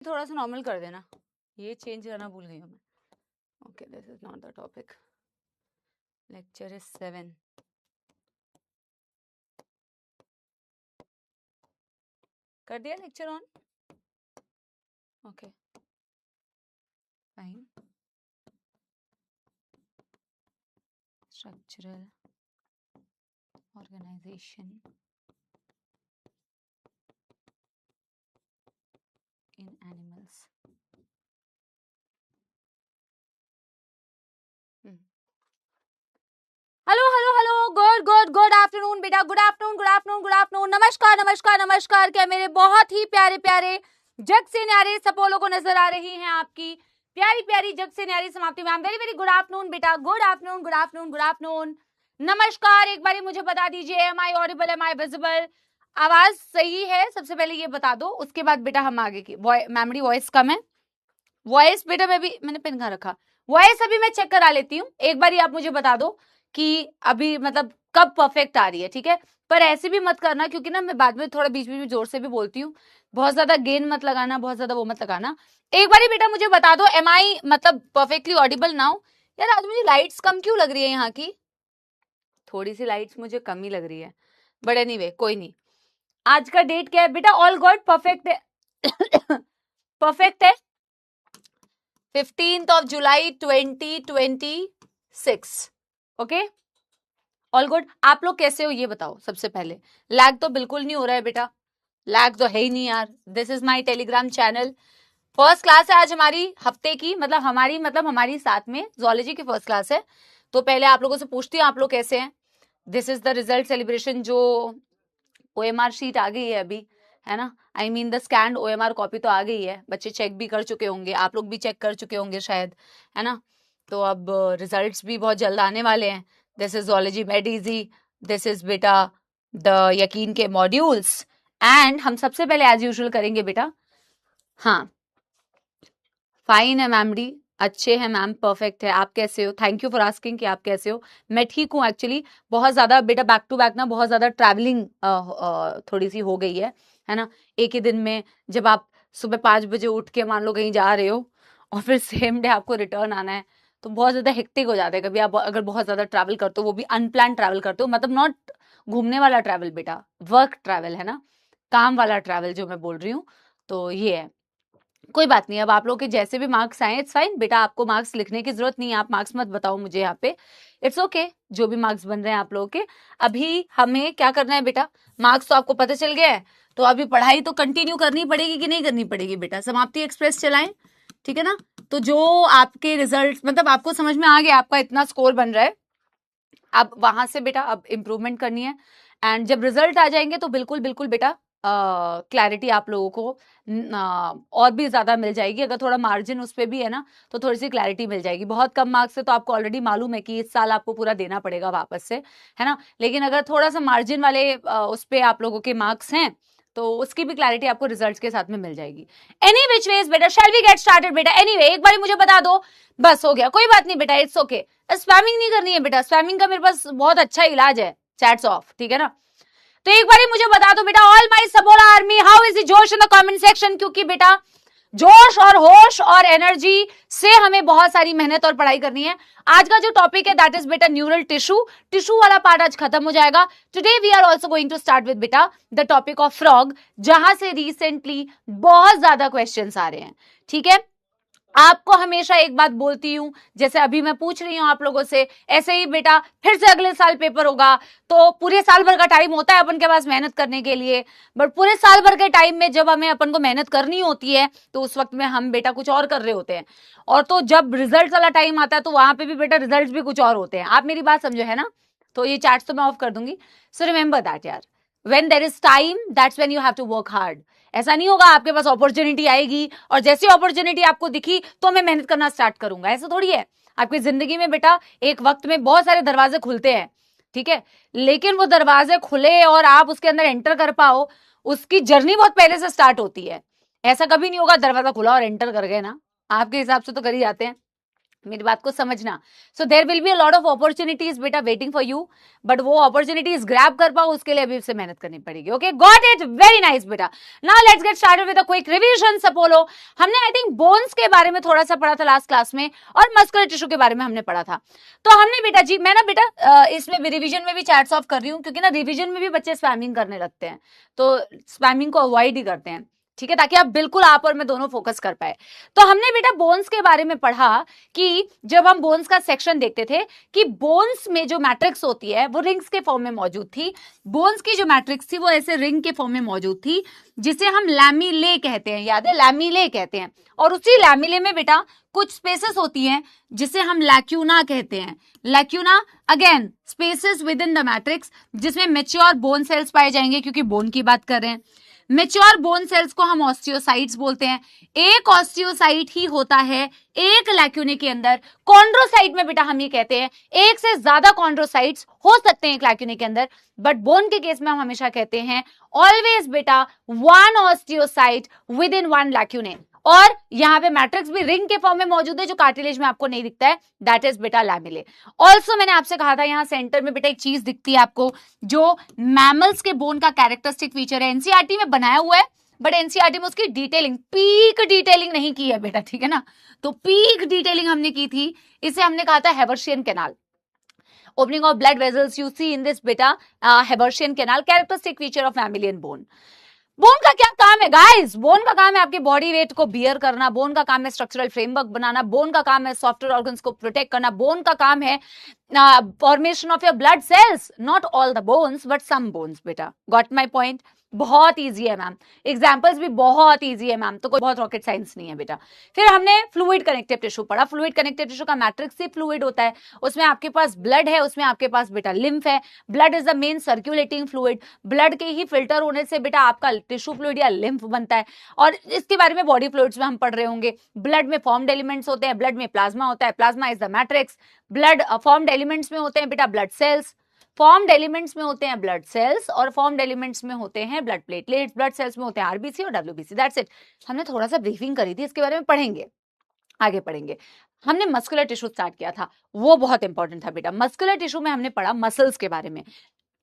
थोड़ा सा नॉर्मल कर देना, ये चेंज करना भूल गई हूँ मैं. Okay, this is not the topic. Lecture is 7. कर दिया lecture on. Okay fine. Structural organisation in animals. Hello hello hello, good good good afternoon बेटा, good afternoon good afternoon good afternoon. नमस्कार नमस्कार नमस्कार. क्या मेरे बहुत ही प्यारे प्यारे जग से न्यारे सपोलो को नजर आ रही हैं आपकी प्यारी प्यारी जग से न्यारी Samapti ma'am. Very very good afternoon बेटा, good afternoon good afternoon good afternoon. नमस्कार. एक बारी मुझे बता दीजिए, am I audible, am I visible, आवाज सही है? सबसे पहले ये बता दो, उसके बाद बेटा हम आगे की. मेमोरी वॉइस कम है? वॉइस बेटा मैंने पेन कहाँ रखा? वॉइस अभी मैं चेक करा लेती हूँ. एक बार आप मुझे बता दो कि अभी मतलब कब परफेक्ट आ रही है. ठीक है, पर ऐसे भी मत करना क्योंकि ना मैं बाद में थोड़ा बीच बीच में जोर से भी बोलती हूँ. बहुत ज्यादा गेन मत लगाना, बहुत ज्यादा वो मत लगाना. एक बार बेटा मुझे बता दो, एम आई मतलब परफेक्टली ऑडिबल नाउ? यार आज मुझे लाइट्स कम क्यों लग रही है यहाँ की? थोड़ी सी लाइट्स मुझे कम ही लग रही है, बट एनीवे कोई नहीं. आज का डेट क्या है बेटा? ऑल गॉड परफेक्ट है. परफेक्ट है 15th of July 2026. Okay, all good. आप लोग कैसे हो ये बताओ सबसे पहले. लैग तो बिल्कुल नहीं हो रहा है बेटा, लैग तो है ही नहीं यार. This is my Telegram channel. First class है आज हमारी हफ्ते की, मतलब हमारी साथ में जूलॉजी की फर्स्ट क्लास है. तो पहले आप लोगों से पूछती हूँ आप लोग कैसे हैं. This is the result celebration. जो OMR शीट आ गई है अभी, है ना? I mean the scanned OMR copy तो आ गई है. बच्चे चेक भी कर चुके होंगे, आप लोग भी चेक कर चुके होंगे शायद, है ना? तो अब रिजल्ट्स भी बहुत जल्द आने वाले हैं. This is zoology made easy. This is बेटा द यकीन के मॉड्यूल्स. एंड हम सबसे पहले एज यूजुअल करेंगे बेटा. हाँ फाइन है मैम डी, अच्छे हैं मैम, परफेक्ट है. आप कैसे हो? थैंक यू फॉर आस्किंग कि आप कैसे हो. मैं ठीक हूँ एक्चुअली. बहुत ज्यादा बेटा बैक टू बैक ना बहुत ज्यादा ट्रैवलिंग थोड़ी सी हो गई है ना? एक ही दिन में जब आप सुबह 5 बजे उठ के मान लो कहीं जा रहे हो और फिर सेम डे आपको रिटर्न आना है, तो बहुत ज्यादा हेक्टिक हो जाता है. कभी आप अगर बहुत ज्यादा ट्रैवल करते हो, वो भी अनप्लान ट्रैवल करते हो, मतलब नॉट घूमने वाला ट्रैवल बेटा, वर्क ट्रैवल, है ना? काम वाला ट्रैवल जो मैं बोल रही हूँ. तो ये है, कोई बात नहीं. अब आप लोग के जैसे भी मार्क्स आए इट्स फाइन बेटा. आपको मार्क्स लिखने की जरूरत नहीं है, आप मार्क्स मत बताओ मुझे यहाँ पे. इट्स ओके जो भी मार्क्स बन रहे हैं आप लोगों के. अभी हमें क्या करना है बेटा? मार्क्स तो आपको पता चल गया है, तो अभी पढ़ाई तो कंटिन्यू करनी पड़ेगी कि नहीं करनी पड़ेगी बेटा? समाप्ति एक्सप्रेस चलाएं, ठीक है ना? तो जो आपके रिजल्ट मतलब आपको समझ में आ गया, आपका इतना स्कोर बन रहा है, अब वहां से बेटा अब इम्प्रूवमेंट करनी है. एंड जब रिजल्ट आ जाएंगे तो बिल्कुल बिल्कुल बेटा क्लैरिटी आप लोगों को और भी ज्यादा मिल जाएगी. अगर थोड़ा मार्जिन उस पर भी है ना, तो थोड़ी सी क्लैरिटी मिल जाएगी. बहुत कम मार्क्स है तो आपको ऑलरेडी मालूम है कि इस साल आपको पूरा देना पड़ेगा वापस से, है ना? लेकिन अगर थोड़ा सा मार्जिन वाले उस पर आप लोगों के मार्क्स हैं तो उसकी भी क्लैरिटी आपको रिजल्ट्स के साथ में मिल जाएगी. एनी विच वेज बेटा, शैल वी गेट स्टार्टेड बेटा? एनीवे एक बार मुझे बता दो, बस हो गया, कोई बात नहीं बेटा, इट्स ओके. स्पैमिंग नहीं करनी है बेटा, स्पैमिंग का मेरे पास बहुत अच्छा इलाज है, चैट्स ऑफ, ठीक है ना? तो एक बार मुझे बता दो बेटा, ऑल माय सबोला आर्मी, हाउ इज द जोश इन द कमेंट सेक्शन? क्योंकि बेटा जोश और होश और एनर्जी से हमें बहुत सारी मेहनत और पढ़ाई करनी है. आज का जो टॉपिक है दैट इज बेटा न्यूरल टिश्यू वाला पार्ट आज खत्म हो जाएगा. Today we are also going to start with बेटा द टॉपिक ऑफ फ्रॉग, जहां से रिसेंटली बहुत ज्यादा क्वेश्चंस आ रहे हैं. ठीक है, आपको हमेशा एक बात बोलती हूं, जैसे अभी मैं पूछ रही हूं आप लोगों से, ऐसे ही बेटा फिर से अगले साल पेपर होगा, तो पूरे साल भर का टाइम होता है अपन के पास मेहनत करने के लिए. बट पूरे साल भर के टाइम में जब हमें अपन को मेहनत करनी होती है तो उस वक्त में हम बेटा कुछ और कर रहे होते हैं. और तो जब रिजल्ट वाला टाइम आता है तो वहां पे भी बेटा रिजल्ट भी कुछ और होते हैं. आप मेरी बात समझो, है ना? तो ये चैट्स तो मैं ऑफ कर दूंगी. सो रिमेंबर दैट यार, when there is time that's when you have to work hard. ऐसा नहीं होगा आपके पास अपॉर्चुनिटी आएगी और जैसी अपॉर्चुनिटी आपको दिखी तो मैं मेहनत करना स्टार्ट करूंगा, ऐसा थोड़ी है. आपकी जिंदगी में बेटा एक वक्त में बहुत सारे दरवाजे खुलते हैं, ठीक है? लेकिन वो दरवाजे खुले और आप उसके अंदर एंटर कर पाओ, उसकी जर्नी बहुत पहले से स्टार्ट होती है. ऐसा कभी नहीं होगा दरवाजा खुला और एंटर कर गए ना, आपके हिसाब से तो कर ही जाते हैं. मेरी बात को समझना। So there will be a lot of opportunities बेटा वेटिंग फॉर यू, बट वो अपॉर्चुनिटीज ग्रैब कर पाओ उसके लिए अभी से मेहनत करनी पड़ेगी। Okay, got it, very nice बेटा। Now let's get started with a quick revision. सपोलो, हमने आई थिंक बोन्स के बारे में थोड़ा सा पढ़ा था लास्ट क्लास में, और मस्कुलर टिश्यू के बारे में हमने पढ़ा था। तो हमने बेटा जी, मैं ना बेटा इसमें भी रिविजन में भी चैट्स ऑफ कर रही हूँ, क्योंकि ना रिविजन में भी बच्चे स्पैमिंग करने लगते हैं, तो स्पैमिंग को अवॉइड ही करते हैं, ठीक है, ताकि आप बिल्कुल आप और मैं दोनों फोकस कर पाए। तो हमने बेटा बोन्स के बारे में पढ़ा कि जब हम बोन्स का सेक्शन देखते थे कि बोन्स में जो मैट्रिक्स होती है वो रिंग्स के फॉर्म में मौजूद थी। बोन्स की जो मैट्रिक्स थी वो ऐसे रिंग के फॉर्म में मौजूद थी, जिसे हम लैमिले कहते हैं, याद है, लैमिले कहते हैं। और उसी लैमिले में बेटा कुछ स्पेसेस होती हैं जिसे हम लैक्यूना कहते हैं। Lacuna again spaces with in the matrix, जिसमें मैच्योर बोन सेल्स पाए जाएंगे, क्योंकि बोन की बात कर रहे हैं। मैच्योर बोन सेल्स को हम ऑस्टियोसाइट्स बोलते हैं। एक ऑस्टियोसाइट ही होता है एक लैक्यूने के अंदर। कॉन्ड्रोसाइट में बेटा हम ये कहते हैं एक से ज्यादा कॉन्ड्रोसाइट्स हो सकते हैं एक लैक्यूने के अंदर, बट बोन के केस में हम हमेशा कहते हैं ऑलवेज बेटा one osteocyte within one lacunae. और यहाँ पे मैट्रिक्स भी रिंग के फॉर्म में मौजूद है, जो कार्टिलेज में आपको नहीं दिखता है, दैट इज बेटा लैमिले। ऑल्सो मैंने आपसे कहा था यहाँ सेंटर में बेटा एक चीज दिखती है आपको, जो मैमल्स के बोन का कैरेक्टरिस्टिक फीचर है, एनसीईआरटी में बनाया हुआ है, बट एनसीईआरटी में उसकी डिटेलिंग, पीक डिटेलिंग नहीं की है बेटा, ठीक है ना। तो पीक डिटेलिंग हमने की थी, इसे हमने कहा था Haversian canal. Opening of blood vessels you see in this बेटा Haversian canal, characteristic feature of mammalian bone. Bone का क्या काम है गाइस? बोन का काम है आपके बॉडी वेट को बियर करना, बोन का काम है स्ट्रक्चरल फ्रेमवर्क बनाना, बोन का काम है सॉफ्टवेयर ऑर्गन्स को प्रोटेक्ट करना, बोन का काम है formation of your blood cells, not all the bones but some bones बेटा। Got my point? बहुत इजी है मैम, एग्जाम्पल्स भी बहुत इजी है मैम, तो कोई बहुत रॉकेट साइंस नहीं है बेटा। फिर हमने फ्लूइड कनेक्टिव टिश्यू पढ़ा। फ्लूइड कनेक्टिव टिश्यू का मैट्रिक्स ही फ्लूइड होता है, उसमें आपके पास ब्लड है, उसमें आपके पास बेटा लिम्फ है। Blood is the main circulating fluid, blood के ही फिल्टर होने से बेटा आपका टिश्यू फ्लूइड या लिम्फ बनता है। और इसके बारे में बॉडी फ्लूइड्स में हम पढ़ रहे होंगे। ब्लड में फॉर्म्ड एलिमेंट्स होते हैं, ब्लड में प्लाज्मा होता है, plasma is the matrix. Blood formed elements में होते हैं बेटा ब्लड सेल्स, फॉर्म्ड एलिमेंट्स में होते हैं ब्लड सेल्स, और फॉर्म्ड एलिमेंट्स में होते हैं ब्लड प्लेटलेट्स, ब्लड सेल्स में होते हैं आरबीसी और डब्ल्यूबीसी, दैट्स इट। हमने थोड़ा सा ब्रीफिंग करी थी, इसके बारे में पढ़ेंगे, आगे पढ़ेंगे। हमने मस्कुलर टिश्यू स्टार्ट किया था, वो बहुत इंपॉर्टेंट था बेटा। मस्कुलर टिश्यू में हमने पढ़ा मसल्स के बारे में,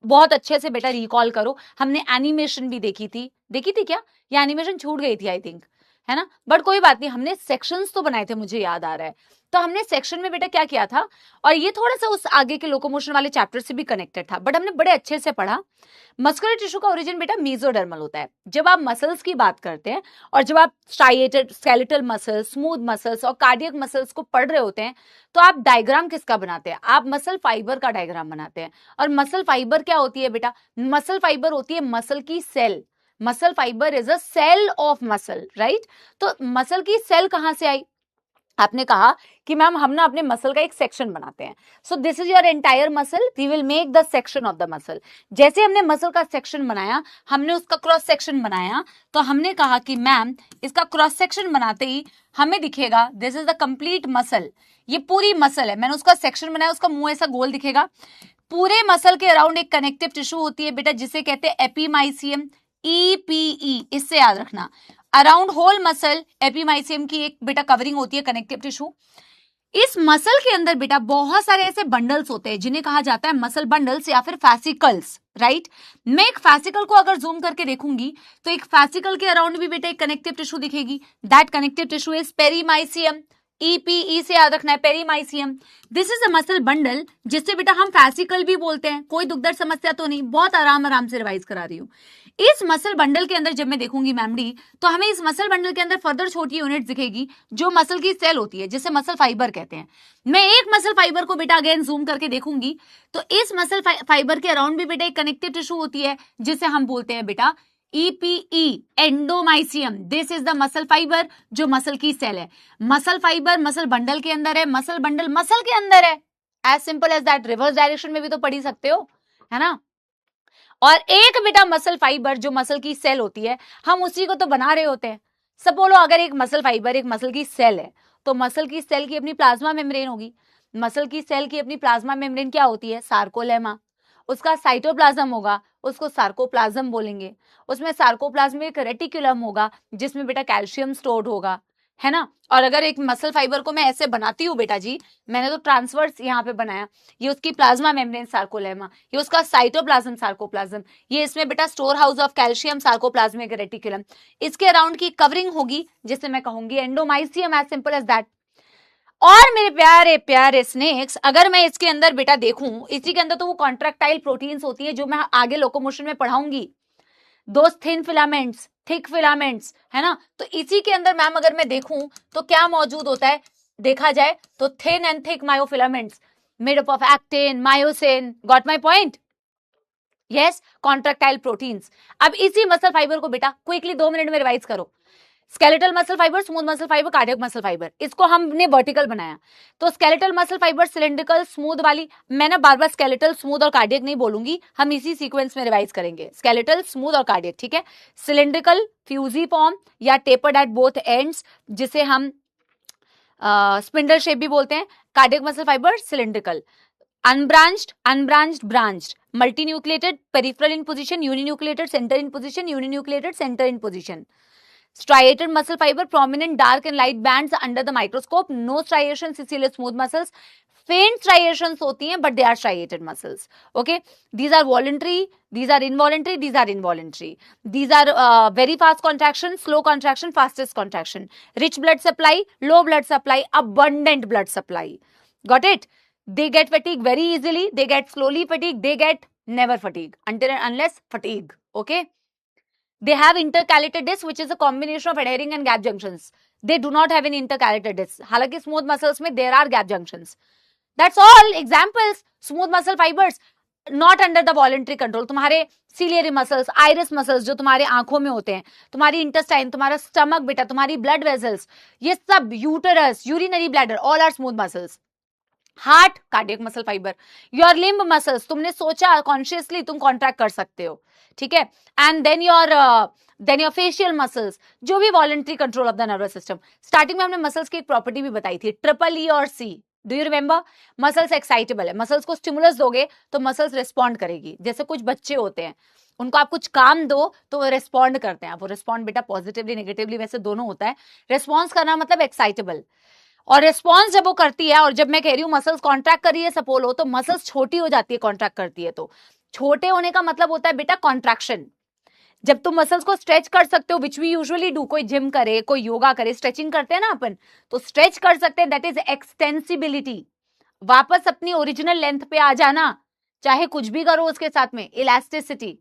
बहुत अच्छे से बेटा रिकॉल करो। हमने एनिमेशन भी देखी थी क्या? ये एनिमेशन छूट गई थी आई थिंक, है ना, बट कोई बात नहीं, हमने सेक्शंस तो बनाए थे, मुझे याद आ रहा है। तो हमने सेक्शन में बेटा क्या किया था, और ये थोड़ा सा उस आगे के लोकोमोशन वाले चैप्टर से भी कनेक्टेड था, बट हमने बड़े अच्छे से पढ़ा। मस्कुलर टिश्यू का ओरिजिन बेटा मेसोडर्मल होता है। जब आप मसल्स की बात करते हैं और जब आप striated skeletal muscles, smooth muscles और कार्डियक मसल्स को पढ़ रहे होते हैं, तो आप डायग्राम किसका बनाते हैं? आप मसल फाइबर का डायग्राम बनाते हैं। और मसल फाइबर क्या होती है बेटा? मसल फाइबर होती है मसल की cell. Muscle fibre is a cell of muscle, right. तो मसल की सेल कहां से आई? आपने कहा कि मैम हम ना अपने मसल का एक सेक्शन बनाते हैं, so this is your entire muscle, we will make the section of the muscle. जैसे हमने मसल का सेक्शन बनाया, हमने उसका क्रॉस सेक्शन बनाया, तो हमने कहा कि मैम इसका क्रॉस सेक्शन बनाते ही हमें दिखेगा this is the complete muscle, ये पूरी मसल है। मैंने उसका सेक्शन बनाया, उसका मुंह ऐसा गोल दिखेगा। पूरे मसल के अराउंड एक कनेक्टिव टिश्यू होती है बेटा, जिसे कहते हैं एपीमाइसियम, EPE, इससे याद रखना। अराउंड होल मसल एपीमाइसियम की एक बेटा कवरिंग होती है, कनेक्टिव टिश्यू। इस मसल के अंदर बेटा बहुत सारे ऐसे बंडल्स होते हैं जिन्हें कहा जाता है मसल बंडल्स या फिर फैसिकल्स, राइट। मैं एक फैसिकल को अगर जूम करके देखूंगी तो एक फैसिकल के अराउंड भी बेटा एक कनेक्टिव टिश्यू दिखेगी, that connective tissue is perimysium. EPE से याद रखना है, perimysium. This is a muscle bundle, जिससे बेटा हम फैसिकल भी बोलते हैं। कोई दुखदर्द समस्या तो नहीं, बहुत आराम से रिवाइज करा रही हूँ। इस मसल बंडल के अंदर जब मैं देखूंगी मेमोरी, तो हमें इस मसल बंडल के अंदर फर्दर छोटी यूनिट दिखेगी जो मसल की सेल होती है, जिसे मसल फाइबर कहते हैं। मैं एक मसल फाइबर को बेटा अगेन जूम करके देखूंगी तो इस मसल फाइबर के अराउंड भी बेटा एक कनेक्टिव टिश्यू होती है, जिसे हम बोलते हैं बेटा EPE, endomysium. This is the muscle fibre, जो मसल की सेल है। मसल फाइबर मसल बंडल के अंदर है, मसल बंडल मसल के अंदर है, as simple as that. Reverse direction में भी तो पढ़ ही सकते हो, है ना। और एक बेटा मसल फाइबर जो मसल की सेल होती है, हम उसी को तो बना रहे होते हैं। सपोलो अगर एक मसल फाइबर एक मसल की सेल है, तो मसल की सेल की अपनी प्लाज्मा मेम्ब्रेन होगी। मसल की सेल की अपनी प्लाज्मा मेम्ब्रेन क्या होती है? सार्कोलेमा। उसका साइटोप्लाज्म होगा, उसको सार्कोप्लाज्म बोलेंगे। उसमें सार्कोप्लाज्म एक रेटिकुलम होगा, जिसमें बेटा कैल्शियम स्टोर्ड होगा, है ना। और अगर एक मसल फाइबर को मैं ऐसे बनाती हूँ बेटा जी, मैंने तो ट्रांसवर्स यहाँ पे बनाया, ये उसकी प्लाज्मा मेम्ब्रेन सार्कोलेमा, ये उसका साइटोप्लाज्म सार्कोप्लाज्म, ये इसमें बेटा store house of calcium sarcoplasmic reticulum, इसके अराउंड की कवरिंग होगी जिसे मैं कहूंगी endomysium, as simple as that. और मेरे प्यारे प्यारे स्नेक्स, अगर मैं इसके अंदर बेटा देखूं, इसी के अंदर तो वो कॉन्ट्रैक्टाइल प्रोटीन्स होती है जो मैं आगे लोकोमोशन में पढ़ाऊंगी, दो थिन फिलामेंट्स, थिक फिलामेंट्स, है ना। तो इसी के अंदर मैम अगर मैं देखूं तो क्या मौजूद होता है, देखा जाए तो thin and thick myofilaments made up of actin, myosin, got my point, yes, contractile proteins. अब इसी मसल फाइबर को बेटा क्विकली 2 मिनट में रिवाइज करो, skeletal muscle fibre, smooth muscle fibre, cardiac muscle fibre, इसको हमने वर्टिकल बनाया। तो skeletal muscle fibre cylindrical smooth वाली, मैं ना बार बार स्केलेटल स्मूथ और कार्डियक नहीं बोलूंगी, हम इसी सीक्वेंस में रिवाइज करेंगे, स्केलेटल स्मूथ और कार्डियक, ठीक है। सिलिंड्रिकल फ्यूजिफॉर्म या टेपर्ड एट बोथ एंड्स, जिसे हम स्पिंडल शेप भी बोलते हैं, cardiac muscle fibre cylindrical, unbranched, branched, multinucleated, peripheral in position, uninucleated, center in position, uninucleated, center in position. Striated muscle fiber, prominent dark and light bands under the microscope, no striations, इसीलिए smooth muscles, faint striations होती हैं but they are striated muscles. Okay, these are voluntary, these are involuntary, these are involuntary, these are very fast contraction, slow contraction, fastest contraction, rich blood supply, low blood supply, abundant blood supply. Got it? They get fatigue very easily, they get slowly fatigue, they get never fatigue until and unless fatigue. Okay, they have intercalated disc which is a combination of adhering and gap junctions. They do not have an intercalated disc. हालांकि smooth muscles में there are gap junctions. That's all. Examples, smooth muscle fibers not under the voluntary control. तुम्हारे ciliary muscles, iris muscles जो तुम्हारे आंखों में होते हैं, तुम्हारी intestine, तुम्हारा stomach बेटा, तुम्हारी blood vessels, ये सब, uterus, urinary bladder, all are smooth muscles. Heart cardiac muscle fibre, your limb muscles, तुमने सोचा कॉन्शियसली तुम कॉन्ट्रैक्ट कर सकते हो, ठीक है। And then your facial muscles, जो भी voluntary control of the nervous system. Starting में हमने मसल्स की एक प्रॉपर्टी भी बताई थी, ट्रिपल ई और C, do you remember. Muscles excitable है, मसल्स को स्टिमुलस दोगे तो मसल्स रिस्पॉन्ड करेगी। जैसे कुछ बच्चे होते हैं, उनको आप कुछ काम दो तो वो रिस्पॉन्ड करते हैं, वो रिस्पॉन्ड बेटा पॉजिटिवली नेगेटिवली वैसे दोनों होता है। रिस्पॉन्स करना मतलब एक्साइटेबल, और रिस्पॉन्स जब वो करती है, और जब मैं कह रही हूँ मसल्स कॉन्ट्रैक्ट कर रही है सपोलो, तो मसल्स छोटी हो जाती है कॉन्ट्रैक्ट करती है, तो छोटे होने का मतलब होता है बेटा कॉन्ट्रैक्शन। जब तुम मसल्स को स्ट्रेच कर सकते हो, विच वी यूजुअली डू, कोई जिम करे, कोई योगा करे, स्ट्रेचिंग करते हैं ना अपन, तो स्ट्रेच कर सकते हैं, दैट इज एक्सटेंसिबिलिटी, वापस अपनी ओरिजिनल लेंथ पे आ जाना, चाहे कुछ भी करो उसके साथ में, इलास्टिसिटी,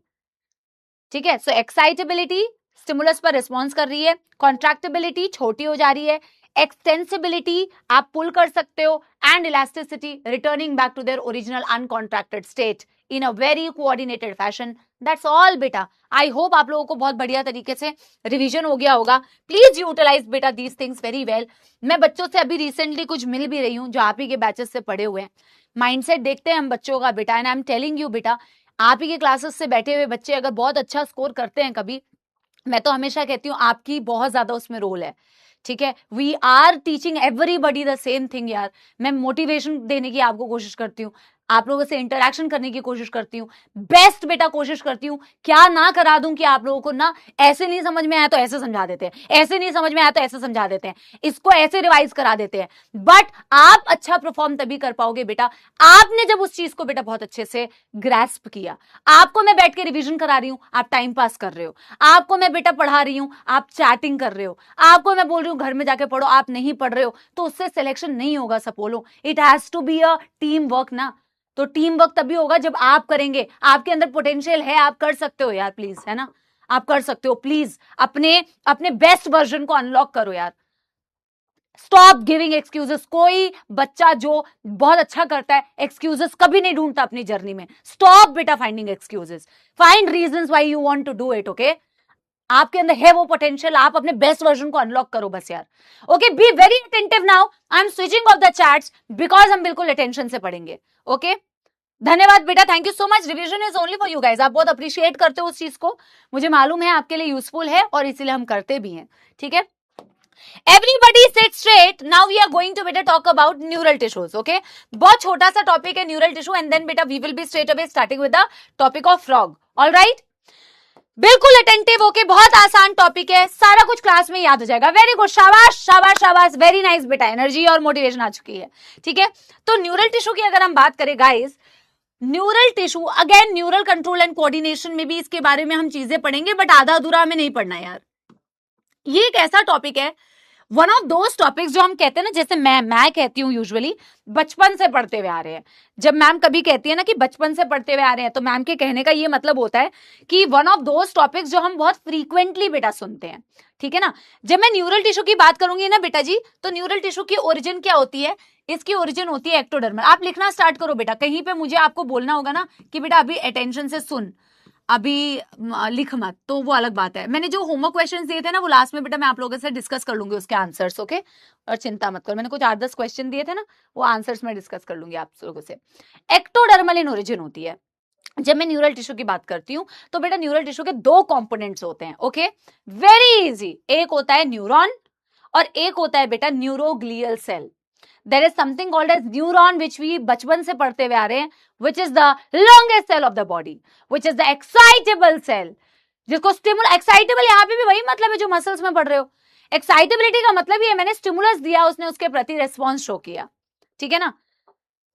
ठीक है। सो एक्साइटेबिलिटी स्टिमुलस पर रिस्पॉन्स कर रही है, कॉन्ट्रैक्टेबिलिटी छोटी हो जा रही है, एक्सटेंसिबिलिटी आप पुल कर सकते हो, and elasticity returning back to their original uncontracted state in a very coordinated fashion. That's all बेटा। आई होप आप लोगों को बहुत बढ़िया तरीके से रिवीजन हो गया होगा। प्लीज यूटिलाइज बेटा दीज थिंग्स वेरी वेल। मैं बच्चों से अभी रिसेंटली कुछ मिल भी रही हूँ जो आप ही के बैचेस से पढ़े हुए हैं, माइंडसेट देखते हैं हम बच्चों का बेटा, and I am telling you बेटा, आप ही के क्लासेस से बैठे हुए बच्चे अगर बहुत अच्छा स्कोर करते हैं कभी, मैं तो हमेशा कहती हूँ आपकी बहुत ज्यादा उसमें रोल है, ठीक है। We are teaching everybody the same thing यार। मैं मोटिवेशन देने की आपको कोशिश करती हूँ, आप लोगों से इंटरेक्शन करने की कोशिश करती हूँ, बेस्ट बेटा कोशिश करती हूँ, क्या ना करा दूं कि आप लोगों को ना ऐसे नहीं समझ में आया तो ऐसे समझा देते हैं, ऐसे नहीं समझ में आया तो ऐसे समझा देते हैं, इसको ऐसे रिवाइज करा देते हैं। बट आप अच्छा परफॉर्म तभी कर पाओगे बेटा आपने जब उस चीज को बेटा बहुत अच्छे से ग्रैस्प किया। आपको मैं बैठ के रिवीजन करा रही हूँ, आप टाइम पास कर रहे हो, आपको मैं बेटा पढ़ा रही हूँ, आप चैटिंग कर रहे हो, आपको मैं बोल रही हूँ घर में जाके पढ़ो, आप नहीं पढ़ रहे हो, तो उससे सिलेक्शन नहीं होगा सपोलो। It has to be a team work ना। तो टीम वर्क तभी होगा जब आप करेंगे। आपके अंदर पोटेंशियल है, आप कर सकते हो यार, प्लीज, है ना, आप कर सकते हो। प्लीज अपने बेस्ट वर्जन को अनलॉक करो यार। Stop giving excuses. कोई बच्चा जो बहुत अच्छा करता है एक्सक्यूजेस कभी नहीं ढूंढता अपनी जर्नी में। स्टॉप बेटा finding excuses, find reasons why you want to do it. Okay, आपके अंदर है वो पोटेंशियल, आप अपने बेस्ट वर्जन को अनलॉक करो बस यार। Okay, be very attentive now. I am switching off the chats because हम बिल्कुल अटेंशन से पढ़ेंगे। ओके, धन्यवाद बेटा, thank you so much. Revision is only for you guys. आप बहुत अप्रिशिएट करते हो उस चीज को, मुझे मालूम है आपके लिए यूजफुल है और इसीलिए हम करते भी हैं, ठीक है। Everybody sit straight. Now we are going to beta talk about neural tissues. Okay, बहुत छोटा सा टॉपिक है neural tissue, and then beta we will be straight away starting with the topic of frog. All right. बिल्कुल attentive होके, बहुत आसान topic है, सारा कुछ क्लास में याद हो जाएगा। वेरी गुड, शाबाश शाबाश शाबाश, वेरी नाइस बेटा, एनर्जी और मोटिवेशन आ चुकी है। ठीक है, तो न्यूरल टिश्यू की अगर हम बात करें guys, neural tissue again neural control and coordination में भी इसके बारे में हम चीजें पढ़ेंगे, बट आधा अधूरा हमें नहीं पढ़ना यार। ये एक ऐसा टॉपिक है, वन ऑफ दोज टॉपिक्स जो हम कहते हैं ना, जैसे मैं कहती हूँ यूजुअली बचपन से पढ़ते हुए आ रहे हैं। जब मैम कभी कहती है ना कि बचपन से पढ़ते हुए आ रहे हैं, तो मैम के कहने का ये मतलब होता है कि वन ऑफ दोज टॉपिक्स जो हम बहुत फ्रीक्वेंटली बेटा सुनते हैं। ठीक है ना, जब मैं न्यूरल टिश्यू की बात करूंगी ना बेटा जी, तो न्यूरल टिश्यू की ओरिजिन क्या होती है? इसकी ओरिजिन होती है एक्टोडर्मल। आप लिखना स्टार्ट करो बेटा, कहीं पे मुझे आपको बोलना होगा ना कि बेटा अभी अटेंशन से सुन, अभी लिख मत, तो वो अलग बात है। मैंने जो होमवर्क क्वेश्चंस दिए थे ना, वो लास्ट में बेटा मैं आप लोगों से डिस्कस कर लूंगी उसके आंसर्स, ओके? और चिंता मत करो, मैंने कुछ 8-10 क्वेश्चन दिए थे ना, वो आंसर्स में डिस्कस कर लूंगी आप लोगों से। एक्टोडर्मल इन ओरिजिन होती है। जब मैं न्यूरल टिश्यू की बात करती हूँ तो बेटा न्यूरल टिश्यू के दो कंपोनेंट्स होते हैं, ओके? वेरी इजी, एक होता है न्यूरॉन और एक होता है बेटा neuroglial cell. There is something called as neuron which we बचपन से पढ़ते हुए आ रहे हैं, which is the longest cell of the body, which is the excitable cell, जिसको स्टिमुल, एक्साइटेबल यहाँ पे भी वही मतलब है जो मसल्स में पढ़ रहे हो। एक्साइटेबिलिटी का मतलब ये मैंने स्टिमुलस दिया, उसने उसके प्रति रेस्पॉन्स शो किया। ठीक है ना,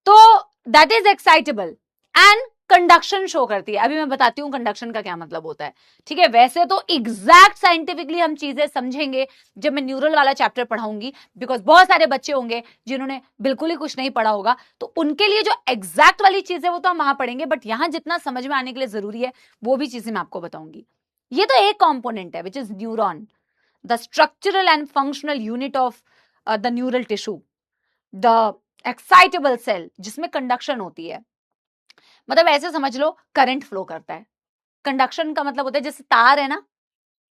तो that is excitable and conduction show करती है। अभी मैं बताती हूं कंडक्शन का क्या मतलब होता है। ठीक है, वैसे तो एग्जैक्ट साइंटिफिकली हम चीजें समझेंगे जब मैं न्यूरल वाला चैप्टर पढ़ाऊंगी, बिकॉज बहुत सारे बच्चे होंगे जिन्होंने बिल्कुल ही कुछ नहीं पढ़ा होगा, तो उनके लिए जो एग्जैक्ट वाली चीज है वो तो हम वहां पढ़ेंगे, बट यहां जितना समझ में आने के लिए जरूरी है वो भी चीजें मैं आपको बताऊंगी। ये तो एक कॉम्पोनेंट है which is neuron, the structural and functional unit of the neural tissue, the excitable cell, जिसमें कंडक्शन होती है। मतलब ऐसे समझ लो करंट फ्लो करता है। कंडक्शन का मतलब होता है जैसे तार है ना,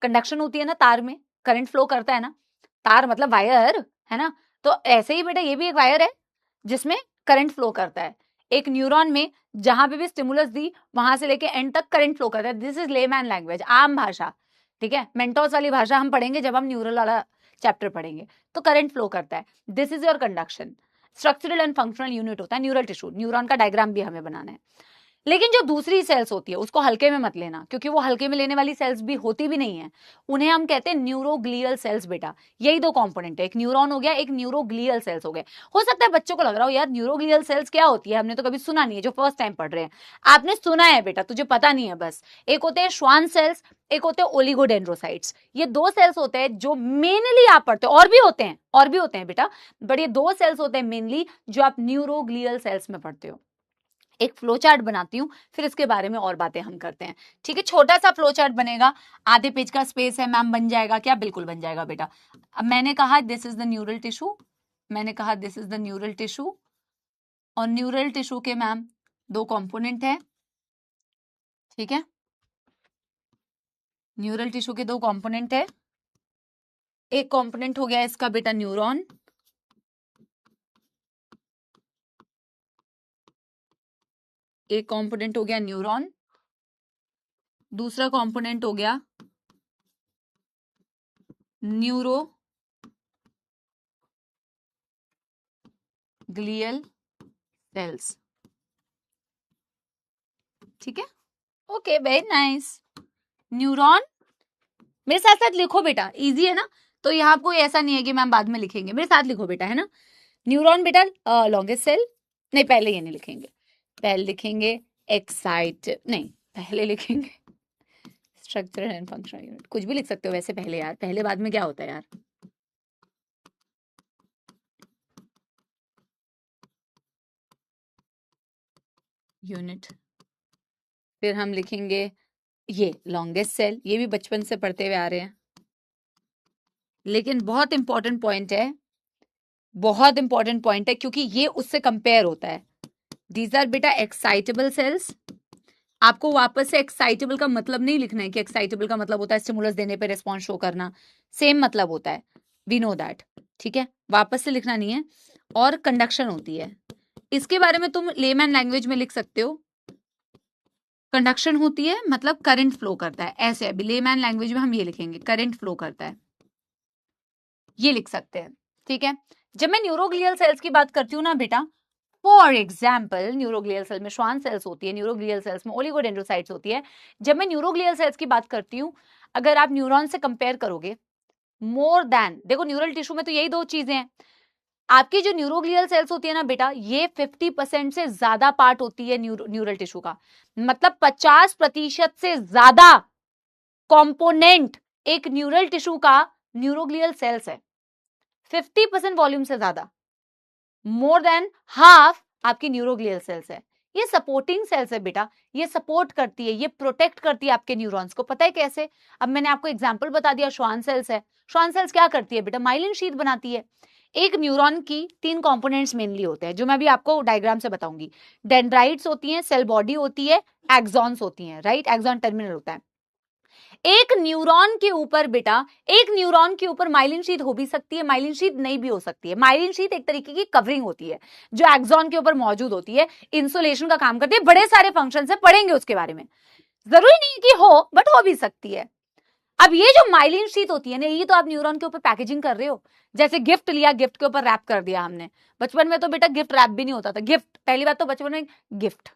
कंडक्शन होती है ना तार में, करंट फ्लो करता है ना, तार मतलब वायर है ना, तो ऐसे ही बेटा ये भी एक वायर है जिसमें करंट फ्लो करता है। एक न्यूरॉन में जहां पे भी स्टिमुलस दी वहां से लेके एंड तक करंट फ्लो करता है। दिस इज लेमैन लैंग्वेज, आम भाषा। ठीक है, मेंटोस वाली भाषा हम पढ़ेंगे जब हम न्यूरल वाला चैप्टर पढ़ेंगे। तो करंट फ्लो करता है, this is your conduction. Structural and functional unit होता है न्यूरल टिश्यू। न्यूरॉन का डायग्राम भी हमें बनाना है। लेकिन जो दूसरी सेल्स होती है उसको हल्के में मत लेना, क्योंकि वो हल्के में लेने वाली सेल्स भी होती भी नहीं है। उन्हें हम कहते हैं न्यूरोग्लियल सेल्स बेटा। यही दो कंपोनेंट है, एक न्यूरॉन हो गया, एक न्यूरोग्लियल सेल्स हो गए। हो सकता है बच्चों को लग रहा हो यार न्यूरोग्लियल सेल्स क्या होती है, हमने तो कभी सुना नहीं है। जो फर्स्ट टाइम पढ़ रहे हैं, आपने सुना है बेटा, तुझे पता नहीं है बस। एक होते हैं श्वान सेल्स, एक होते हैं ओलिगोडेंड्रोसाइट्स। ये दो सेल्स होते हैं जो मेनली आप पढ़ते हो, और भी होते हैं बेटा, बट ये दो सेल्स होते हैं मेनली जो आप न्यूरोग्लियल सेल्स में पढ़ते हो। एक फ्लो चार्ट बनाती हूँ, फिर इसके बारे में और बातें हम करते हैं। ठीक है, छोटा सा फ्लो चार्ट बनेगा, आधे पेज का स्पेस है मैम, बन जाएगा क्या? बिल्कुल बन जाएगा बेटा। अब मैंने कहा this is the neural tissue, मैंने कहा this is the neural tissue, और न्यूरल टिश्यू के मैम दो कंपोनेंट है। ठीक है, न्यूरल टिश्यू के दो कंपोनेंट है। एक कंपोनेंट हो गया इसका बेटा न्यूरॉन, एक कंपोनेंट हो गया न्यूरॉन, दूसरा कंपोनेंट हो गया न्यूरो ग्लियल सेल्स। ठीक है, ओके, वेरी नाइस। न्यूरॉन मेरे साथ साथ लिखो बेटा, इजी है ना, तो यहाँ कोई ऐसा नहीं है कि मैम बाद में लिखेंगे, मेरे साथ लिखो बेटा, है ना। न्यूरॉन बेटा लॉन्गेस्ट सेल, नहीं पहले ये नहीं लिखेंगे, पहले लिखेंगे नहीं, पहले लिखेंगे स्ट्रक्चरल एंड फंक्शनल यूनिट। कुछ भी लिख सकते हो वैसे पहले यार, पहले बाद में क्या होता है यार। यूनिट, फिर हम लिखेंगे ये लॉन्गेस्ट सेल, ये भी बचपन से पढ़ते हुए आ रहे हैं, लेकिन बहुत इंपॉर्टेंट पॉइंट है, बहुत इंपॉर्टेंट पॉइंट है, क्योंकि ये उससे कंपेयर होता है। दीज आर बेटा एक्साइटेबल सेल्स। आपको वापस से एक्साइटेबल का मतलब नहीं लिखना है कि एक्साइटेबल का मतलब होता है स्टिमुलस देने पे रिस्पॉन्स शो करना, सेम मतलब होता है, वी नो दैट। ठीक है, वापस से लिखना नहीं है। और कंडक्शन होती है, इसके बारे में तुम लेमैन लैंग्वेज में लिख सकते हो। कंडक्शन होती है मतलब करंट फ्लो करता है, ऐसे अभी लेमैन लैंग्वेज में हम ये लिखेंगे, करंट फ्लो करता है, ये लिख सकते हैं। ठीक है, जब मैं न्यूरोग्लियल सेल्स की बात करती हूँ ना बेटा, फॉर एग्जाम्पल न्यूरोग्लियल सेल में श्वान सेल्स होती है, न्यूरोग्लियल सेल्स में ओलिगोडेंड्रोसाइट्स होती है। जब मैं न्यूरोग्लियल सेल्स की बात करती हूँ, अगर आप न्यूरॉन से कंपेयर करोगे, मोर देन, देखो न्यूरल टिश्यू में तो यही दो चीजें हैं, आपकी जो न्यूरोग्लियल सेल्स होती है ना बेटा, ये 50% से ज्यादा पार्ट होती है न्यूरल टिश्यू का, मतलब 50% से ज्यादा कंपोनेंट एक न्यूरल टिश्यू का न्यूरोग्लियल सेल्स है, 50% वॉल्यूम से ज्यादा, मोर देन हाफ आपकी न्यूरोग्लियल सेल्स है। ये सपोर्टिंग सेल्स है बेटा, ये सपोर्ट करती है, ये प्रोटेक्ट करती है आपके न्यूरॉन्स को। पता है कैसे? अब मैंने आपको एग्जांपल बता दिया, श्वान सेल्स है। श्वान सेल्स क्या करती है बेटा? माइलिन शीथ बनाती है। एक न्यूरॉन की 3 कंपोनेंट्स मेनली होते हैं, जो मैं अभी आपको डायग्राम से बताऊंगी। डेंड्राइट्स होती हैं, सेल बॉडी होती है, एक्सॉन्स होती हैं, राइट? एक्सॉन टर्मिनल होता है। एक न्यूरॉन के ऊपर बेटा, एक न्यूरॉन के ऊपर माइलिन शीथ हो भी सकती है, माइलिन शीथ नहीं भी हो सकती है। माइलिन शीथ एक तरीके की कवरिंग होती है जो एक्सॉन के ऊपर मौजूद होती है, इंसुलेशन का काम करती है। बड़े सारे फंक्शन है, पढ़ेंगे उसके बारे में, जरूरी नहीं कि हो, बट हो भी सकती है। अब ये जो माइलिन शीथ होती है ना, ये तो आप न्यूरॉन के ऊपर पैकेजिंग कर रहे हो। जैसे गिफ्ट लिया, गिफ्ट के ऊपर रैप कर दिया हमने। बचपन में तो बेटा गिफ्ट रैप भी नहीं होता था। गिफ्ट, पहली बात तो बचपन में गिफ्ट,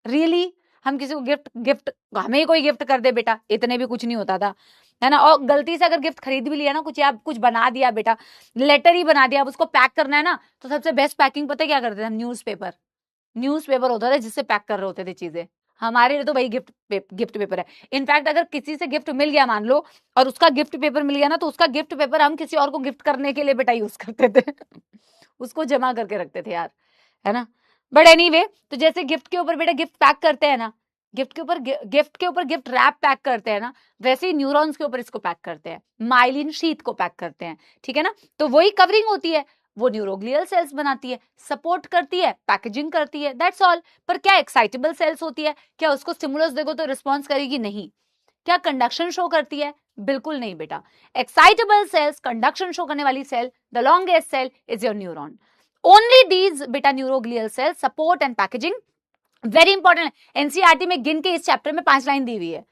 रियली हम किसी को गिफ्ट हमें ही कोई गिफ्ट कर दे बेटा, इतने भी कुछ नहीं होता था, है ना? और गलती से अगर गिफ्ट खरीद भी लिया ना कुछ, या कुछ बना दिया बेटा, लेटर ही बना दिया, अब उसको पैक करना है ना, तो सबसे बेस्ट पैकिंग पता है क्या करते थे हम? न्यूज़पेपर होता था जिससे पैक कर रहे होते थे चीजें। हमारे लिए तो भाई गिफ्ट पेपर है। इनफैक्ट अगर किसी से गिफ्ट मिल गया मान लो, और उसका गिफ्ट पेपर मिल गया ना, तो उसका गिफ्ट पेपर हम किसी और को गिफ्ट करने के लिए बेटा यूज करते थे उसको जमा करके रखते थे यार, है ना? बट एनीवे, तो जैसे गिफ्ट के ऊपर बेटा गिफ्ट पैक करते हैं ना, गिफ्ट के ऊपर गिफ्ट रैप पैक करते हैं ना, वैसे ही न्यूरॉन्स के ऊपर इसको पैक करते हैं, माइलिन शीथ को पैक करते हैं, ठीक है ना? तो वही कवरिंग होती है, वो न्यूरोग्लियल सेल्स बनाती है, सपोर्ट करती है, पैकेजिंग करती है, दैट्स ऑल। पर क्या एक्साइटेबल सेल्स होती है? क्या उसको स्टिमुलस देखो तो रिस्पॉन्स करेगी? नहीं। क्या कंडक्शन शो करती है? बिल्कुल नहीं बेटा। एक्साइटेबल सेल्स, कंडक्शन शो करने वाली cell, the longest cell is your neuron. Only these बेटा neuroglial cell support and packaging, very important है। एनसीईआरटी में गिन के इस चैप्टर में 5 लाइन दी हुई है।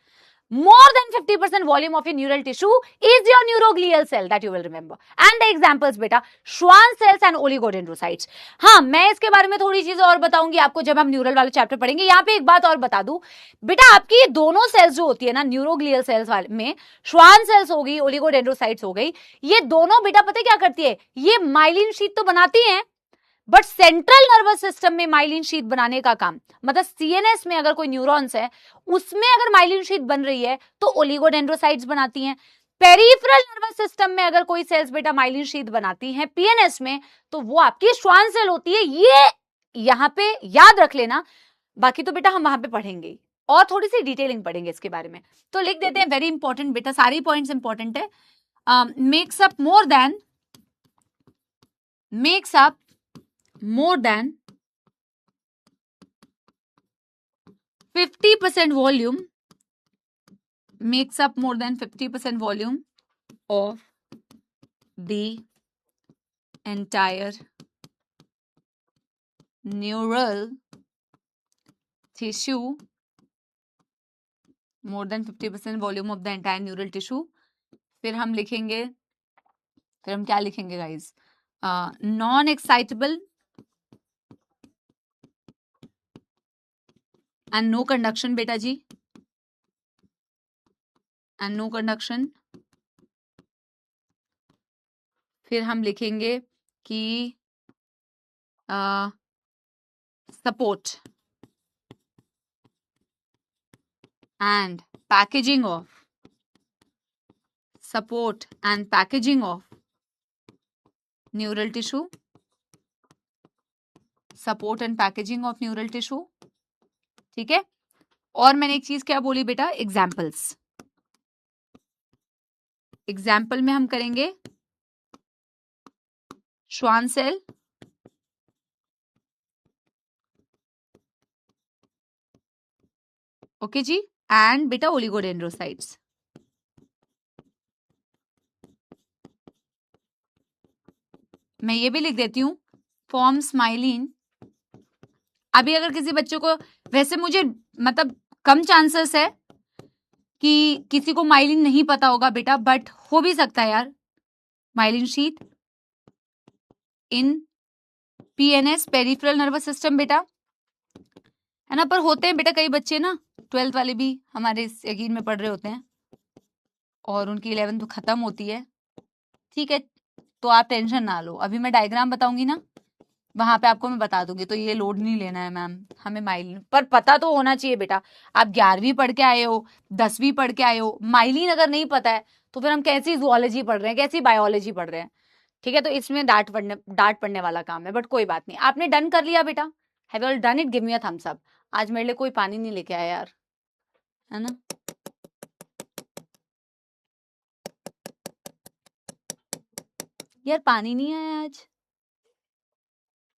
More than 50% volume of your neural tissue is your neuroglial cell, that you will remember. And the examples बेटा, Schwann cells and oligodendrocytes. हाँ, मैं इसके बारे में थोड़ी चीजें और बताऊंगी आपको जब हम न्यूरल वाले चैप्टर पढ़ेंगे। यहाँ पे एक बात और बता दूं बेटा, आपकी ये दोनों सेल्स जो होती है ना न्यूरोग्लियल सेल्स वाले में, Schwann cells हो गई, oligodendrocytes हो गई, ये दोनों बेटा पता है क्या करती है? ये माइलिन शीथ तो बनाती हैं, बट सेंट्रल नर्वस सिस्टम में माइलिन शीथ बनाने का काम, मतलब सीएनएस में अगर कोई न्यूरॉन्स है उसमें अगर माइलिन शीथ बन रही है तो ओलिगोडेंड्रोसाइट्स बनाती हैं। पेरिफेरल नर्वस सिस्टम में अगर कोई सेल्स बेटा माइलिन शीथ बनाती हैं पीएनएस में, तो वो आपकी श्वान सेल होती है। ये यहां पे याद रख लेना, बाकी तो बेटा हम वहां पे पढ़ेंगे और थोड़ी सी डिटेलिंग पढ़ेंगे इसके बारे में। तो लिख देते हैं, वेरी इंपॉर्टेंट बेटा, सारी पॉइंट्स इंपॉर्टेंट है। Makes up more than 50% volume, makes up more than 50% volume of the entire neural tissue, more than 50% volume of the entire neural tissue। फिर हम लिखेंगे, फिर हम क्या लिखेंगे guys? Non excitable and no conduction बेटा जी, एंड नो कंडक्शन। फिर हम लिखेंगे कि support and packaging of neural tissue, support and packaging of neural tissue, ठीक है? और मैंने एक चीज क्या बोली बेटा? एग्जाम्पल में हम करेंगे श्वान सेल, ओके जी, एंड बेटा ओलिगोडेंड्रोसाइट्स। मैं ये भी लिख देती हूं, फॉर्म्स माइलिन। अभी अगर किसी बच्चों को, वैसे मुझे मतलब कम चांसेस है कि किसी को माइलिन नहीं पता होगा बेटा, बट हो भी सकता है यार। माइलिन शीथ इन PNS पेरिफेरल नर्वस सिस्टम बेटा, है ना। पर होते हैं बेटा कई बच्चे ना, 12th वाले भी हमारे इस यकीन में पढ़ रहे होते हैं और उनकी 11th तो खत्म होती है, ठीक है। तो आप टेंशन ना लो, अभी मैं डायग्राम बताऊंगी ना, वहां पे आपको मैं बता दूंगी, तो ये लोड नहीं लेना है मैम हमें माइलिन, पर पता तो होना चाहिए बेटा। आप 11वीं पढ़ के आए हो, 10वीं पढ़ के आए हो, माइलिन अगर नहीं पता है तो फिर हम कैसी जूलॉजी पढ़ रहे हैं, कैसी बायोलॉजी पढ़ रहे हैं, ठीक है। तो इसमें डांट पढ़ने वाला काम है, बट कोई बात नहीं। आपने डन कर लिया बेटा, have you all done it, give me a thumbs up. आज मेरे लिए कोई पानी नहीं लेके आया यार, है ना। यार पानी नहीं आया आज,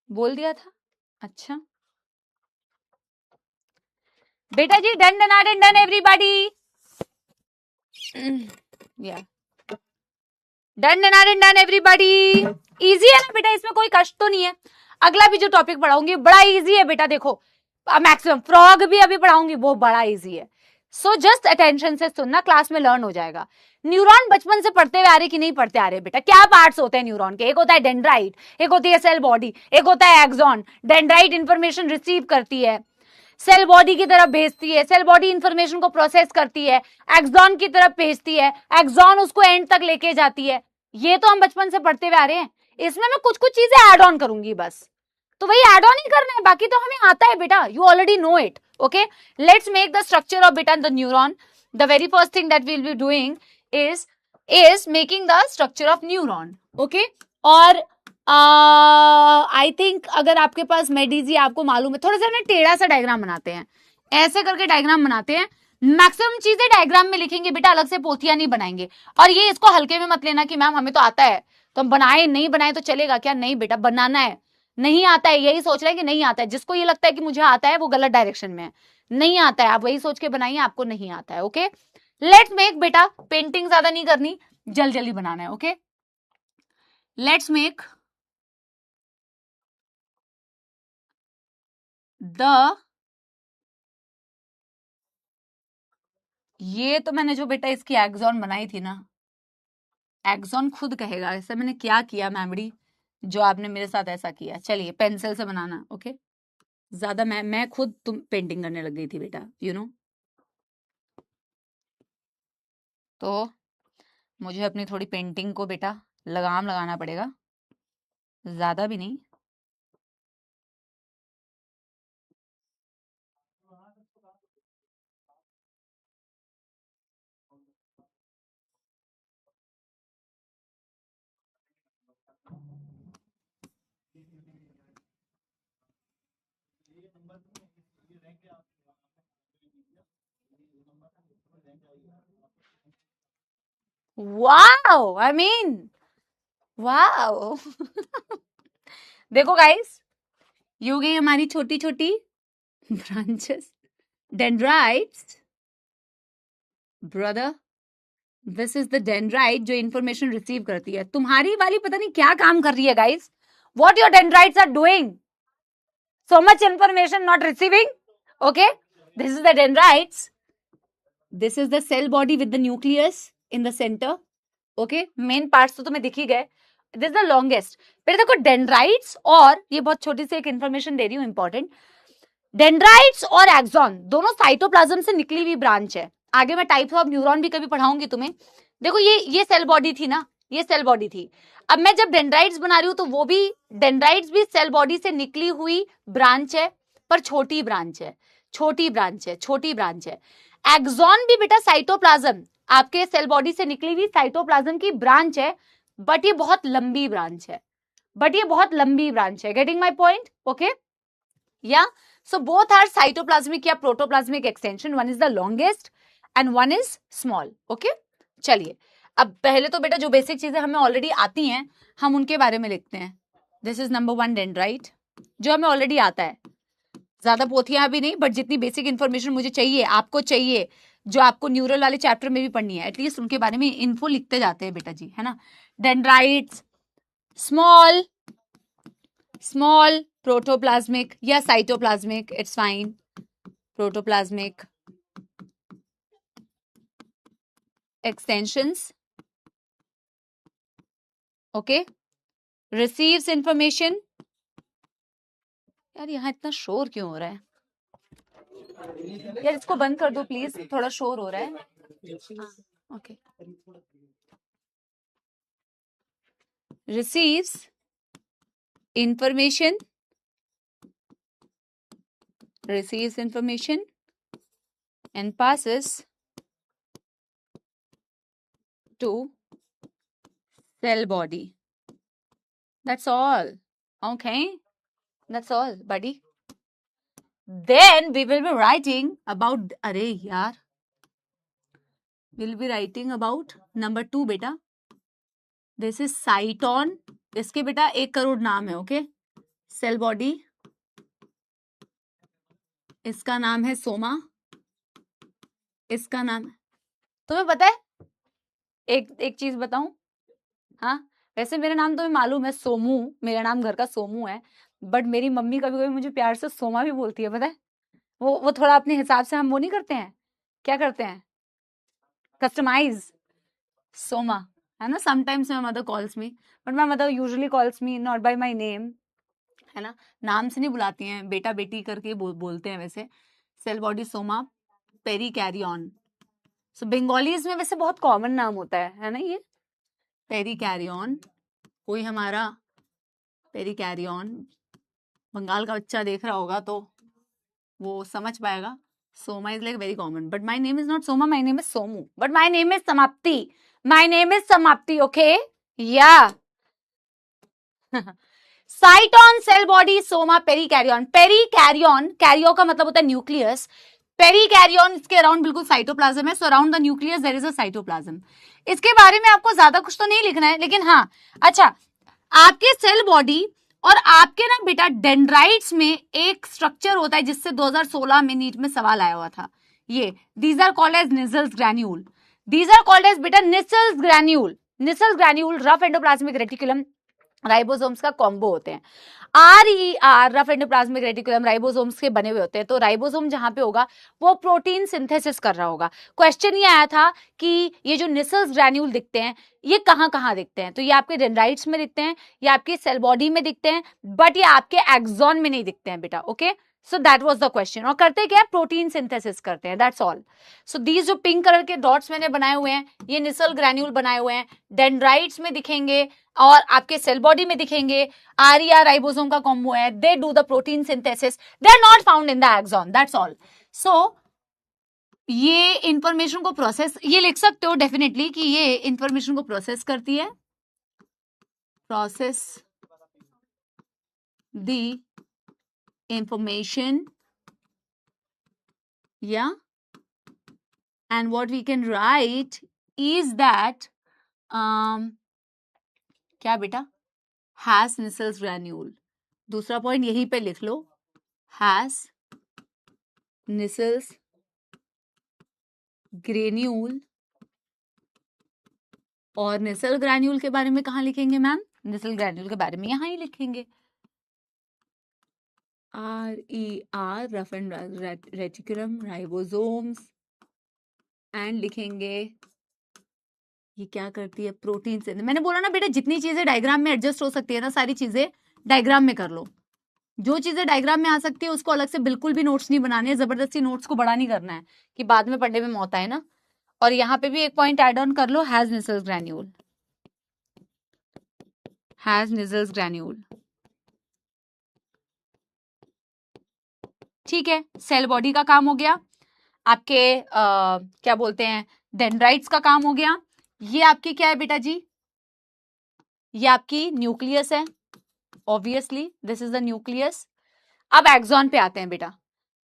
बोल दिया था। अच्छा बेटा जी, done done are done everybody, yeah done done are done everybody. Easy है ना बेटा, इसमें कोई कष्ट तो नहीं है। अगला भी जो टॉपिक पढ़ाऊंगी बड़ा इजी है बेटा, देखो मैक्सिमम फ्रॉग भी अभी पढ़ाऊंगी वो बड़ा इजी है। सो जस्ट अटेंशन से सुनना, क्लास में लर्न हो जाएगा। न्यूरॉन बचपन से पढ़ते हुए आ रहे कि नहीं पढ़ते आ रहे बेटा? क्या पार्ट्स होते हैं न्यूरॉन के? एक होता है डेंड्राइट, एक होती है सेल बॉडी, एक होता है एक्सॉन। डेंड्राइट इंफॉर्मेशन रिसीव करती है, सेल बॉडी की तरफ भेजती है, सेल बॉडी इंफॉर्मेशन को प्रोसेस करती है, एक्सॉन की तरफ भेजती है, एक्सॉन उसको एंड तक लेके जाती है। ये तो हम बचपन से पढ़ते हुए आ रहे हैं। इसमें मैं कुछ कुछ चीजें ऐड ऑन करूंगी बस, तो वही ऐड ऑन ही करना है, बाकी तो हमें आता है बेटा, you already know it. Okay, let's make the structure of बेटा the neuron. The very first thing that we will be doing is making the structure of neuron. Okay, और आई थिंक अगर आपके पास मेडीजी आपको मालूम है, थोड़ा सा ना टेढ़ा सा डायग्राम बनाते हैं, ऐसे करके डायग्राम बनाते हैं। मैक्सिमम चीजें डायग्राम में लिखेंगे बेटा, अलग से पोथियां नहीं बनाएंगे। और ये इसको हल्के में मत लेना कि मैम हमें तो आता है तो हम बनाए, नहीं बनाए तो चलेगा क्या? नहीं बेटा, बनाना है। नहीं आता है यही सोच रहे हैं कि नहीं आता है, जिसको ये लगता है कि मुझे आता है वो गलत डायरेक्शन में है। नहीं आता है आप वही सोच के बनाइए आपको नहीं आता है। ओके, लेट्स मेक बेटा, पेंटिंग ज्यादा नहीं करनी, जल्दी जल्दी बनाना है। ओके, लेट्स मेक द, ये तो मैंने जो बेटा इसकी एक्सॉन बनाई थी ना, एक्सॉन खुद कहेगा ऐसा मैंने क्या किया मैमड़ी जो आपने मेरे साथ ऐसा किया। चलिए पेंसिल से बनाना। ओके, ज्यादा मैं खुद तुम पेंटिंग करने लग गई थी बेटा, यू नो। तो मुझे अपनी थोड़ी पेंटिंग को बेटा लगाम लगाना पड़ेगा, ज्यादा भी नहीं। Wow, I mean wow. देखो गाइस, ये हो गई हमारी छोटी छोटी branches, dendrites brother. This is the dendrite जो इंफॉर्मेशन रिसीव करती है। तुम्हारी वाली पता नहीं क्या काम कर रही है guys, what your dendrites are doing, so much information not receiving. Okay, this is the dendrites, this is the cell body with the nucleus in the center. Okay, main parts तो तुम्हें दिख ही गए। This is the longest. फिर देखो dendrites, और ये बहुत छोटी सी एक इंफॉर्मेशन दे रही हूँ इंपॉर्टेंट, डेंड्राइट्स और एक्सॉन दोनों साइटोप्लाज्म से निकली हुई ब्रांच है। आगे मैं टाइप्स ऑफ न्यूरॉन भी कभी पढ़ाऊंगी तुम्हें। देखो ये सेल बॉडी थी ना, ये सेल बॉडी थी। अब मैं जब डेंड्राइट्स बना रही हूँ तो वो भी, डेंड्राइट्स भी सेल बॉडी से निकली हुई ब्रांच है, पर छोटी ब्रांच है, छोटी ब्रांच है, छोटी ब्रांच है। एक्सॉन भी बेटा साइटोप्लाज्म, आपके सेल बॉडी से निकली हुई साइटोप्लाज्म की ब्रांच है, बट ये बहुत लंबी ब्रांच है, बट ये बहुत लंबी ब्रांच है। Getting my point? ओके, या so both are cytoplasmic या protoplasmic extension, one is the longest and one is small. okay, चलिए अब पहले तो बेटा जो बेसिक चीजें हमें ऑलरेडी आती हैं हम उनके बारे में लिखते हैं। दिस इज नंबर 1 डेंड्राइट, जो हमें ऑलरेडी आता है, ज्यादा पोथियां भी नहीं, बट जितनी बेसिक इंफॉर्मेशन मुझे चाहिए, आपको चाहिए, जो आपको न्यूरल वाले चैप्टर में भी पढ़नी है, एटलीस्ट उनके बारे में इन्फो लिखते जाते हैं बेटा जी, है ना। डेंड्राइट्स स्मॉल, स्मॉल protoplasmic या cytoplasmic, it's fine, protoplasmic extensions. Okay, receives information यार यहाँ इतना शोर क्यों हो रहा है यार, इसको बंद कर दो प्लीज, थोड़ा शोर हो रहा है। Okay. Receives information, receives information and passes to cell body. That's all. Okay, that's all, buddy. Then we will be writing about, अरे यार, we'll be writing about number 2 बेटा. This is cyton. इसके बेटा 1 करोड़ नाम है. ओके, सेल बॉडी, इसका नाम है सोमा, इसका नाम, तुम्हें पता है एक चीज बताऊं, हाँ वैसे मेरा नाम तुम्हें मालूम है सोमू, मेरा नाम घर का सोमू है, बट मेरी मम्मी कभी कभी मुझे प्यार से सोमा भी बोलती है, पता है, वो थोड़ा अपने हिसाब से हम वो नहीं करते हैं, क्या करते हैं, कस्टमाइज, सोमा, है ना. Sometimes my mother calls me, but my mother usually calls me not by my name, है ना, नाम से नहीं बुलाती हैं, बेटा बेटी करके बोलते हैं वैसे. Cell body soma perikaryon. So Bengalis में वैसे बहुत कॉमन नाम होता है ना ये, पेरी कैरी ऑन. कोई हमारा पेरी कैरी ऑन बंगाल का बच्चा देख रहा होगा तो वो समझ पाएगा. Soma is like very common, but my name is not soma, my name is Somu, but my name is Samapti, my name is Samapti. Okay, yeah cyton, cell body, soma, perikaryon. Perikaryon, कैरियो का मतलब होता है न्यूक्लियस, पेरीकैरियन इसके अराउंड बिल्कुल cytoplasm है. So around the nucleus there is a cytoplasm. इसके बारे में आपको ज्यादा कुछ तो नहीं लिखना है, लेकिन हाँ अच्छा, आपके सेल बॉडी और आपके ना बेटा डेंड्राइट्स में एक स्ट्रक्चर होता है जिससे 2016 में नीट में सवाल आया हुआ था. ये these are called as Nissl's granule. These are called as बेटा Nissl's granule. Nissl's granule rough endoplasmic reticulum ribosomes का कॉम्बो होते हैं. RER rough endoplasmic reticulum ribosomes के बने हुए होते हैं. तो राइबोसोम जहां पे होगा वो प्रोटीन सिंथेसिस कर रहा होगा. क्वेश्चन ये आया था कि ये जो निसल्स ग्रैन्यूल दिखते हैं ये कहां कहां दिखते हैं, तो ये आपके डेंड्राइट्स में दिखते हैं, ये आपकी सेल बॉडी में दिखते हैं, बट ये आपके एक्सॉन में नहीं दिखते हैं बेटा. Okay, so that was the question. और करते क्या, प्रोटीन सिंथेसिस करते हैं, दैट्स ऑल. सो दीज जो पिंक कलर के डॉट्स मैंने बनाए हुए हैं ये निसल ग्रैन्यूल बनाए हुए हैं, डेंड्राइट्स में दिखेंगे और आपके सेल बॉडी में दिखेंगे. RER राइबोसोम का कॉम्बो है, they do the protein synthesis, they are not found in the axon, that's all. So ये इंफॉर्मेशन को प्रोसेस, ये लिख सकते हो डेफिनेटली कि ये इंफॉर्मेशन को प्रोसेस करती है, प्रोसेस द इंफॉर्मेशन, या and what we can write is that क्या बेटा, हैज निसल्स ग्रैन्यूल. दूसरा पॉइंट यहीं पे लिख लो, हैज निसल्स ग्रेन्यूल. और निसल ग्रैन्यूल के बारे में कहाँ लिखेंगे मैम, निसल ग्रैन्यूल के बारे में यहां ही लिखेंगे. RER rough and reticulum ribosomes, and लिखेंगे ये क्या करती है, प्रोटीन से. मैंने बोला ना बेटा जितनी चीजें डायग्राम में एडजस्ट हो सकती है ना सारी चीजें डायग्राम में कर लो. जो चीजें डायग्राम में आ सकती है उसको अलग से बिल्कुल भी नोट्स नहीं बनाने हैं, जबरदस्ती नोट्स को बड़ा नहीं करना है कि बाद में पढ़ने में मौत आए ना. और यहाँ पे भी एक पॉइंट एड ऑन कर लो, has Nissl's granule, has Nissl's granule. ठीक है, सेल बॉडी का काम हो गया, आपके क्या बोलते हैं डेंड्राइट्स का काम हो गया. ये आपकी क्या है बेटा जी, ये आपकी न्यूक्लियस है, obviously this is the nucleus. अब एक्सॉन पे आते हैं बेटा.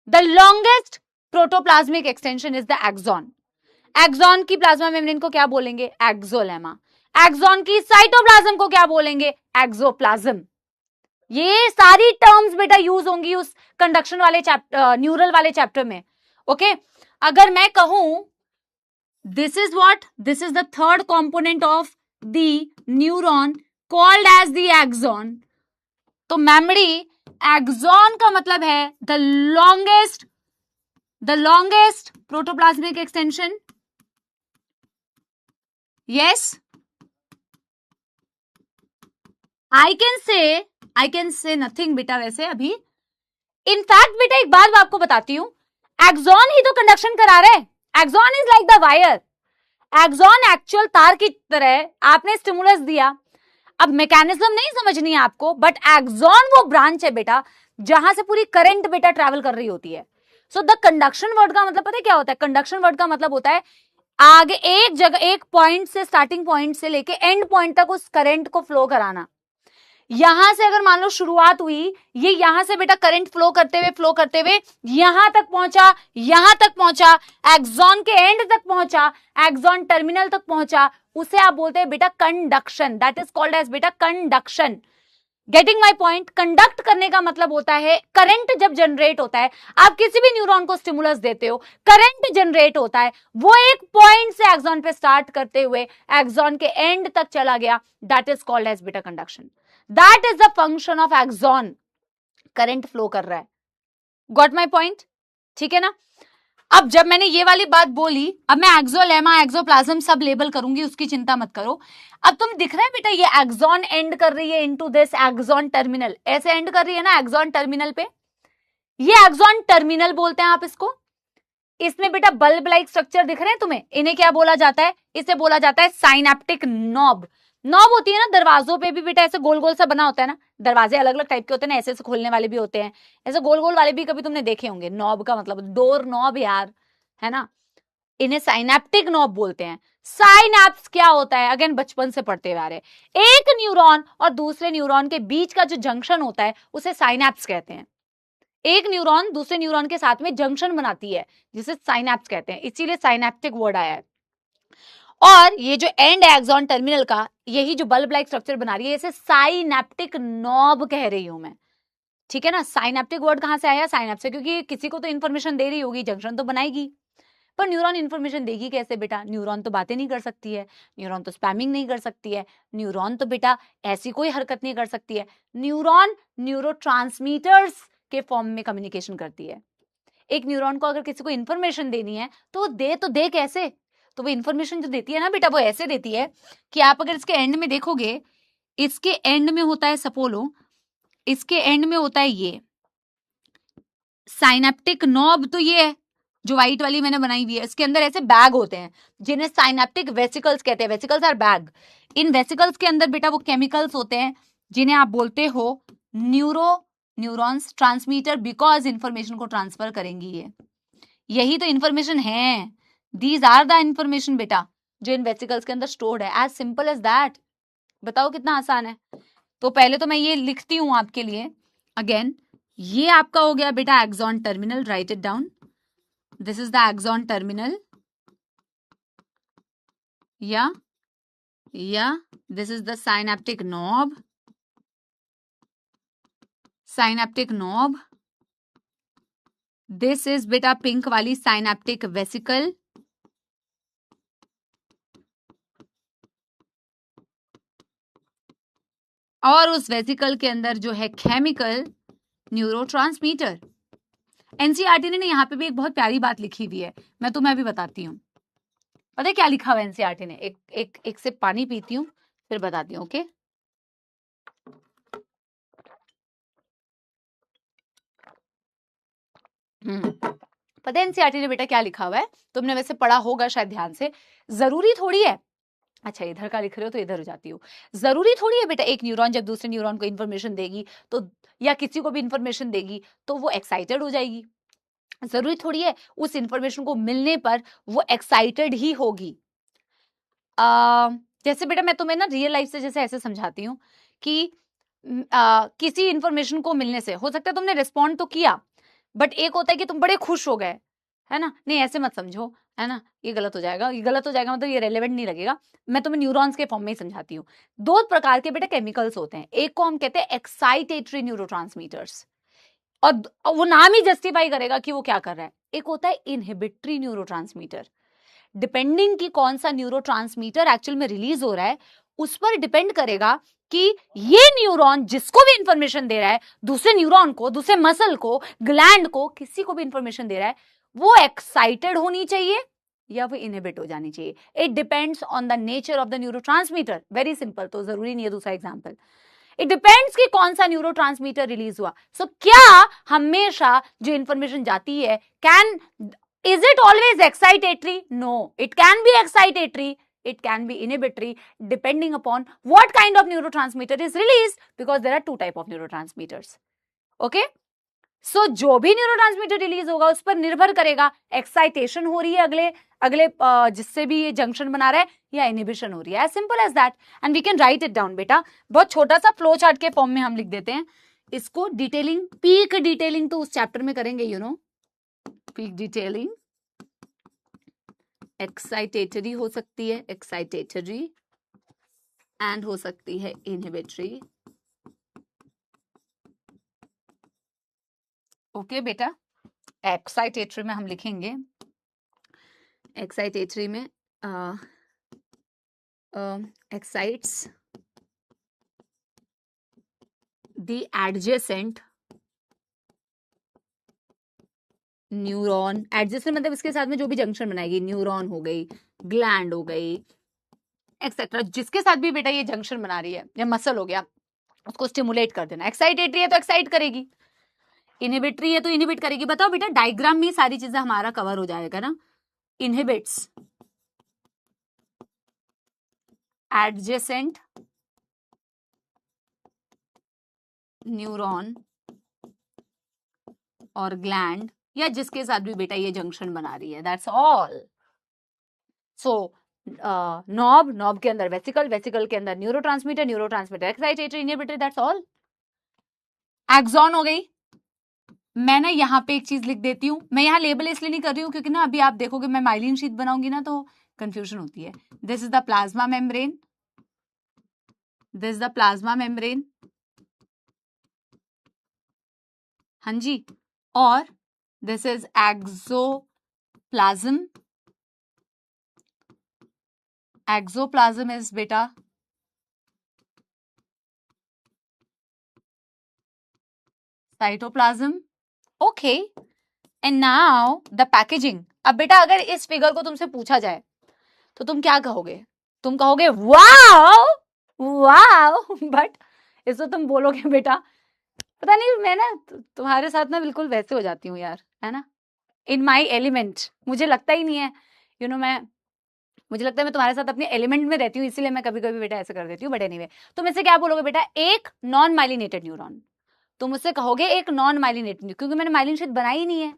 The longest protoplasmic extension is the axon. Axon की प्लाज्मा मेम्ब्रेन को क्या बोलेंगे, एक्सोलेमा. एक्सॉन की साइटोप्लाज्म को क्या बोलेंगे, एक्सोप्लाज्म. ये सारी टर्म्स बेटा यूज होंगी उस कंडक्शन वाले चैप्टर, न्यूरल वाले चैप्टर में. ओके, अगर मैं कहूं this is what, this is the third component of the neuron called as the axon, तो मेमोरी एक्सॉन का मतलब है the longest protoplasmic extension. Yes, I can say nothing बेटा, वैसे अभी इनफैक्ट बेटा एक बात आपको बताती हूं, एक्सॉन ही तो कंडक्शन करा रहे हैं। Axon is like the wire, axon actual तार की तरह, आपने स्टिमुलस दिया, अब मैकेनिज्म नहीं समझनी है आपको, बट एक्सॉन वो ब्रांच है बेटा जहां से पूरी करंट बेटा ट्रैवल कर रही होती है। सो द कंडक्शन वर्ड का मतलब पता है क्या होता है? कंडक्शन वर्ड का मतलब होता है आगे एक जगह, एक पॉइंट से, स्टार्टिंग पॉइंट से लेके एंड पॉइंट तक उस करंट को फ्लो कराना। यहां से अगर मान लो शुरुआत हुई, ये यहां से बेटा करंट फ्लो करते हुए यहां तक पहुंचा, यहां तक पहुंचा, एक्सॉन के एंड तक पहुंचा, एक्सॉन टर्मिनल तक पहुंचा, उसे आप बोलते हैं बेटा conduction. That is called as बेटा conduction. Getting my point? Conduct करने का मतलब होता है करंट जब जनरेट होता है, आप किसी भी न्यूरॉन को स्टिमुलस देते हो, करंट जनरेट होता है, वो एक पॉइंट से एक्सॉन पे स्टार्ट करते हुए एक्सॉन के एंड तक चला गया, दैट इज कॉल्ड एज बेटा conduction. That is the function of axon, current flow कर रहा है। Got my point? ठीक है ना? अब जब मैंने ये वाली बात बोली, अब मैं एक्सोलेमा, एक्सोप्लाज्म सब लेबल करूंगी, उसकी चिंता मत करो। अब तुम दिख रहा है बेटा ये एक्सॉन एंड कर रही है इनटू दिस एक्सॉन टर्मिनल, ऐसे एंड कर रही है ना एक्सॉन टर्मिनल पे, ये एक्सॉन टर्मिनल बोलते हैं आप इसको। इसमें बेटा बल्ब लाइक स्ट्रक्चर दिख रहे हैं तुम्हें, इन्हें क्या बोला जाता है? इसे बोला जाता है साइनेप्टिक नॉब। नॉब होती है ना दरवाजों पे भी बेटा, ऐसे गोल गोल सा बना होता है ना, दरवाजे अलग अलग टाइप के होते हैं ना, ऐसे ऐसे खोलने वाले भी होते हैं, ऐसे गोल गोल वाले भी कभी तुमने देखे होंगे। नॉब का मतलब डोर नॉब यार, है ना? इन्हें साइनेप्टिक नॉब बोलते हैं। साइनैप्स क्या होता है? अगेन बचपन से पढ़ते हुए आ रहे, एक न्यूरॉन और दूसरे न्यूरॉन के बीच का जो जंक्शन होता है उसे साइनैप्स कहते हैं। एक न्यूरॉन दूसरे न्यूरॉन के साथ में जंक्शन बनाती है जिसे साइनैप्स कहते हैं, इसीलिए साइनेप्टिक वर्ड आया है। और ये जो एंड एक्सॉन टर्मिनल का, यही जो बल्ब लाइक स्ट्रक्चर बना रही है, इसे साइनेप्टिक नॉब कह रही हूं मैं। ठीक है ना? साइनेप्टिक वर्ड कहां से आया? साइनेप्स से, क्योंकि किसी को तो इंफॉर्मेशन दे रही होगी, जंक्शन तो बनाएगी। पर न्यूरॉन इंफॉर्मेशन देगी कैसे बेटा? न्यूरॉन तो बातें नहीं कर सकती है, न्यूरॉन तो स्पैमिंग नहीं कर सकती है, न्यूरॉन तो बेटा ऐसी कोई हरकत नहीं कर सकती है। न्यूरॉन न्यूरोट्रांसमीटर्स के फॉर्म में कम्युनिकेशन करती है। एक न्यूरॉन को अगर किसी को इंफॉर्मेशन देनी है तो दे कैसे? तो वो इंफॉर्मेशन जो देती है ना बेटा, वो ऐसे देती है कि आप अगर इसके एंड में देखोगे, इसके एंड में होता है सपोलो, इसके एंड में होता है ये साइनेप्टिक नॉब, तो ये है जो व्हाइट वाली मैंने बनाई हुई है, इसके अंदर ऐसे बैग होते हैं जिन्हें साइनेप्टिक वेसिकल्स कहते हैं। Vesicles are bag. इन वेसिकल्स के अंदर बेटा वो केमिकल्स होते हैं जिन्हें आप बोलते हो न्यूरॉन्स ट्रांसमीटर, बिकॉज इंफॉर्मेशन को ट्रांसफर करेंगी ये। यही तो इंफॉर्मेशन है, दीज आर द इंफॉर्मेशन बेटा जो इन वेसिकल्स के अंदर स्टोर्ड है। As simple as that. बताओ कितना आसान है। तो पहले तो मैं ये लिखती हूं आपके लिए अगेन, ये आपका हो गया बेटा axon terminal, write it down. This is the axon terminal. Yeah. This is the synaptic knob. Synaptic knob. This is beta pink वाली synaptic vesicle. और उस वेसिकल के अंदर जो है केमिकल न्यूरोट्रांसमीटर। एनसीईआरटी ने यहाँ पे भी एक बहुत प्यारी बात लिखी हुई है, मैं तुम्हें अभी बताती हूँ। पता है क्या लिखा हुआ है एनसीईआरटी ने? एक सिप पानी पीती हूँ फिर बताती हूँ। ओके, पता है एनसीईआरटी ने बेटा क्या लिखा हुआ है? तुमने वैसे पढ़ा होगा शायद ध्यान से। जरूरी थोड़ी है, अच्छा इधर का लिख रहे हो तो इधर हो जाती हूँ। जरूरी थोड़ी है बेटा एक न्यूरॉन जब दूसरे न्यूरॉन को इन्फॉर्मेशन देगी तो, या किसी को भी इन्फॉर्मेशन देगी तो वो एक्साइटेड हो जाएगी। जरूरी थोड़ी है उस इंफॉर्मेशन को मिलने पर वो एक्साइटेड ही होगी। जैसे बेटा मैं तुम्हें ना रियल लाइफ से जैसे ऐसे समझाती हूँ कि किसी इंफॉर्मेशन को मिलने से हो सकता है तुमने रिस्पॉन्ड तो किया, बट एक होता है कि तुम बड़े खुश हो गए, है ना? नहीं ऐसे मत समझो, है ना? ये गलत हो जाएगा, ये गलत हो जाएगा मतलब ये रेलेवेंट नहीं लगेगा। मैं तुम्हें न्यूरॉन्स के फॉर्म में ही समझाती हूँ। दो प्रकार के बेटा केमिकल्स होते हैं, एक को हम कहते हैं एक्साइटेटरी न्यूरोट्रांसमीटर्स, और वो नाम ही जस्टिफाई करेगा कि वो क्या कर रहा है। एक होता है इनहिबिटरी न्यूरोट्रांसमीटर। डिपेंडिंग कि कौन सा न्यूरोट्रांसमीटर एक्चुअल में रिलीज हो रहा है उस पर डिपेंड करेगा कि ये न्यूरॉन जिसको भी इंफॉर्मेशन दे रहा है, दूसरे न्यूरॉन को, दूसरे मसल को, ग्लैंड को, किसी को भी इंफॉर्मेशन दे रहा है, वो एक्साइटेड होनी चाहिए या वो इनहिबिट हो जानी चाहिए। It depends on the nature of the neurotransmitter. Very simple, तो जरूरी नहीं है दूसरा एग्जाम्पल। इट डिपेंड्स कि कौन सा न्यूरोट्रांसमीटर रिलीज हुआ. सो क्या हमेशा जो इंफॉर्मेशन जाती है, can is it always excitatory? No, it can be excitatory, it can be inhibitory depending upon what kind of neurotransmitter is released, because there are two type of neurotransmitters. Okay, so जो भी neurotransmitter release होगा उस पर निर्भर करेगा excitation हो रही है अगले जिससे भी ये जंक्शन बना रहा है, या इनहिबिशन हो रही है. As simple as that, and we can write it down. बेटा बहुत छोटा सा फ्लो चार्ट के फॉर्म में हम लिख देते हैं इसको. डिटेलिंग, पीक डिटेलिंग तो उस चैप्टर में करेंगे, you know. Peak detailing excitatory हो सकती है, एक्साइटेटरी, एंड हो सकती है इनहिबिटरी. ओके बेटा, एक्साइटेटरी में हम लिखेंगे, एक्साइटेटरी में excites the adjacent neuron. Adjacent मतलब इसके साथ में जो भी जंक्शन बनाएगी, न्यूरॉन हो गई, ग्लैंड हो गई, एक्सेट्रा, जिसके साथ भी बेटा ये जंक्शन बना रही है, या मसल हो गया, उसको स्टिमुलेट कर देना. एक्साइटेटरी है तो एक्साइट करेगी, इनहिबिटरी है तो इनहिबिट करेगी. बताओ बेटा, डायग्राम में सारी चीजें हमारा कवर हो जाएगा ना. इनहिबिट्स एडजेसेंट न्यूरॉन और ग्लैंड, या जिसके साथ भी बेटा ये जंक्शन बना रही है, दैट्स ऑल. सो नॉब के अंदर वेसिकल, वेसिकल के अंदर neurotransmitter, neurotransmitter excitatory, inhibitory, that's all. Axon हो गई. मैं ना यहाँ पे एक चीज लिख देती हूँ. मैं यहाँ लेबल इसलिए नहीं कर रही हूँ क्योंकि ना अभी आप देखोगे मैं माइलिन शीट बनाऊंगी ना तो कंफ्यूजन होती है. This is the plasma membrane, this is the plasma membrane, हाँ जी, और this is exoplasm. Exoplasm is बेटा cytoplasm. Okay, and now the packaging. अब बेटा अगर इस फिगर को तुमसे पूछा जाए तो तुम क्या कहोगे? तुम कहोगे वाओ वाओ, बट इसको तुम बोलोगे बेटा, पता नहीं, मैं ना तुम्हारे साथ ना बिल्कुल वैसे हो जाती हूँ यार, है ना, इन माई एलिमेंट. मुझे लगता ही नहीं है, यू नो, मुझे लगता है मैं तुम्हारे साथ अपने एलिमेंट में रहती हूँ, इसीलिए मैं कभी कभी बेटा ऐसे कर देती हूँ. बट एनीवे, तुम इससे क्या बोलोगे बेटा? एक नॉन माइलिनेटेड न्यूरॉन. तुम उससे कहोगे एक नॉन माइलिनेटेड, क्योंकि मैंने माइलिन शीट बनाई ही नहीं है.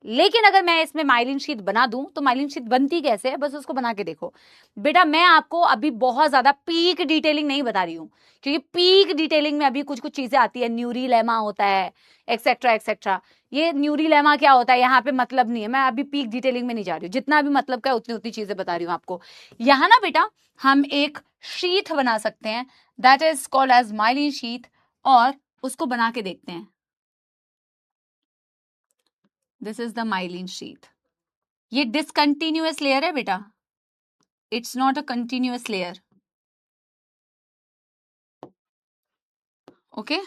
लेकिन अगर मैं इसमें माइलिन शीट बना दूं तो माइलिन शीट बनती कैसे है, बस उसको बना के देखो. बेटा मैं आपको अभी बहुत ज्यादा पीक डिटेलिंग नहीं बता रही हूँ, क्योंकि पीक डिटेलिंग में अभी कुछ कुछ चीजें आती है, न्यूरीलेमा होता है, एक्सेट्रा एक्सेट्रा. ये न्यूरीलेमा क्या होता है यहाँ पे मतलब नहीं है. मैं अभी पीक डिटेलिंग में नहीं जा रही हूँ. जितना भी मतलब का उतनी उतनी चीजें बता रही हूँ आपको. यहाँ ना बेटा हम एक शीट बना सकते हैं, that is called as myelin sheet, और उसको बना के देखते हैं. This is the myelin sheet. ये डिसकंटिन्यूअस लेयर है बेटा, it's not a continuous layer. Okay,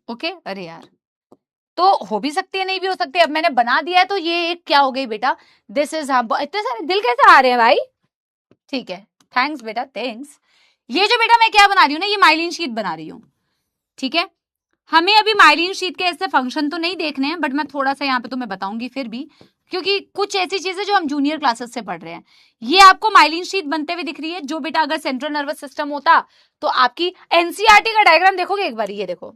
okay. अरे यार, तो हो भी सकती है, नहीं भी हो सकती है. अब मैंने बना दिया है तो ये एक क्या हो गई बेटा, दिस इज, हाँ, इतने सारे दिल कैसे आ रहे हैं भाई? ठीक है, थैंक्स बेटा, थैंक्स. ये जो बेटा मैं क्या बना रही हूँ ना, ये माइलिन शीट बना रही हूँ. ठीक है, हमें अभी माइलिन शीट के ऐसे फंक्शन तो नहीं देखने हैं, बट मैं थोड़ा सा यहाँ पे तुम्हें बताऊंगी फिर भी, क्योंकि कुछ ऐसी चीजें जो हम जूनियर क्लासेस से पढ़ रहे हैं. ये आपको माइलिन शीट बनते हुए दिख रही है, जो बेटा अगर सेंट्रल नर्वस सिस्टम होता तो आपकी एनसीईआरटी का डायग्राम देखोगे एक बार. ये देखो,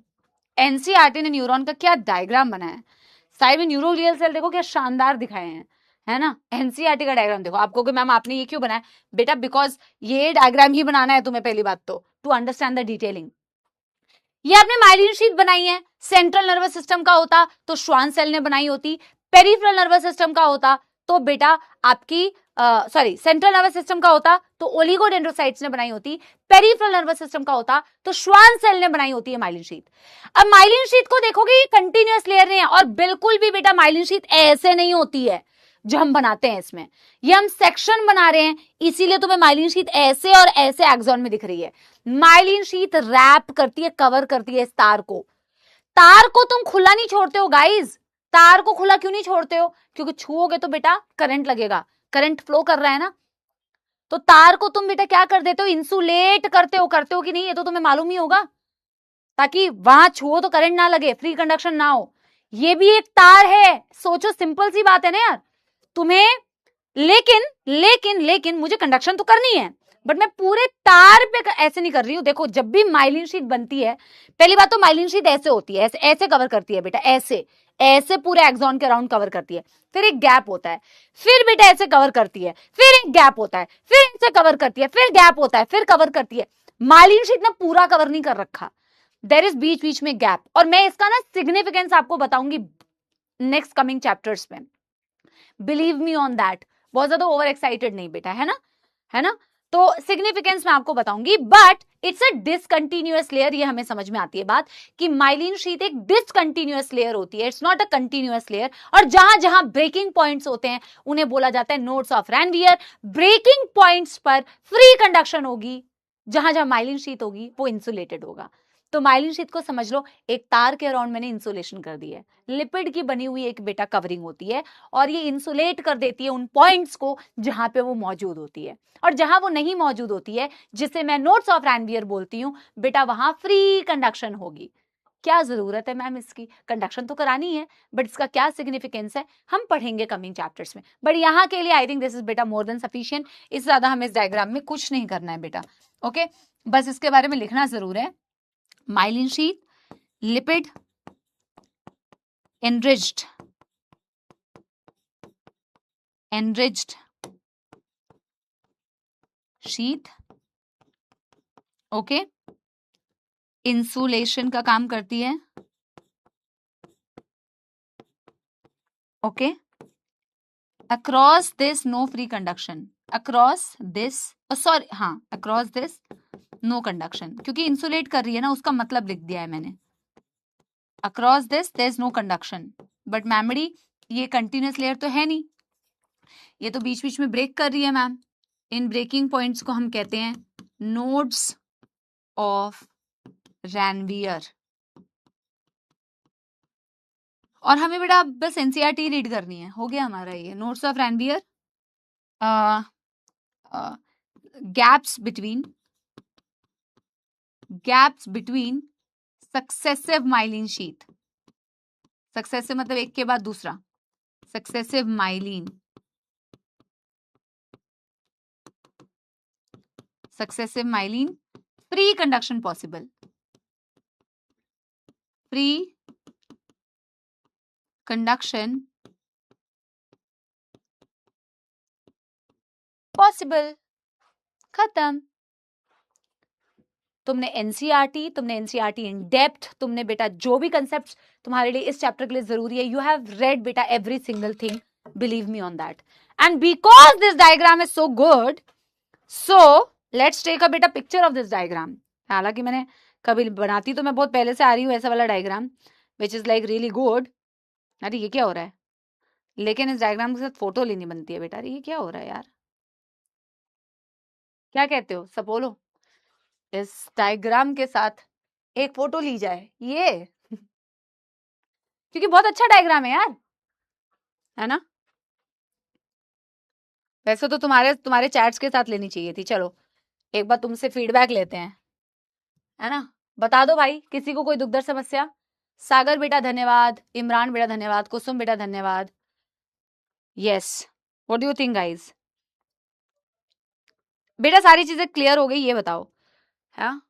एनसीईआरटी ने न्यूरॉन का क्या डायग्राम बनाया है. साइड में न्यूरोग्लियल सेल देखो क्या शानदार दिखाए हैं, है ना. एनसीईआरटी का डायग्राम देखो. आपको मैम आपने ये क्यों बनाया बेटा? बिकॉज ये डायग्राम ही बनाना है तुम्हें, पहली बात तो, टू अंडरस्टैंड द डिटेलिंग. ये आपने माइलिन शीट बनाई है. सेंट्रल नर्वस सिस्टम का होता तो श्वान सेल ने बनाई होती. पेरिफेरल नर्वस सिस्टम का होता तो बेटा आपकी सॉरी, सेंट्रल नर्वस सिस्टम का होता तो ओलिगोडेंड्रोसाइट्स ने बनाई होती. पेरिफेरल नर्वस सिस्टम का होता तो श्वान सेल ने बनाई होती है माइलिन शीट. अब माइलिन शीट को देखोगे ये कंटिन्यूअस लेयर नहीं है, और बिल्कुल भी बेटा माइलिन शीट ऐसे नहीं होती है जो हम बनाते हैं इसमें. ये हम सेक्शन बना रहे हैं, इसीलिए तुम्हें माइलिन शीट ऐसे और ऐसे एक्सॉन में दिख रही है. माइलिन शीट रैप करती है, कवर करती है इस तार को. तार को तुम खुला नहीं छोड़ते हो गाइज, तार को खुला क्यों नहीं छोड़ते हो? क्योंकि छुओगे तो बेटा करंट लगेगा, करंट फ्लो कर रहा है ना, तो तार को तुम बेटा क्या कर देते हो, इंसुलेट करते हो कि नहीं, ये तो तुम्हें मालूम ही होगा, ताकि वहां छुओ तो करंट ना लगे, फ्री कंडक्शन ना हो। ये भी एक तार है, सोचो सिंपल सी बात है ना यार तुम्हें। लेकिन लेकिन लेकिन मुझे कंडक्शन तो करनी है, बट मैं पूरे तार पे ऐसे नहीं कर रही हूं। देखो जब भी माइलिन शीट बनती है, पहली बात तो माइलिन शीट ऐसे होती है, ऐसे ऐसे कवर करती है बेटा, ऐसे ऐसे पूरे एक्सॉन के अराउंड कवर करती है, फिर एक गैप होता है, फिर बेटा ऐसे कवर करती है, फिर एक गैप होता है, फिर ऐसे कवर करती है, फिर गैप होता है, फिर कवर करती है। माइलिन शीट ने पूरा कवर नहीं कर रखा, देयर इज बीच बीच में गैप, और मैं इसका ना सिग्निफिकेंस आपको बताऊंगी नेक्स्ट कमिंग चैप्टर्स में, बिलीव मी ऑन दैट। बहुत ज्यादा ओवर एक्साइटेड नहीं बेटा, है ना, है ना। तो सिग्निफिकेंस मैं आपको बताऊंगी, but it's a discontinuous layer, ये हमें समझ में आती है बात कि माइलिन शीट एक डिसकंटिन्यूअस लेयर होती है, it's not a continuous layer. और जहां जहां ब्रेकिंग पॉइंट्स होते हैं उन्हें बोला जाता है nodes of Ranvier. Breaking points पर फ्री कंडक्शन होगी, जहां जहां माइलिन शीट होगी वो इंसुलेटेड होगा। तो माइलिन शीट को समझ लो एक तार के अराउंड मैंने इंसुलेशन कर दी है, लिपिड की बनी हुई एक बेटा कवरिंग होती है, और ये इंसुलेट कर देती है उन पॉइंट्स को जहां पे वो मौजूद होती है, और जहां वो नहीं मौजूद होती है, जिसे मैं नोड्स ऑफ रैनवियर बोलती हूं, बेटा वहां फ्री कंडक्शन होगी। क्या जरूरत है मैम इसकी, कंडक्शन तो करानी है, बट इसका क्या सिग्निफिकेंस है हम पढ़ेंगे कमिंग चैप्टर्स में। बट यहाँ के लिए आई थिंक दिस इज बेटा मोर देन सफिशिएंट, इससे ज्यादा हमें इस डायग्राम में कुछ नहीं करना है बेटा। ओके, बस इसके बारे में लिखना जरूर है, myelin sheet, lipid, enriched sheet, okay, insulation का काम करती है, okay, across this no free conduction, across this, sorry हाँ, अक्रॉस दिस नो कंडक्शन, क्योंकि इंसुलेट कर रही है ना, उसका मतलब लिख दिया है मैंने, across this there is no conduction. But memory ये कंटिन्यूअस लेयर तो है नहीं, ये तो बीच बीच में ब्रेक कर रही है मैम। इन ब्रेकिंग पॉइंट्स को हम कहते हैं नोड्स ऑफ रैनवियर। और हमें बेटा बस एनसीईआरटी रीड करनी है, हो गया हमारा ये nodes of Ranvier. Gaps between successive myelin sheath, successive मतलब एक के बाद दूसरा, successive myelin, successive myelin, free conduction possible, free conduction possible, खत्म। तुमने एनसीईआरटी इन डेप्थ, तुमने बेटा जो भी कंसेप्ट तुम्हारे लिए इस चैप्टर के लिए जरूरी है, यू हैव रेड बेटा every single thing, believe me on that. And because this diagram is so good, so let's take a बेटा पिक्चर ऑफ दिस डायग्राम। हालांकि मैंने कभी बनाती तो मैं बहुत पहले से आ रही हूँ ऐसा वाला diagram, which is like really good. अरे ये क्या हो रहा है, लेकिन इस डायग्राम के साथ फोटो लेनी बनती है बेटा। अरे ये क्या हो रहा है यार, क्या कहते हो सब बोलो, इस डायग्राम के साथ एक फोटो ली जाए ये क्योंकि बहुत अच्छा डायग्राम है यार, है ना। वैसे तो तुम्हारे चैट्स के साथ लेनी चाहिए थी। चलो एक बार तुमसे फीडबैक लेते हैं, है ना। बता दो भाई किसी को कोई दुख दर्द समस्या। सागर बेटा धन्यवाद, इमरान बेटा धन्यवाद, कुसुम बेटा धन्यवाद। Yes, what do you think guys? बेटा सारी चीजें क्लियर हो गई, ये बताओ। हाँ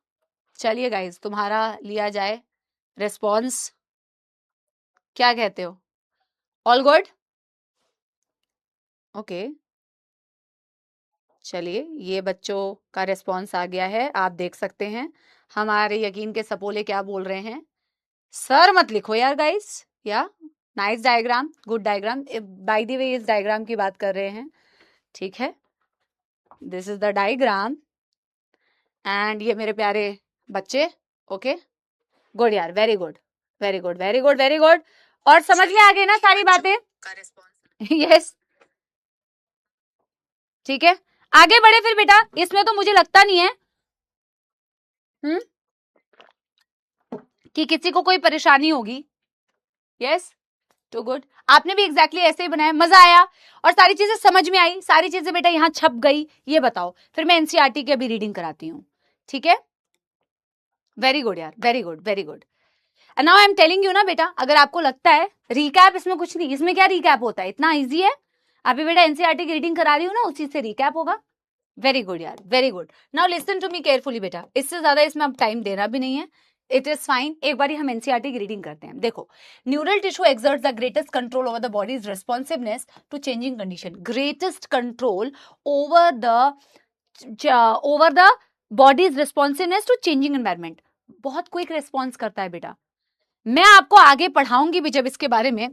चलिए गाइस, तुम्हारा लिया जाए रेस्पॉन्स, क्या कहते हो? All good, okay. चलिए ये बच्चों का रेस्पॉन्स आ गया है, आप देख सकते हैं हमारे यकीन के सपोले क्या बोल रहे हैं। सर मत लिखो यार गाइस, या nice diagram, good diagram. By the way इस डायग्राम की बात कर रहे हैं, ठीक है, this is the diagram and ये मेरे प्यारे बच्चे, ओके गुड यार, very good very good very good very good. और समझ में आ गई ना सारी बातें? यस ठीक है, आगे बढ़े फिर बेटा। इसमें तो मुझे लगता नहीं है कि किसी को कोई परेशानी होगी? Yes, too good. आपने भी एग्जैक्टली ऐसे ही बनाया, मजा आया और सारी चीजें समझ में आई, सारी चीजें बेटा यहाँ छप गई, ये बताओ। फिर मैं एनसीईआरटी की अभी रीडिंग कराती हूँ, ठीक है? वेरी गुड यार, very good, very good. And now I am telling you ना बेटा, अगर आपको लगता है रिकैप इसमें कुछ नहीं, इसमें क्या रिकैप होता है, इतना इजी है। अभी बेटा एनसीईआरटी की रीडिंग करा रही हूँ ना, उसी से रिकैप होगा। वेरी गुड यार, very good. Now listen to me carefully बेटा, इससे ज्यादा इसमें अब टाइम देना भी नहीं है, इट इज फाइन। एक बार हम एनसीईआरटी की रीडिंग करते हैं। देखो, neural tissue exerts the greatest control over the body's responsiveness to changing condition. Greatest control over the body's responsiveness to changing environment. बहुत क्विक रिस्पॉन्स करता है बेटा। मैं आपको आगे पढ़ाऊंगी भी जब इसके बारे में,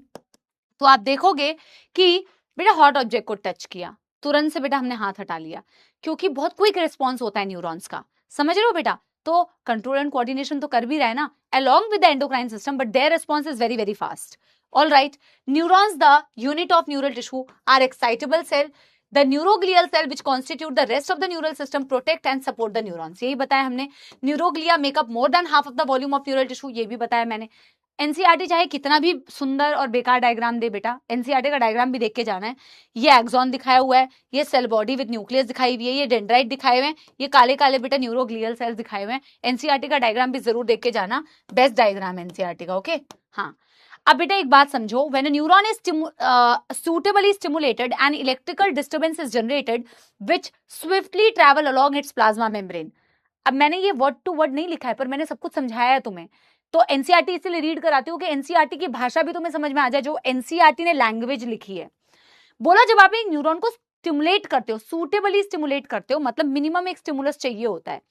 तो आप देखोगे कि बेटा हॉट ऑब्जेक्ट को टच किया, तुरंत से बेटा हमने हाथ हटा लिया, क्योंकि बहुत क्विक रिस्पॉन्स होता है न्यूरॉन्स का। समझ रहे हो बेटा? तो कंट्रोल एंड कोऑर्डिनेशन तो कर भी रहा है ना, along with the endocrine system, but their response is very very fast. All right, neurons, the unit of neural tissue, are excitable cell. The neuroglial cell which constitute the rest of the neural system protect and support the neurons. यही बताया हमने। Neuroglia make up more than half of the volume of neural tissue, ये भी बताया मैंने। NCERT चाहे कितना भी सुंदर और बेकार डायग्राम दे बेटा, एनसीईआरटी का डायग्राम भी देख के जाना है। ये एक्सॉन दिखाया हुआ है, ये सेल बॉडी विद न्यूक्लियस दिखाई हुई है, ये डेंड्राइट दिखाए हुए हैं, ये काले काले बेटा न्यूरोग्लियल सेल्स दिखाए हुए हैं। एनसीईआरटी का डायग्राम भी जरूर देख के जाना, बेस्ट डायग्राम एनसीईआरटी का। ओके, हाँ। अब बेटा एक बात समझो, when a neuron is suitably stimulated and electrical disturbance is generated which swiftly travel along its plasma membrane. अब मैंने ये वर्ड टू वर्ड नहीं लिखा है, पर मैंने सब कुछ समझाया है तुम्हें, तो एनसीईआरटी इसलिए रीड कराती हूँ कि एनसीईआरटी की भाषा भी तुम्हें समझ में आ जाए, जो एनसीईआरटी ने लैंग्वेज लिखी है। बोला जब आप एक न्यूरॉन को स्टिमुलेट करते हो, सूटेबली स्टिमुलेट करते हो, मतलब मिनिमम एक स्टिमुलस चाहिए होता है।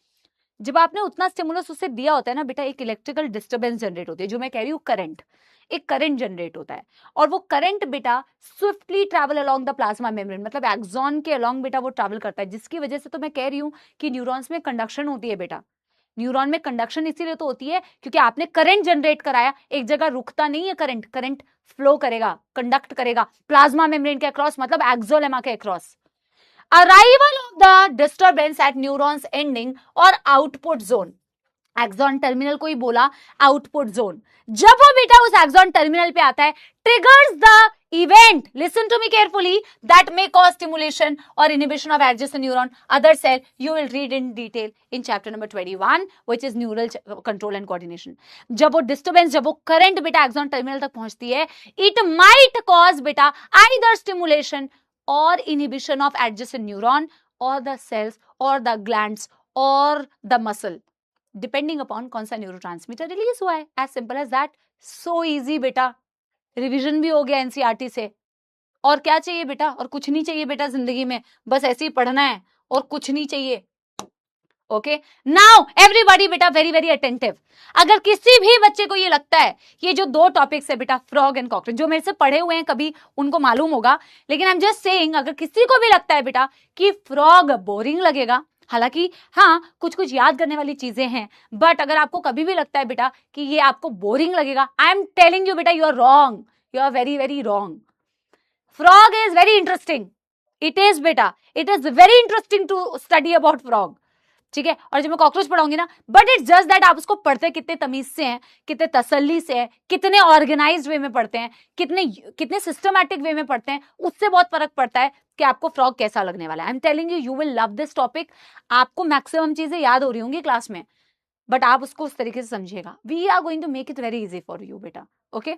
जब आपने उतना स्टिमुलस उसे दिया होता है ना बेटा, एक इलेक्ट्रिकल डिस्टर्बेंस जनरेट होती है, जो मैं कह रही हूँ करंट, एक करंट जनरेट होता है। और वो करंट बेटा swiftly travel along the plasma membrane, मतलब एक्सॉन के अलोंग बेटा वो ट्रैवल करता है, जिसकी वजह से तो मैं कह रही हूँ कि न्यूरॉन्स में कंडक्शन होती है बेटा। न्यूरॉन में कंडक्शन इसीलिए तो होती है क्योंकि आपने करंट जनरेट कराया, एक जगह रुकता नहीं है करंट, करंट फ्लो करेगा, कंडक्ट करेगा प्लाज्मा मेम्ब्रेन के अक्रॉस, मतलब एक्सोलेमा के across. Arrival of the disturbance at neurons ending और आउटपुट जोन, एक्सॉन टर्मिनल को ही बोला आउटपुट जोन। जब वो बेटा उस एक्सॉन टर्मिनल पे आता है, triggers the event, listen to me carefully, that may cause stimulation और inhibition of adjacent neuron other cell. You will read in detail in chapter number 21 which is neural control and coordination. जब वो disturbance, जब वो current बेटा axon terminal तक पहुंचती है, it might cause बेटा आइदर स्टिमुलेशन और इनहिबिशन ऑफ एडजेसेंट न्यूरॉन और द सेल्स और द ग्लैंड्स और द मसल, डिपेंडिंग अपॉन कौन सा न्यूरोट्रांसमीटर रिलीज हुआ है। As simple as that, so easy बेटा। रिवीजन भी हो गया एनसीईआरटी से, और क्या चाहिए बेटा? और कुछ नहीं चाहिए बेटा जिंदगी में, बस ऐसे ही पढ़ना है और कुछ नहीं चाहिए। ओके, नाउ एवरीबॉडी बेटा वेरी वेरी अटेंटिव। अगर किसी भी बच्चे को ये लगता है, ये जो दो टॉपिक्स है बेटा, फ्रॉग एंड कॉकरोच, जो मेरे से पढ़े हुए हैं कभी उनको मालूम होगा, लेकिन आई एम जस्ट सेइंग, अगर किसी को भी लगता है बेटा कि फ्रॉग बोरिंग लगेगा, हालांकि हाँ कुछ कुछ याद करने वाली चीजें हैं, बट अगर आपको कभी भी लगता है बेटा कि ये आपको बोरिंग लगेगा, आई एम टेलिंग यू बेटा, you are wrong, you are very very wrong. Frog is very interesting, it is बेटा, it is very interesting to study about frog, ठीक है? और जब मैं कॉकरोच पढ़ाऊंगी ना, बट इट्स जस्ट दैट आप उसको पढ़ते कितने तमीज से हैं, कितने तसल्ली से हैं, कितने ऑर्गेनाइज्ड वे में पढ़ते हैं, कितने सिस्टमैटिक वे में पढ़ते हैं, उससे बहुत फर्क पड़ता है कि आपको फ्रॉग कैसा लगने वाला है। आई am telling you, you will love this topic. आपको मैक्सिमम चीजें याद हो रही होंगी क्लास में, बट आप उसको उस तरीके से समझिएगा। We are going to make it very easy for you बेटा। Okay,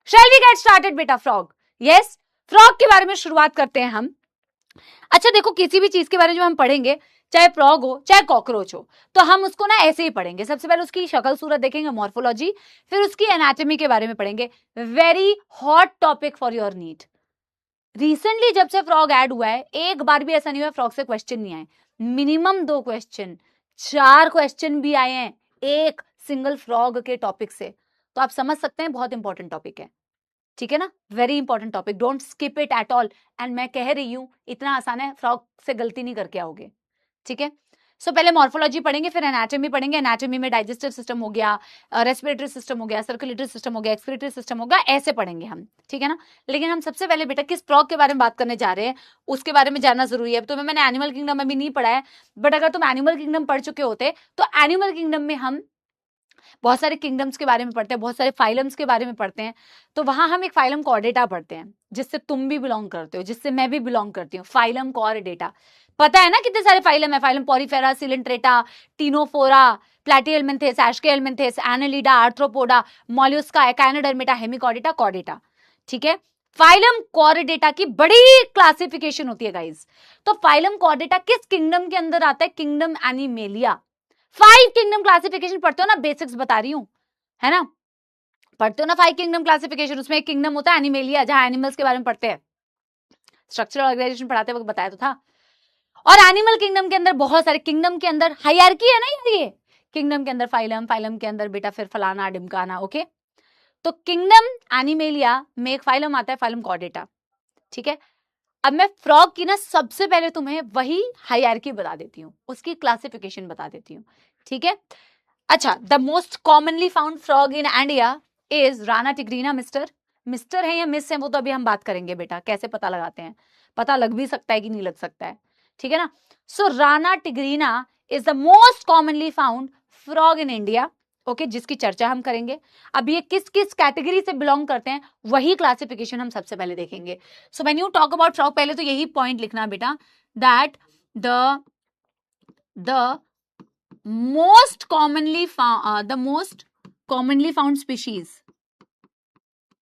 shall we get started बेटा? फ्रॉग, यस, फ्रॉग के बारे में शुरुआत करते हैं हम। अच्छा देखो, किसी भी चीज के बारे में हम पढ़ेंगे, चाहे फ्रॉग हो चाहे कॉकरोच हो, तो हम उसको ना ऐसे ही पढ़ेंगे। सबसे पहले उसकी शक्ल सूरत देखेंगे, मॉर्फोलॉजी, फिर उसकी एनाटॉमी के बारे में पढ़ेंगे। Very hot topic for your NEET. Recently जब से फ्रॉग ऐड हुआ है, एक बार भी ऐसा नहीं हुआ फ्रॉग से क्वेश्चन नहीं आए। मिनिमम 2 क्वेश्चन, 4 क्वेश्चन भी आए हैं एक सिंगल फ्रॉग के टॉपिक से, तो आप समझ सकते हैं बहुत इंपॉर्टेंट टॉपिक है, ठीक है ना? Very important topic, don't skip it at all. And मैं कह रही हूं इतना आसान है, फ्रॉग से गलती नहीं करके आओगे, ठीक है? सो पहले मॉर्फोलॉजी पढ़ेंगे, फिर एनाटॉमी पढ़ेंगे। एनाटॉमी में डाइजेस्टिव सिस्टम हो गया, रेस्पिरेटरी सिस्टम हो गया, सर्कुलेटरी सिस्टम हो गया, एक्सक्रीटरी सिस्टम हो गया, ऐसे पढ़ेंगे हम, ठीक है ना? लेकिन हम सबसे पहले बेटा किस फ्रॉग के बारे में बात करने जा रहे हैं, उसके बारे में जानना जरूरी है। तो मैंने एनिमल किंगडम अभी नहीं पढ़ा है, बट अगर तुम एनिमल किंगडम पढ़ चुके होते तो एनिमल किंगडम में हम बहुत सारे किंगडम्स के बारे में पढ़ते हैं, बहुत सारे फाइलम्स के बारे में पढ़ते हैं, तो वहां हम एक फाइलम कॉर्डेटा पढ़ते हैं, जिससे तुम भी बिलोंग करते हो, जिससे मैं भी बिलोंग करती हूँ। फाइलम कॉर्डेटा पता है ना कितने सारे फाइलम है? Phylum Porifera, Coelenterata, Ctenophora, Platyhelminthes, Aschelminthes, Annelida, Arthropoda, Mollusca, Echinodermata, Hemichordata, Chordata. ठीक है, फाइलम कॉर्डेटा की बड़ी क्लासिफिकेशन होती है गाइस। तो फाइलम कॉर्डेटा किस किंगडम के अंदर आता है? Kingdom animalia. 5 किंगडम क्लासिफिकेशन पढ़ते हो ना, बेसिक्स बता रही हूं, है ना, पढ़ते हो ना 5 किंगडम क्लासिफिकेशन। उसमें एक किंगडम होता है एनिमेलिया, जहां एनिमल्स के बारे में पढ़ते हैं, स्ट्रक्चरल ऑर्गेनाइजेशन पढ़ाते वक्त बताया तो था। और एनिमल किंगडम के अंदर बहुत सारे किंगडम के अंदर हायरार्की है ना यार, ये किंगडम के अंदर फाइलम, फाइलम के अंदर बेटा फिर फलाना डिमकाना। ओके, तो किंगडम एनिमेलिया में एक फाइलम आता है, फाइलम कॉर्डेटा। ठीक है, अब मैं फ्रॉग की ना सबसे पहले तुम्हें वही हायरार्की बता देती हूँ, उसकी क्लासिफिकेशन बता देती हूँ। ठीक है, अच्छा, the most commonly found frog in India is Rana tigrina. Mister है या मिस है वो तो अभी हम बात करेंगे बेटा, कैसे पता लगाते हैं, पता लग भी सकता है कि नहीं लग सकता है। ठीक है ना, so Rana tigrina is the most commonly found frog in India. Okay, जिसकी चर्चा हम करेंगे। अब ये किस किस कैटेगरी से बिलोंग करते हैं वही क्लासिफिकेशन हम सबसे पहले देखेंगे। So when you talk about frog, पहले तो यही पॉइंट लिखना बेटा, that the most commonly found the most commonly found species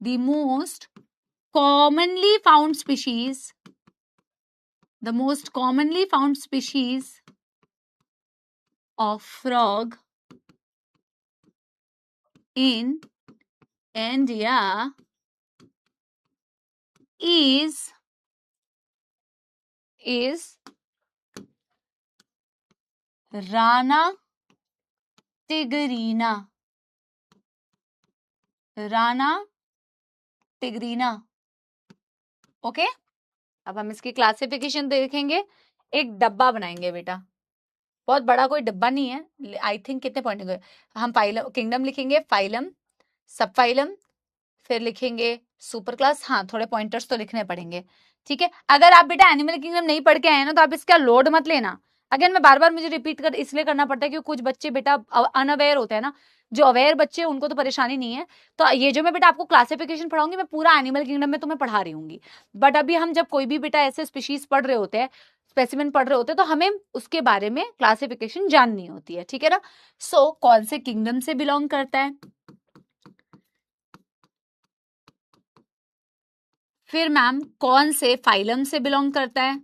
the most commonly found species the most commonly found species of frog in India is Rana tigrina. Rana tigrina. Okay, अब हम इसकी classification देखेंगे, एक डब्बा बनाएंगे बेटा, बहुत बड़ा कोई डब्बा नहीं है, आई थिंक कितने पॉइंट होंगे। हम फाइलम किंगडम लिखेंगे, फाइलम, सब फाइलम, फिर लिखेंगे सुपर क्लास। हाँ, थोड़े पॉइंटर्स तो लिखने पड़ेंगे। ठीक है, अगर आप बेटा एनिमल किंगडम नहीं पढ़ के आए ना तो आप इसका लोड मत लेना। अगेन मैं बार बार मुझे रिपीट कर इसलिए करना पड़ता है क्योंकि कुछ बच्चे बेटा अनअवेयर होते हैं ना, जो अवेयर बच्चे उनको तो परेशानी नहीं है। तो ये जो मैं बेटा आपको क्लासिफिकेशन पढ़ाऊंगी, मैं पूरा एनिमल किंगडम में तुम्हें पढ़ा रही हूँ। बट अभी हम जब कोई भी बेटा ऐसे स्पीशीज पढ़ रहे होते हैं, स्पेसिमेन पढ़ रहे होते हैं, तो हमें उसके बारे में क्लासिफिकेशन जाननी होती है। ठीक है ना, सो कौन से किंगडम से बिलोंग करता है, फिर मैम कौन से फाइलम से बिलोंग करता है,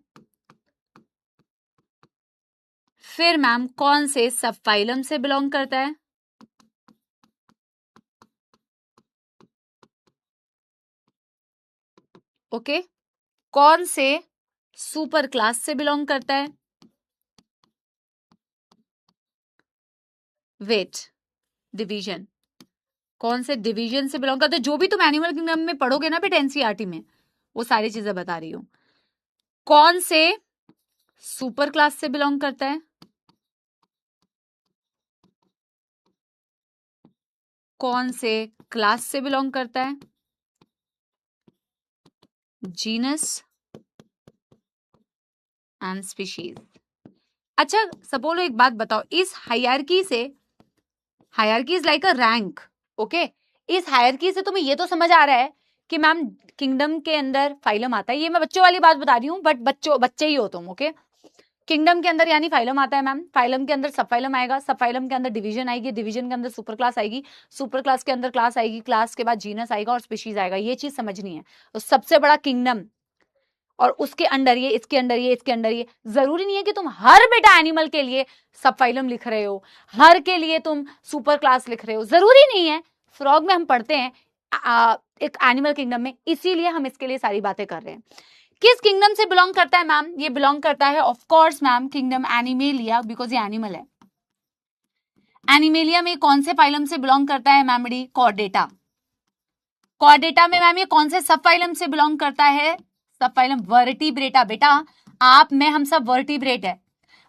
फिर मैम कौन से सब फाइलम से बिलोंग करता है, ओके, कौन से सुपर क्लास से बिलोंग करता है, वेट डिवीजन, कौन से डिवीजन से बिलोंग करता है। जो भी तुम एनिमल किंगडम में पढ़ोगे ना बेटा एनसीईआरटी में, वो सारी चीजें बता रही हूं। कौन से सुपर क्लास से बिलोंग करता है, कौन से क्लास से बिलोंग करता है, जीनस एंड स्पीशीज। अच्छा सपोलो एक बात बताओ, इस हायरार्की से, hierarchy is like a rank, okay, इस हायरार्की से तुम्हें ये तो समझ आ रहा है कि मैम किंगडम के अंदर फाइलम आता है। ये मैं बच्चों वाली बात बता रही हूँ, बट बच्चे ही हो तुम। ओके, किंगडम के अंदर यानी फाइलम आता है मैम, फाइलम के अंदर सब फाइलम आएगा, सब फाइलम के अंदर डिवीजन आएगी, डिवीजन के अंदर सुपर क्लास आएगी, सुपर क्लास के अंदर क्लास आएगी, क्लास के बाद जीनस आएगा और स्पीशीज आएगा। ये चीज समझनी है। तो सबसे बड़ा किंगडम और उसके अंडर ये, इसके अंडर ये, इसके अंडर ये। जरूरी नहीं है कि तुम हर बेटा एनिमल के लिए सब फाइलम लिख रहे हो, हर के लिए तुम सुपर क्लास लिख रहे हो, जरूरी नहीं है। फ्रॉग में हम पढ़ते हैं एक एनिमल किंगडम में, इसीलिए हम इसके लिए सारी बातें कर रहे हैं। किस किंगडम से बिलोंग करता है मैम? ये बिलोंग करता है of course ma'am kingdom animalia, because ये एनिमल है। एनिमेलिया में कौन से फाइलम से बिलोंग करता है मैमडी? कॉर्डेटा। कॉर्डेटा में मैम ये कौन से सब फाइलम से बिलोंग करता है? सब फाइलम वर्टिब्रेटा। बेटा आप में हम सब वर्टिब्रेट है।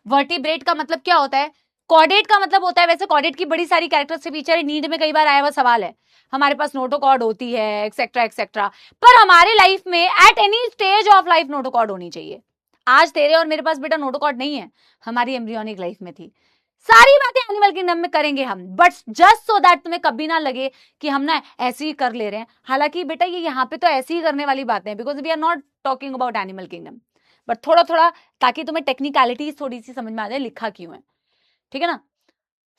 वर्टिब्रेट का मतलब क्या होता है? कॉर्डेट का मतलब होता है, वैसे कॉर्डेट की बड़ी सारी कैरेक्टरिस्टिक फीचर है, नीड में कई बार आया हुआ सवाल है। हमारे पास नोटोकॉर्ड होती है एक्सेट्रा एक्सेट्रा, पर हमारे लाइफ में at any stage of life notochord होनी चाहिए। आज तेरे और मेरे पास बेटा नोटोकॉर्ड नहीं है, हमारी एम्ब्रियोनिक लाइफ में थी। सारी बातें एनिमल किंगडम में करेंगे हम, बट जस्ट सो दैट तुम्हें कभी ना लगे कि हम ना ऐसे ही कर ले रहे हैं। हालांकि बेटा ये यहाँ पे तो ऐसे ही करने वाली बातें हैं, because we are not talking about animal kingdom, but थोड़ा थोड़ा ताकि तुम्हें टेक्निकलिटीज थोड़ी सी समझ में आ जाए लिखा क्यों है, ठीक है ना।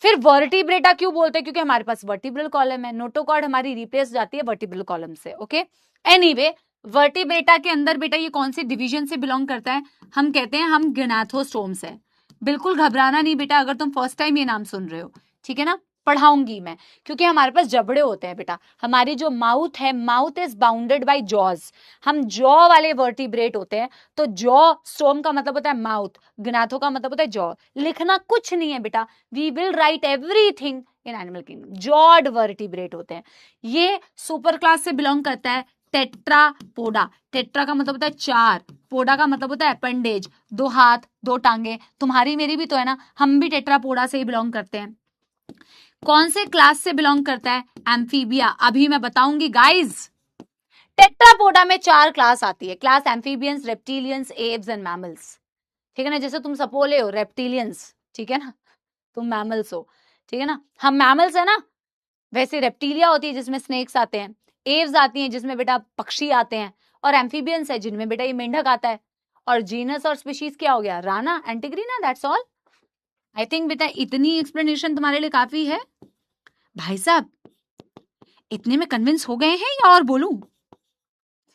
फिर वर्टिब्रेटा क्यों बोलते हैं, क्योंकि हमारे पास वर्टिब्रल कॉलम है, नोटोकॉर्ड हमारी रिप्लेस जाती है वर्टिब्रल कॉलम से, ओके। एनीवे वर्टिब्रेटा के अंदर बेटा ये कौन से डिवीजन से बिलोंग करता है, हम कहते हैं हम ग्नाथोस्टोम्स है। बिल्कुल घबराना नहीं बेटा अगर तुम फर्स्ट टाइम ये नाम सुन रहे हो, ठीक है ना, पढ़ाऊंगी मैं, क्योंकि हमारे पास जबड़े होते हैं बेटा। हमारी जो माउथ है, mouth is bounded by jaws, हम जॉ वाले वर्टिब्रेट होते हैं। तो जॉ स्टोम का मतलब होता है माउथ, ग्नाथो का मतलब होता है जॉ। लिखना कुछ नहीं है बेटा, we will write everything in animal kingdom. Jawed vertebrate होते हैं। ये सुपर क्लास से बिलोंग करता है टेट्रापोडा। टेट्रा का मतलब होता है चार, पोडा का मतलब होता है अपेंडेज, दो हाथ दो टांगे। तुम्हारी मेरी भी तो है ना, हम भी टेट्रापोडा से ही बिलोंग करते हैं। कौन से क्लास से बिलोंग करता है, एम्फीबिया। अभी मैं बताऊंगी गाइज। टेट्रापोडा में 4 क्लास आती है, class amphibians, reptilians, Aves and mammals, ठीक है ना। जैसे तुम सपोले हो रेप्टिलियंस, ठीक है ना, तुम मैमल्स हो, ठीक है ना, हम मैमल्स है ना। वैसे रेप्टिलिया होती है जिसमें स्नेक्स आते हैं, एव्स आती हैं जिसमें बेटा पक्षी आते हैं, और एम्फीबियंस है जिनमें बेटा ये मेंढक आता है। और जीनस और स्पीशीज क्या हो गया, Rana, tigrina, that's all. I think बेटा इतनी एक्सप्लेनेशन तुम्हारे लिए काफी है। भाई साहब इतने में कन्विंस हो गए हैं या और बोलूं,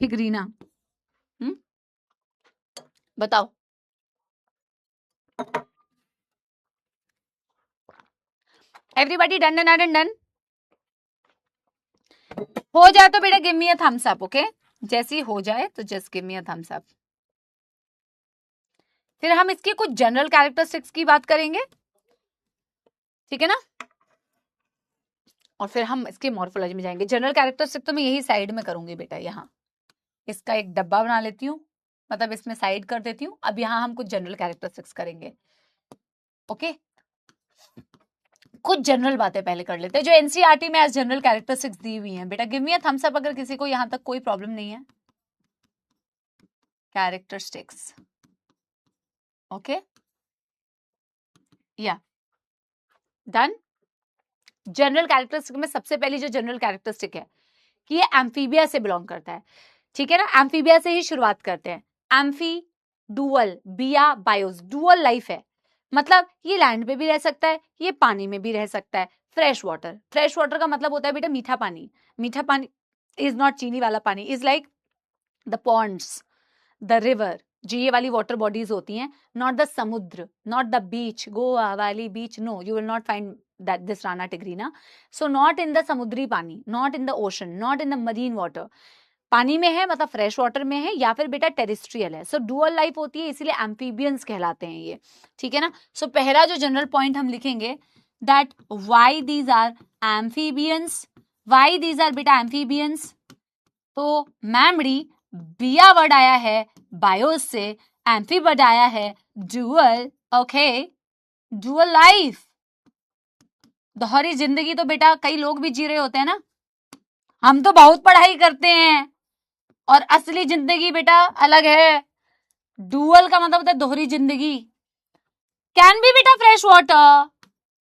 फिगरीना? बताओ। Everybody done done done done हो जाए तो बेटा give me a thumbs up, okay. जैसे ही हो जाए तो just give me a thumbs up. फिर हम इसके कुछ जनरल कैरेक्टरिस्टिक्स की बात करेंगे, ठीक है ना, और फिर हम इसके मॉर्फोलॉजी में जाएंगे। जनरल कैरेक्टरिस्टिक तो मैं यही साइड में करूंगी बेटा, यहाँ इसका एक डब्बा बना लेती हूँ, मतलब इसमें साइड कर देती हूँ। अब यहाँ हम कुछ जनरल कैरेक्टरिस्टिक्स करेंगे, ओके। कुछ जनरल बातें पहले कर लेते हैं जो एनसीईआरटी में एज जनरल कैरेक्टरिस्टिक्स दी हुई हैं। बेटा give me a thumbs up अगर किसी को यहाँ तक कोई प्रॉब्लम नहीं है। कैरेक्टरिस्टिक्स, ओके, या डन। जनरल कैरेक्टरिस्टिक में सबसे पहली जो जनरल कैरेक्टरिस्टिक है कि ये एम्फीबिया से बिलोंग करता है, ठीक है ना। एम्फीबिया से ही शुरुआत करते हैं। एम्फी, डुअल, बिया, बायोस, डुअल लाइफ है, मतलब ये लैंड पे भी रह सकता है, ये पानी में भी रह सकता है। फ्रेश वाटर, फ्रेश वाटर का मतलब होता है बेटा मीठा पानी। मीठा पानी इज नॉट चीनी वाला पानी, is like the ponds, the river, जो ये वाली वाटर बॉडीज होती हैं, नॉट द समुद्र, नॉट द बीच, गोवा वाली beach, no you will not find that this Rana tigrina. So not in the समुद्री पानी, not in the ocean, not in the marine water. पानी में है मतलब फ्रेश वाटर में है, या फिर बेटा टेरेस्ट्रियल है। सो डुअल लाइफ होती है, इसीलिए एम्फीबियंस कहलाते हैं ये, ठीक है ना। सो पहला जो जनरल पॉइंट हम लिखेंगे that why these are amphibians, why these are बेटा एम्फीबियंस। तो मैमड़ी, बिया वर्ड आया है बायोस से, एम्फी वर्ड आया है डुअल, ओके, डुअल लाइफ। दोहरी जिंदगी तो बेटा कई लोग भी जी रहे होते हैं ना, हम तो बहुत पढ़ाई करते हैं और असली जिंदगी बेटा अलग है। डुअल का मतलब होता है दोहरी जिंदगी। कैन बी बेटा फ्रेश वाटर,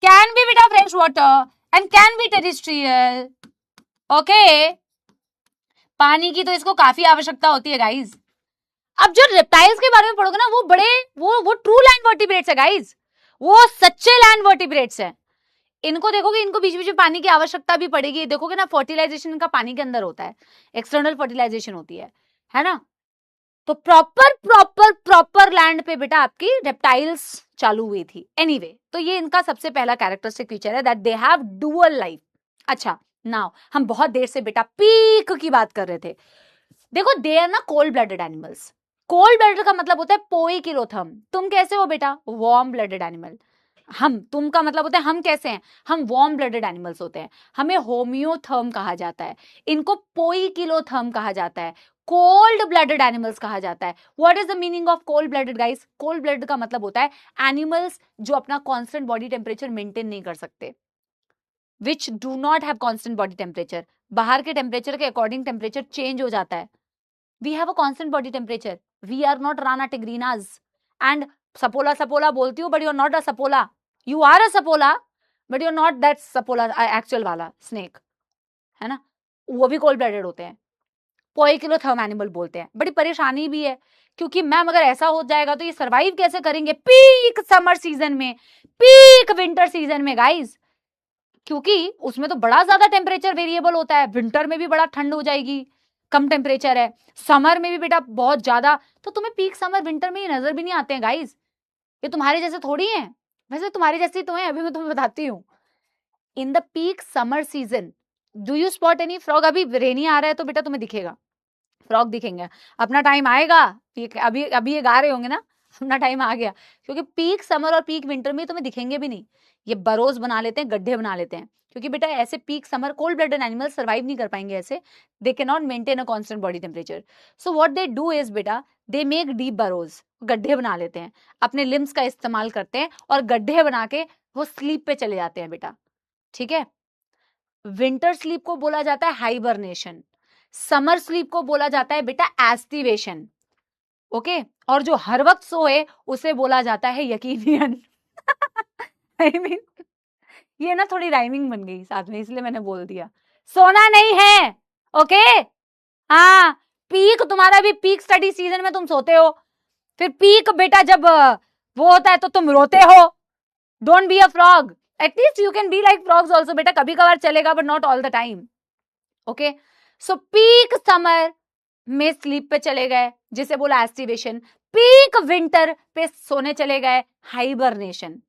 कैन बी बेटा fresh water and can be terrestrial, okay. पानी की तो इसको काफी आवश्यकता होती है गाइज। अब जो रेप्टाइल्स के बारे में पढ़ोगे ना, वो बड़े वो ट्रू लैंड वर्टिब्रेट्स है गाइज, वो सच्चे लैंड वर्टिब्रेट्स है। इनको देखोगे, इनको बीच बीच में पानी की आवश्यकता भी पड़ेगी। देखोगे ना, फर्टिलाइजेशन इनका पानी के अंदर होता है, एक्सटर्नल फर्टिलाइजेशन होती है ना। तो प्रॉपर प्रॉपर प्रॉपर लैंड पे बेटा आपकी रेप्टाइल्स चालू हुई थी। एनीवे, तो ये इनका सबसे पहला कैरेक्टरिस्टिक फीचर है that they have dual life. अच्छा, नाउ हम बहुत देर से बेटा पीक की बात कर रहे थे। देखो दे आर ना cold blooded animals. Cold blooded का मतलब होता है पोइकिलोथर्म। तुम कैसे हो बेटा, वार्म ब्लडेड एनिमल। हम, तुम का मतलब होता है हम कैसे हैं, हम वार्म ब्लडेड एनिमल्स होते हैं, हमें होम्योथर्म कहा जाता है, इनको पोइकिलोथर्म कहा जाता है, कोल्ड ब्लडेड एनिमल्स कहा जाता है। What is the meaning of cold blooded guys? Cold blooded का मतलब होता है एनिमल्स जो अपना कांस्टेंट बॉडी टेम्परेचर मेंटेन नहीं कर सकते, which do not have constant body temperature. बाहर के टेम्परेचर के अकॉर्डिंग टेम्परेचर चेंज हो जाता है। We have a constant body temperature, we are not Rana tigrinas and सपोला सपोला बोलती हूँ but you are not a सपोला, यू आर अ सपोला but you are not that सपोला एक्चुअल वाला स्नेक, है ना, वो भी कोल्ड ब्लडेड होते हैं, पोइकिलोथर्म एनिमल बोलते हैं। बड़ी परेशानी भी है क्योंकि मैम अगर ऐसा हो जाएगा तो ये सरवाइव कैसे करेंगे पीक समर सीजन में, पीक विंटर सीजन में गाइस, क्योंकि उसमें तो बड़ा ज्यादा टेम्परेचर वेरिएबल होता है। विंटर में भी बड़ा ठंड हो जाएगी, कम टेम्परेचर है, समर में भी बेटा बहुत ज्यादा, तो तुम्हें पीक समर विंटर में ये नजर भी नहीं आते हैं गाइस। ये तुम्हारे जैसे थोड़ी हैं, वैसे तुम्हारी जैसी तो है, अभी मैं तुम्हें बताती हूँ। In the peak summer season do you spot any frog? अभी रेनी आ रहा है तो बेटा तुम्हें दिखेगा, फ्रॉग दिखेंगे, अपना टाइम आएगा, अभी अभी ये गा रहे होंगे ना, अपना टाइम आ गया, क्योंकि पीक समर और पीक विंटर में तुम्हें दिखेंगे भी नहीं। ये बरोज बना लेते हैं, गड्ढे बना लेते हैं, क्योंकि बेटा ऐसे peak summer cold blooded animal survive नहीं कर पाएंगे ऐसे, they can not maintain a constant body temperature. So what they do is बेटा दे मेक डीप बरोज, गड्ढे बना लेते हैं, अपने लिम्स का इस्तेमाल करते हैं और गड्ढे बना के वो स्लीप पे चले जाते हैं बेटा, ठीक है। विंटर स्लीप को बोला जाता है हाइबरनेशन, समर स्लीप को बोला जाता है बेटा एस्टिवेशन, ओके। और जो हर वक्त सोए उसे बोला जाता है यकीनियन। आई मीन ये ना थोड़ी राइमिंग बन गई साथ में, इसलिए मैंने बोल दिया, सोना नहीं है, ओके। हाँ, पीक तुम्हारा भी पीक स्टडी सीजन में तुम सोते हो, फिर पीक बेटा जब वो होता है तो तुम रोते हो। Don't be a frog, at least you can be like frogs also बेटा, कभी कभार चलेगा but not all the time, okay. So peak summer में स्लीप पे चले गए जिसे बोला एस्टिवेशन, पीक विंटर पे सोने चले गए हाइबरनेशन।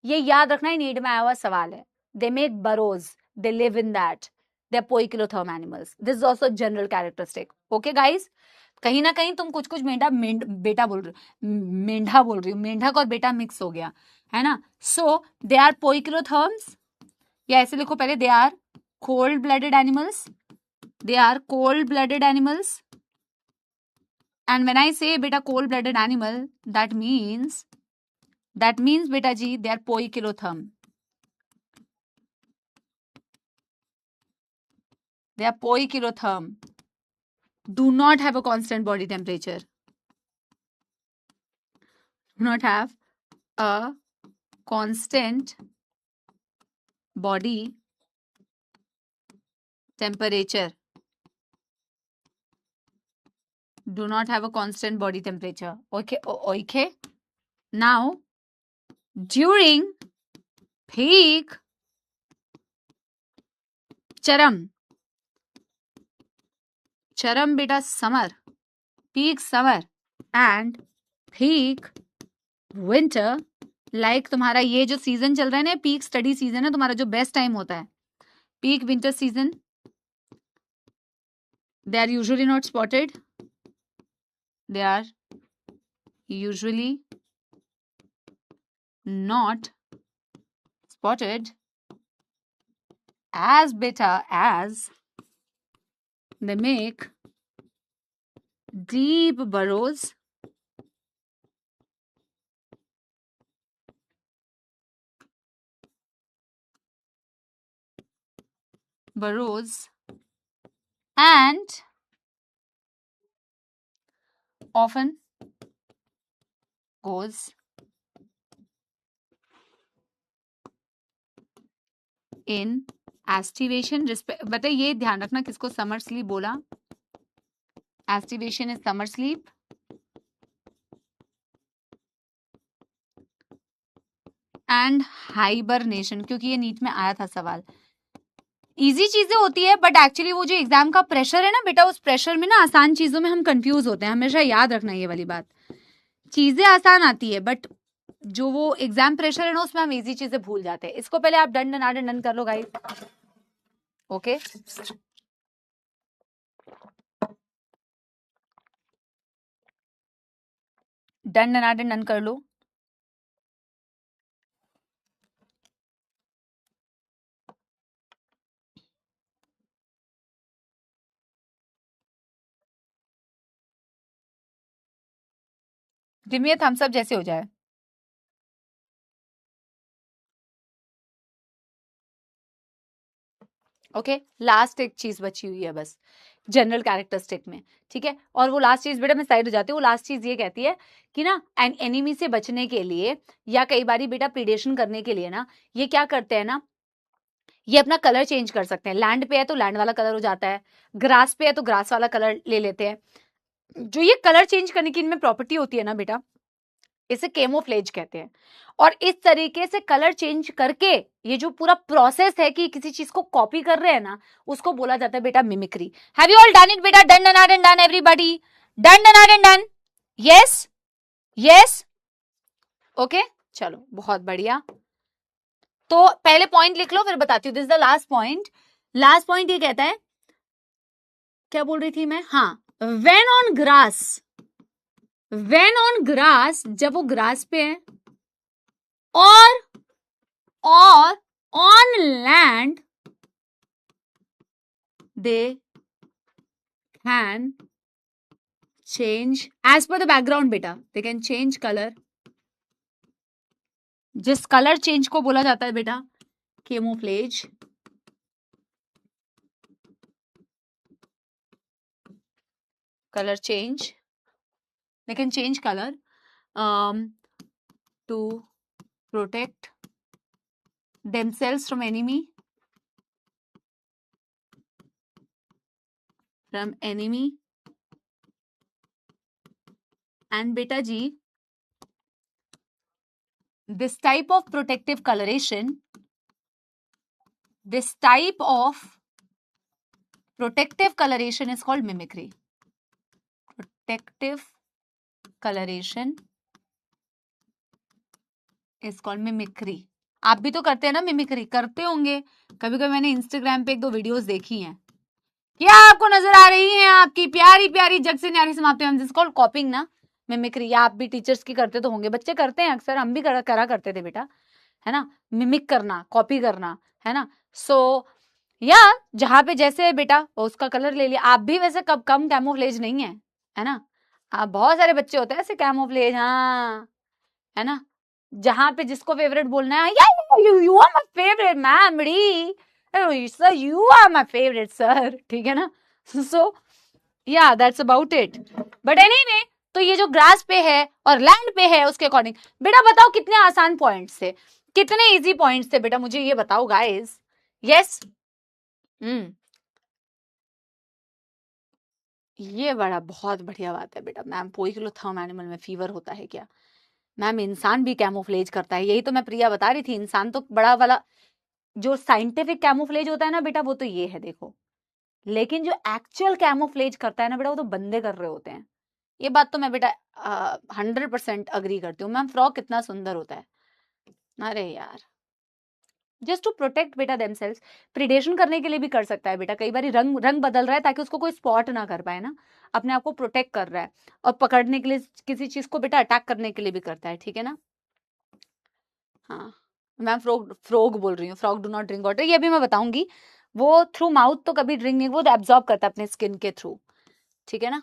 ये याद रखना ही नीड में आया हुआ सवाल है। They make burrows, they live in that, they poikilotherm animals, this is also general characteristic, okay guys. कहीं ना कहीं तुम कुछ कुछ बेटा बोल रही हो, मेंढा बोल रही हो, मेंढक और बेटा मिक्स हो गया है ना। सो दे आर पोइकिलोथर्म्स, या ऐसे लिखो पहले, they are cold blooded animals, they are cold blooded animals, and when I say beta cold blooded animal, that means beta ji they are poikilotherm, they are poikilotherm, do not have a constant body temperature, do not have a constant body temperature, do not have a constant body temperature, okay. Okay, now during peak charam beta summer, peak summer and peak winter, like तुम्हारा ये जो season चल रहा है ना, peak study season है तुम्हारा, जो बेस्ट टाइम होता है peak winter season, they are usually not spotted, they are usually not spotted as beta as they make deep burrows and often goes in estivation, बता ये ध्यान रखना किसको समर स्लीप बोला, estivation is summer sleep and hibernation, क्योंकि ये NEET में आया था सवाल। इजी चीजें होती है बट एक्चुअली वो जो एग्जाम का प्रेशर है ना बेटा, उस प्रेशर में ना आसान चीजों में हम कंफ्यूज होते हैं, हमेशा याद रखना ये वाली बात। चीजें आसान आती है बट जो वो एग्जाम प्रेशर है ना उसमें हम इजी चीजें भूल जाते हैं। इसको पहले आप डन डन डन कर लो गाइस, ओके। डन डन कर लो। जिमियत हम सब जैसे हो जाए, ओके। लास्ट एक चीज बची हुई है बस, जनरल कैरेक्टरिस्टिक में, ठीक है। और वो लास्ट चीज बेटा मैं साइड हो जाती हूँ, वो लास्ट चीज ये कहती है कि ना एनिमी से बचने के लिए या कई बारी बेटा प्रीडेशन करने के लिए ना ये क्या करते हैं ना, ये अपना कलर चेंज कर सकते हैं। लैंड पे है तो लैंड वाला कलर हो जाता है, ग्रास पे है तो ग्रास वाला कलर ले लेते हैं। जो ये कलर चेंज करने की इनमें प्रॉपर्टी होती है ना बेटा, इसे कैमोफ्लेज कहते हैं। और इस तरीके से कलर चेंज करके ये जो पूरा प्रोसेस है कि किसी चीज को कॉपी कर रहे हैं ना, उसको बोला जाता है बेटा mimicry. Have you all done it बेटा? Done done and done everybody? Done done and done? Yes yes okay, चलो बहुत बढ़िया। तो पहले पॉइंट लिख लो फिर बताती हूँ। This is the last point. Last point ये कहता है, क्या बोल रही थी मैं, हाँ, when on grass, when on grass, जब वो ग्रास पे है, और on land they can change as per the background बेटा, दे कैन चेंज कलर। जिस कलर चेंज को बोला जाता है बेटा camouflage. Colour change, they can change color to protect themselves from enemy, and beta ji, this type of protective coloration, this type of protective coloration is called mimicry. Protective coloration is called mimicry. आप भी तो करते हैं ना mimicry, करते होंगे कभी कभी। मैंने इंस्टाग्राम पे 1-2 वीडियोस देखी हैं। क्या आपको नजर आ रही है आपकी प्यारी प्यारी जग से न्यारी समाप्ति, हम जिसको कॉपिंग ना, मिमिक्री। आप भी टीचर्स की करते तो होंगे, बच्चे करते हैं अक्सर, हम भी करा करते थे बेटा, है ना, मिमिक करना, कॉपी करना, है ना। सो या जहां पे जैसे बेटा उसका कलर ले लिया। आप भी वैसे कम कैमोफ्लेज नहीं है ना। आप बहुत सारे बच्चे होते हैं ऐसे कैमोफ्लेज, हाँ, है ना, जहां पे जिसको फेवरेट बोलना है, you are my favourite ma'am डी, sir you are my favourite sir, ठीक है ना। सो या that's about it. But anyway, तो ये जो ग्रास पे है और लैंड पे है उसके अकॉर्डिंग बेटा बताओ कितने आसान पॉइंट्स थे, कितने इजी पॉइंट्स थे बेटा, मुझे ये बताओ गाइस। यस ये बड़ा बहुत बढ़िया बात है बेटा। मैम पोइक्लोथर्म एनिमल में फीवर होता है क्या? मैम इंसान भी कैमोफ्लेज करता है, यही तो मैं प्रिया बता रही थी। इंसान तो बड़ा वाला जो साइंटिफिक कैमोफ्लेज होता है ना बेटा, वो तो ये है देखो, लेकिन जो एक्चुअल कैमोफ्लेज करता है ना बेटा, वो तो बंदे कर रहे होते हैं। ये बात तो मैं बेटा 100% अग्री करती हूँ। मैम फ्रॉक कितना सुंदर होता है, अरे यार, जस्ट टू प्रोटेक्ट बेटा देमसेल्व्स। प्रिडेशन करने के लिए भी कर सकता है बेटा, कई बार रंग बदल रहा है ताकि उसको कोई स्पॉट ना कर पाए ना, अपने आप को प्रोटेक्ट कर रहा है। और पकड़ने के लिए किसी चीज को बेटा अटैक करने के लिए भी करता है, ठीक है ना। हाँ मैम फ्रॉग बोल रही हूँ, frog do not drink water, ये भी मैं बताऊंगी। वो थ्रू माउथ तो कभी ड्रिंक नहीं, वो तो एब्जॉर्ब करता है अपने स्किन के थ्रू, ठीक है ना।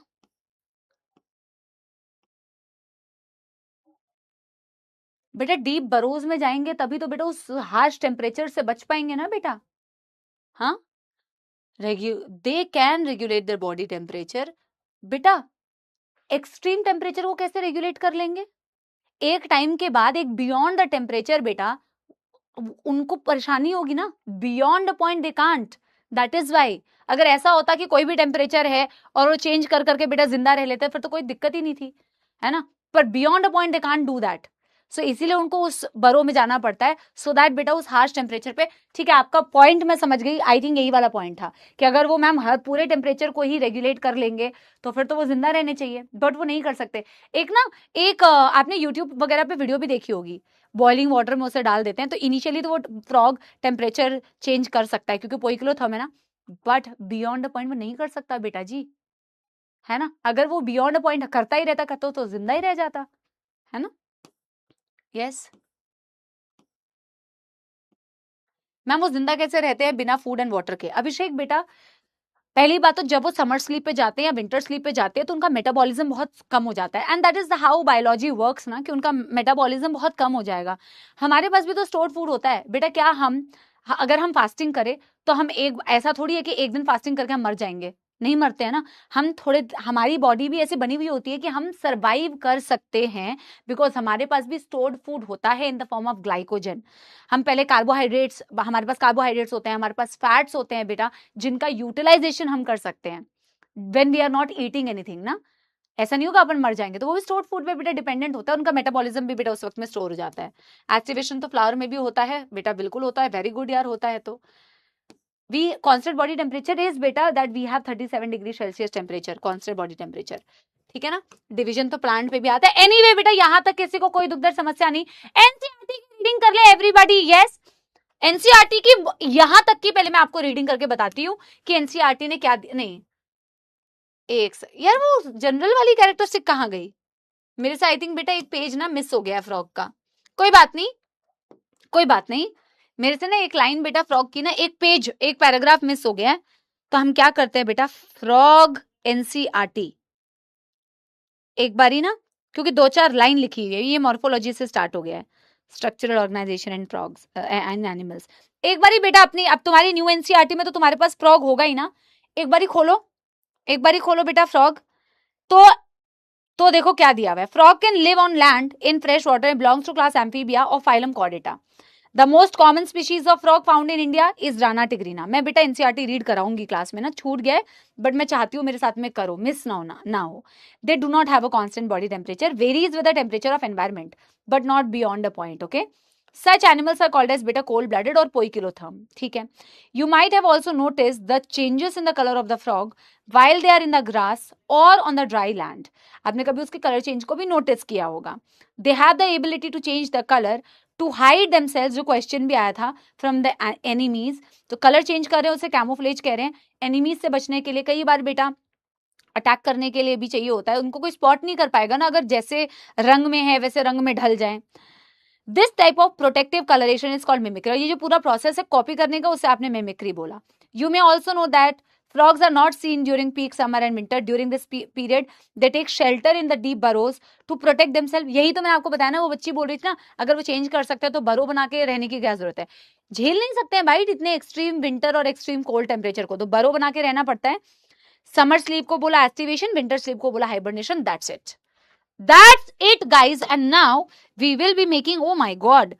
बेटा डीप बरोज में जाएंगे तभी तो बेटा उस हार्श टेम्परेचर से बच पाएंगे ना बेटा। हाँ, they can regulate their body temperature. बेटा एक्सट्रीम टेम्परेचर वो कैसे रेगुलेट कर लेंगे? एक टाइम के बाद, एक बियॉन्ड द टेम्परेचर बेटा उनको परेशानी होगी ना, beyond the point they can't. That is why, अगर ऐसा होता कि कोई भी टेम्परेचर है और वो चेंज कर करके बेटा जिंदा रह लेते फिर तो कोई दिक्कत ही नहीं थी, है ना। पर beyond the point they can't do that, so इसीलिए उनको उस बरो में जाना पड़ता है, सो दैट बेटा उस हार्श टेम्परेचर पे। ठीक है, आपका पॉइंट मैं समझ गई, आई थिंक यही वाला पॉइंट था कि अगर वो मैम हर पूरे टेम्परेचर को ही रेगुलेट कर लेंगे तो फिर तो वो जिंदा रहने चाहिए, बट वो नहीं कर सकते। एक आपने यूट्यूब वगैरह पे वीडियो भी देखी होगी, बॉइलिंग वाटर में उसे डाल देते हैं तो इनिशियली तो वो फ्रॉग टेम्परेचर चेंज कर सकता है क्योंकि पोइक्लोथर्म है ना, बट बियॉन्ड द पॉइंट वो नहीं कर सकता बेटा जी, है ना। अगर वो बियॉन्ड द पॉइंट करता ही रहता तो जिंदा ही रह जाता, है ना। यस मैम, वो जिंदा कैसे रहते हैं बिना फूड एंड वाटर के? अभिषेक बेटा पहली बात तो जब वो समर स्लीप पे जाते हैं या विंटर स्लीप पे जाते हैं तो उनका मेटाबॉलिज्म बहुत कम हो जाता है, and that is how biology works ना, कि उनका मेटाबॉलिज्म बहुत कम हो जाएगा। हमारे पास भी तो स्टोर्ड फूड होता है बेटा। क्या हम अगर हम फास्टिंग करें तो हम एक ऐसा थोड़ी है कि एक दिन फास्टिंग करके हम मर जाएंगे, नहीं मरते हैं ना हम, थोड़े हमारी बॉडी भी ऐसे बनी हुई होती है कि हम सरवाइव कर सकते हैं, बिकॉज हमारे पास भी स्टोर्ड फूड होता है in the form of glycogen. हम पहले कार्बोहाइड्रेट्स, हमारे पास कार्बोहाइड्रेट्स होते हैं, हमारे पास फैट्स होते हैं बेटा, जिनका यूटिलाइजेशन हम कर सकते हैं when we are not eating anything ना। ऐसा नहीं होगा अपन मर जाएंगे, तो वो भी स्टोर्ड फूड पे बेटा डिपेंडेंट होता है, उनका मेटाबॉलिज्म भी बेटा उस वक्त में स्टोर हो जाता है। एक्टिवेशन तो फ्लावर में भी होता है बेटा, बिल्कुल होता है, वेरी गुड यार होता है। तो we constant body temperature is बेटा that we have 37 degree Celsius temperature, constant body temperature, ठीक है ना। डिवीजन तो प्लांट पे भी आता है। एनीवे बेटा यहां तक किसी को कोई दुखदर समस्या नहीं। एनसीईआरटी की रीडिंग कर ले एवरीबॉडी, यस एनसीईआरटी की यहां तक की पहले मैं आपको रीडिंग करके बताती हूँ कि एनसीईआरटी ने क्या नहीं, एक यार वो जनरल वाली कैरेक्टरिस्टिक कहाँ गई मेरे से। आई थिंक बेटा एक पेज ना मिस हो गया फ्रॉग का, कोई बात नहीं, कोई बात नहीं, मेरे से ना एक लाइन बेटा फ्रॉग की ना, एक पेज एक पैराग्राफ मिस हो गया है। तो हम क्या करते हैं बेटा, फ्रॉग एनसीईआरटी एक बारी ना, क्योंकि 2-4 लाइन लिखी हुई है, ये मॉर्फोलॉजी से स्टार्ट हो गया है, structural organisation and frogs and animals. एक बारी बेटा अपनी, अब तुम्हारी न्यू एनसीईआरटी में तो तुम्हारे पास फ्रॉग होगा ही ना, एक बारी खोलो, एक बारी खोलो बेटा फ्रॉग। तो देखो क्या दिया हुआ है, frog can live on land in fresh water and belongs to class Amphibia और phylum Chordata. The most common species of frog found in India is Rana tigrina. मैं बेटा एनसीईआरटी रीड कराऊंगी क्लास में ना, छूट गया बट मैं चाहती हूँ मेरे साथ में करो, मिस ना हो। They do not have a constant body temperature, varies with the temperature of environment but not beyond a point, okay. Such animals are called as beta cold-blooded or poikilotherm. ठीक है. You might have also noticed the changes in the color of the frog while they are in the grass or on the dry land. आपने कभी उसके colour change को भी notice किया होगा. They have the ability to change the color to hide themselves, जो question भी आया था from the enemies. तो कलर चेंज कर रहे हैं, उसे कैमोफ्लेज कह रहे हैं, एनिमीज से बचने के लिए। कई बार बेटा अटैक करने के लिए भी चाहिए होता है, उनको कोई स्पॉट नहीं कर पाएगा ना अगर जैसे रंग में है वैसे रंग में ढल जाए। This type of protective colouration is called mimicry. ये जो पूरा प्रोसेस है कॉपी करने का, उसे आपने मिमिक्री बोला। You may also know that frogs are not seen during peak summer and winter. During this period they take shelter in the deep burrows to protect themselves. यही तो मैंने आपको बताया ना, वो बच्ची बोल रही थी ना, अगर वो चेंज कर सकते हैं तो बरो बना के रहने की क्या जरूरत है, झेल नहीं सकते हैं भाई इतने एक्सट्रीम विंटर और एक्सट्रीम कोल्ड टेम्परेचर को, तो बरो बना के रहना पड़ता है। समर स्लीप को बोला एक्टिवेशन, विंटर स्लीप को बोला hibernation, that's it. That's it guys, and now we will be making, oh my god,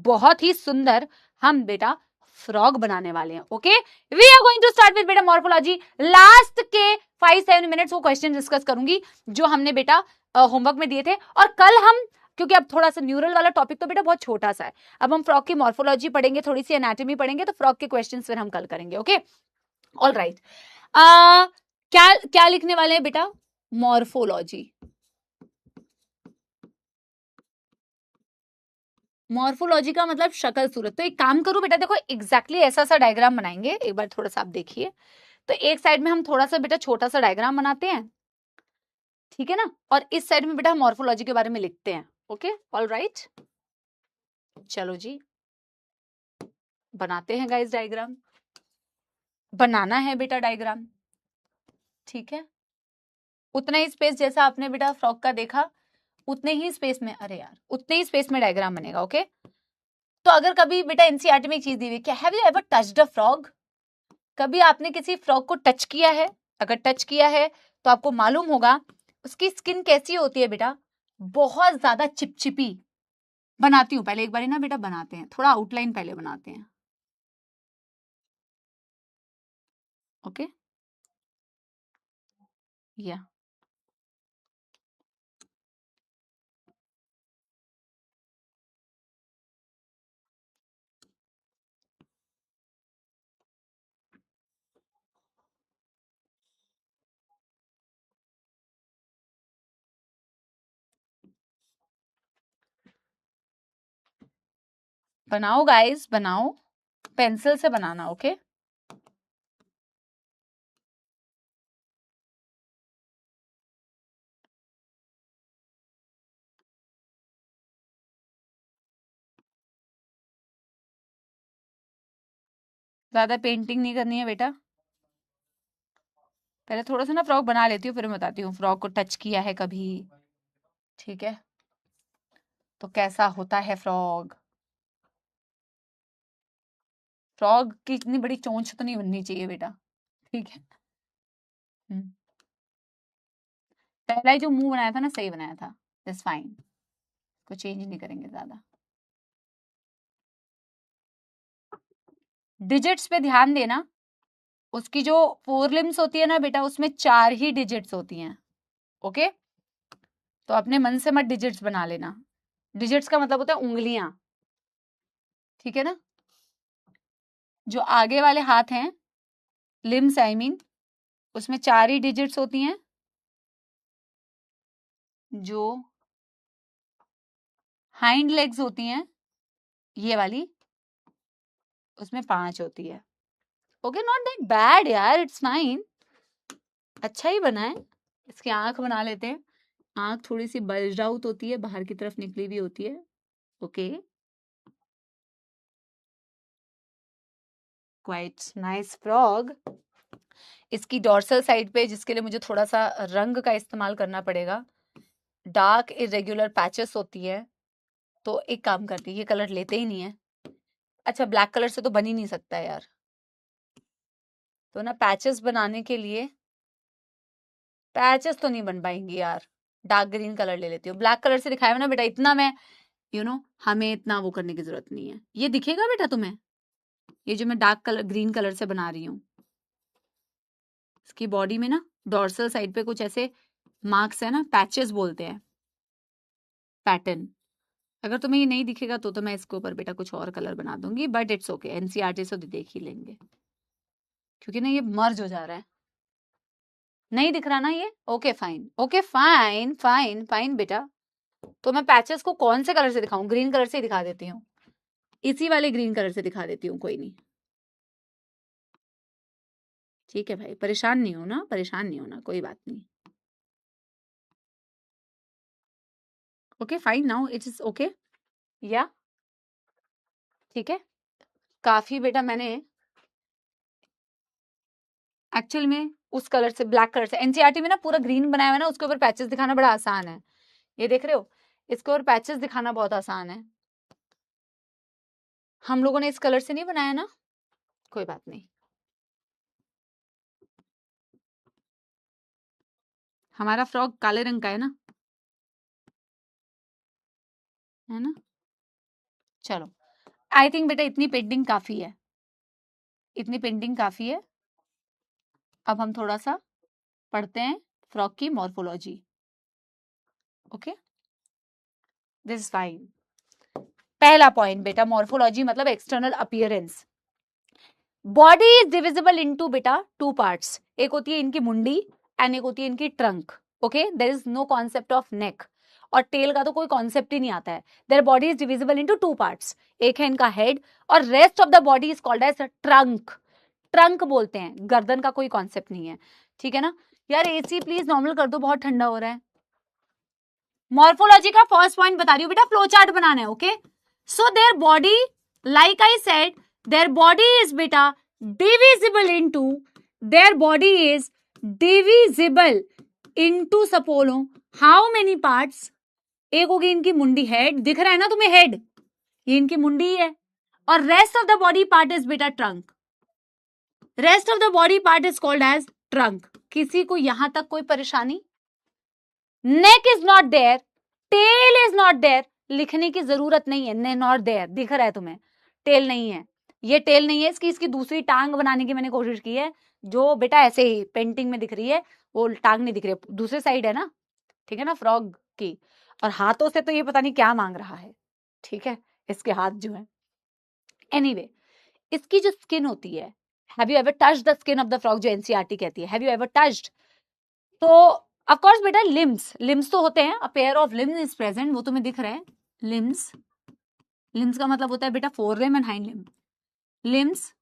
बहुत ही सुंदर हम बेटा फ्रॉग बनाने वाले हैं। Okay, we are going to start with बेटा मॉर्फोलॉजी। लास्ट के 5-7 मिनट्स वो क्वेश्चन डिस्कस करूंगी जो हमने बेटा होमवर्क में दिए थे। और कल हम, क्योंकि अब थोड़ा सा न्यूरल वाला टॉपिक तो बेटा बहुत छोटा सा है, अब हम फ्रॉग की मॉर्फोलॉजी पढ़ेंगे, थोड़ी सी एनाटॉमी पढ़ेंगे, तो फ्रॉग के क्वेश्चन फिर हम कल करेंगे। Okay, all right. क्या क्या लिखने वाले हैं बेटा, मॉर्फोलॉजी। मॉर्फोलॉजी का मतलब शक्ल सूरत। तो एक काम करो बेटा, देखो एग्जैक्टली ऐसा सा डायग्राम बनाएंगे, एक बार थोड़ा सा आप देखिए। तो एक साइड में हम थोड़ा सा बेटा छोटा सा डायग्राम बनाते हैं, ठीक है ना, और इस साइड में बेटा मॉर्फोलॉजी के बारे में लिखते हैं। ओके, ऑल राइट, चलो जी बनाते हैं गाइस डायग्राम। बनाना है बेटा डायग्राम, ठीक है। उतना ही स्पेस जैसा आपने बेटा फ्रॉक का देखा, उतने ही स्पेस में, अरे यार उतने ही स्पेस में डायग्राम बनेगा। ओके, तो अगर कभी बेटा एनसीईआरटी में एक चीज दी हुई, क्या have you ever touched a frog, कभी आपने किसी फ्रॉग को टच किया है? अगर टच किया है तो आपको मालूम होगा उसकी स्किन कैसी होती है बेटा, बहुत ज्यादा चिपचिपी। बनाती हूँ पहले एक बार ना बेटा, बनाते हैं थोड़ा आउटलाइन पहले बनाते हैं। ओके, या बनाओ गाइस, बनाओ, पेंसिल से बनाना। ओके, ज्यादा पेंटिंग नहीं करनी है बेटा, पहले थोड़ा सा ना फ्रॉक बना लेती हूँ, फिर बताती हूँ फ्रॉक को टच किया है कभी, ठीक है, तो कैसा होता है फ्रॉग। फ्रॉग की इतनी बड़ी चोंच तो नहीं बननी चाहिए बेटा, ठीक है। पहला ही जो मुंह बनाया था ना, सही बनाया था, दैट्स फाइन, को चेंज नहीं करेंगे ज्यादा। डिजिट्स पे ध्यान देना, उसकी जो 4 लिम्स होती है ना बेटा, उसमें 4 ही डिजिट्स होती हैं, ओके। तो अपने मन से मत डिजिट्स बना लेना, डिजिट्स का मतलब होता है उंगलियां, ठीक है ना। जो आगे वाले हाथ हैं, लिम्स आई मीन, उसमें 4 ही डिजिट्स होती हैं। जो हाइंड लेग्स होती हैं, ये वाली, उसमें 5 होती है, ओके। नॉट दैट बैड यार, इट्स फाइन, अच्छा ही बना है। इसकी आंख बना लेते हैं, आंख थोड़ी सी बल्ज आउट होती है, बाहर की तरफ निकली हुई होती है, ओके। Quite nice frog. इसकी डॉर्सल साइड पे, जिसके लिए मुझे थोड़ा सा रंग का इस्तेमाल करना पड़ेगा, डार्क इरेग्युलर पैचेस होती है। तो एक काम करती है, ये कलर लेते ही नहीं है, अच्छा ब्लैक कलर से तो बन ही नहीं सकता है यार, तो ना पैचेस बनाने के लिए, पैचेस तो नहीं बन पाएंगी यार, डार्क ग्रीन कलर ले लेती हूँ। ब्लैक कलर से दिखाया ना बेटा, इतना मैं हमें इतना वो करने की जरूरत नहीं है। ये दिखेगा बेटा तुम्हें, ये जो मैं डार्क कलर ग्रीन कलर से बना रही हूँ, इसकी बॉडी में ना डॉर्सल साइड पे कुछ ऐसे मार्क्स है ना, पैचेस बोलते हैं, पैटर्न। अगर तुम्हें ये नहीं दिखेगा तो मैं इसके ऊपर बेटा कुछ और कलर बना दूंगी, बट इट्स ओके, एनसीईआरटी से देख ही लेंगे, क्योंकि ना ये मर्ज हो जा रहा है। नहीं दिख रहा ना ये, okay fine, okay fine fine fine बेटा। तो मैं पैचेस को कौन से कलर से दिखाऊं, ग्रीन कलर से दिखा देती हूँ, इसी वाले ग्रीन कलर से दिखा देती हूँ, कोई नहीं, ठीक है भाई, परेशान नहीं होना, परेशान नहीं होना, कोई बात नहीं, okay fine, now it's okay, या ठीक है। काफी बेटा मैंने एक्चुअल में उस कलर से, ब्लैक कलर से, एनसीईआरटी में ना पूरा ग्रीन बनाया हुआ है ना, उसके ऊपर पैचेस दिखाना बड़ा आसान है, ये देख रहे हो, इसके ऊपर पैचेस दिखाना बहुत आसान है। हम लोगों ने इस कलर से नहीं बनाया ना, कोई बात नहीं, हमारा फ्रॉक काले रंग का है ना, है ना। चलो, आई थिंक बेटा इतनी पेंटिंग काफी है, इतनी पेंटिंग काफी है। अब हम थोड़ा सा पढ़ते हैं फ्रॉक की morphology, okay, this is fine. पहला पॉइंट बेटा, मॉर्फोलॉजी मतलब external appearance. Body is divisible into बेटा 2 पार्ट्स, एक होती है इनकी मुंडी एंड एक होती है इनकी trunk, okay. There is no concept of neck और टेल का तो कोई कॉन्सेप्ट ही नहीं आता है। Their body is divisible into 2 parts, एक है इनका हेड और rest of the body is called as trunk, trunk बोलते हैं, गर्दन का कोई कॉन्सेप्ट नहीं है, ठीक है ना। यार एसी प्लीज नॉर्मल कर दो, बहुत ठंडा हो रहा है। मॉर्फोलॉजी का फर्स्ट पॉइंट बता रही हूँ बेटा, फ्लो चार्ट बनाना है, okay. So their body, like I said, their body is बेटा divisible into, their body is divisible into, सपोलो हाउ मेनी पार्ट्स, एक होगी इनकी मुंडी, हेड दिख रहा है ना तुम्हें, हेड ये इनकी मुंडी है, और rest of the body part is बेटा trunk, rest of the body part is called as trunk. किसी को यहां तक कोई परेशानी? Neck is not there, tail is not there, लिखने की जरूरत नहीं है, नॉट देयर, दिख रहा है तुम्हें, टेल नहीं है, ये टेल नहीं है इसकी दूसरी टांग बनाने की मैंने कोशिश की है, जो बेटा ऐसे ही पेंटिंग में दिख रही है, वो टांग नहीं दिख रही है, दूसरे साइड है ना, ठीक है ना, फ्रॉग की। और हाथों से तो ये पता नहीं क्या मांग रहा है, ठीक है, इसके हाथ जो है। एनीवे, इसकी जो स्किन होती है, have you ever touched the skin of the frog, जो एनसीईआरटी कहती है, हैव यू एवर टच्ड? तो ऑफ कोर्स बेटा लिम्स, लिम्स तो होते हैं, a pair of limbs is present, वो तुम्हें दिख रहा है, लिम्स, लिम्स का मतलब होता है बेटा 4 limb and hind limb, limbs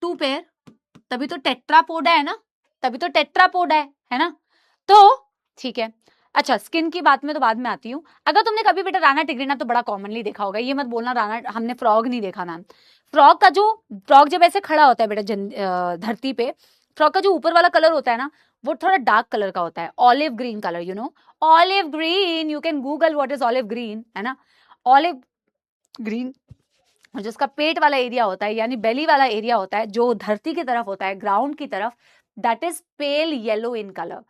2 pair, तभी तो टेट्रापोडा है ना, तभी तो टेट्रापोडा है ना, तो ठीक है। अच्छा, स्किन की बात में तो बाद में आती हूँ। अगर तुमने कभी बेटा राना टिग्रिना तो बड़ा कॉमनली देखा होगा, ये मत बोलना राना हमने फ्रॉग नहीं देखा ना। फ्रॉग का जो, फ्रॉग जब ऐसे खड़ा होता है बेटा धरती पे, फ्रॉग का जो ऊपर वाला कलर होता है ना, वो थोड़ा डार्क कलर का होता है, olive green colour, you know, olive green, you can Google what is olive green, है ना, ऑलिव ग्रीन। जिसका पेट वाला एरिया होता है, यानी बेली वाला एरिया होता है, जो धरती की तरफ होता है, ग्राउंड की तरफ, that is pale yellow in colour.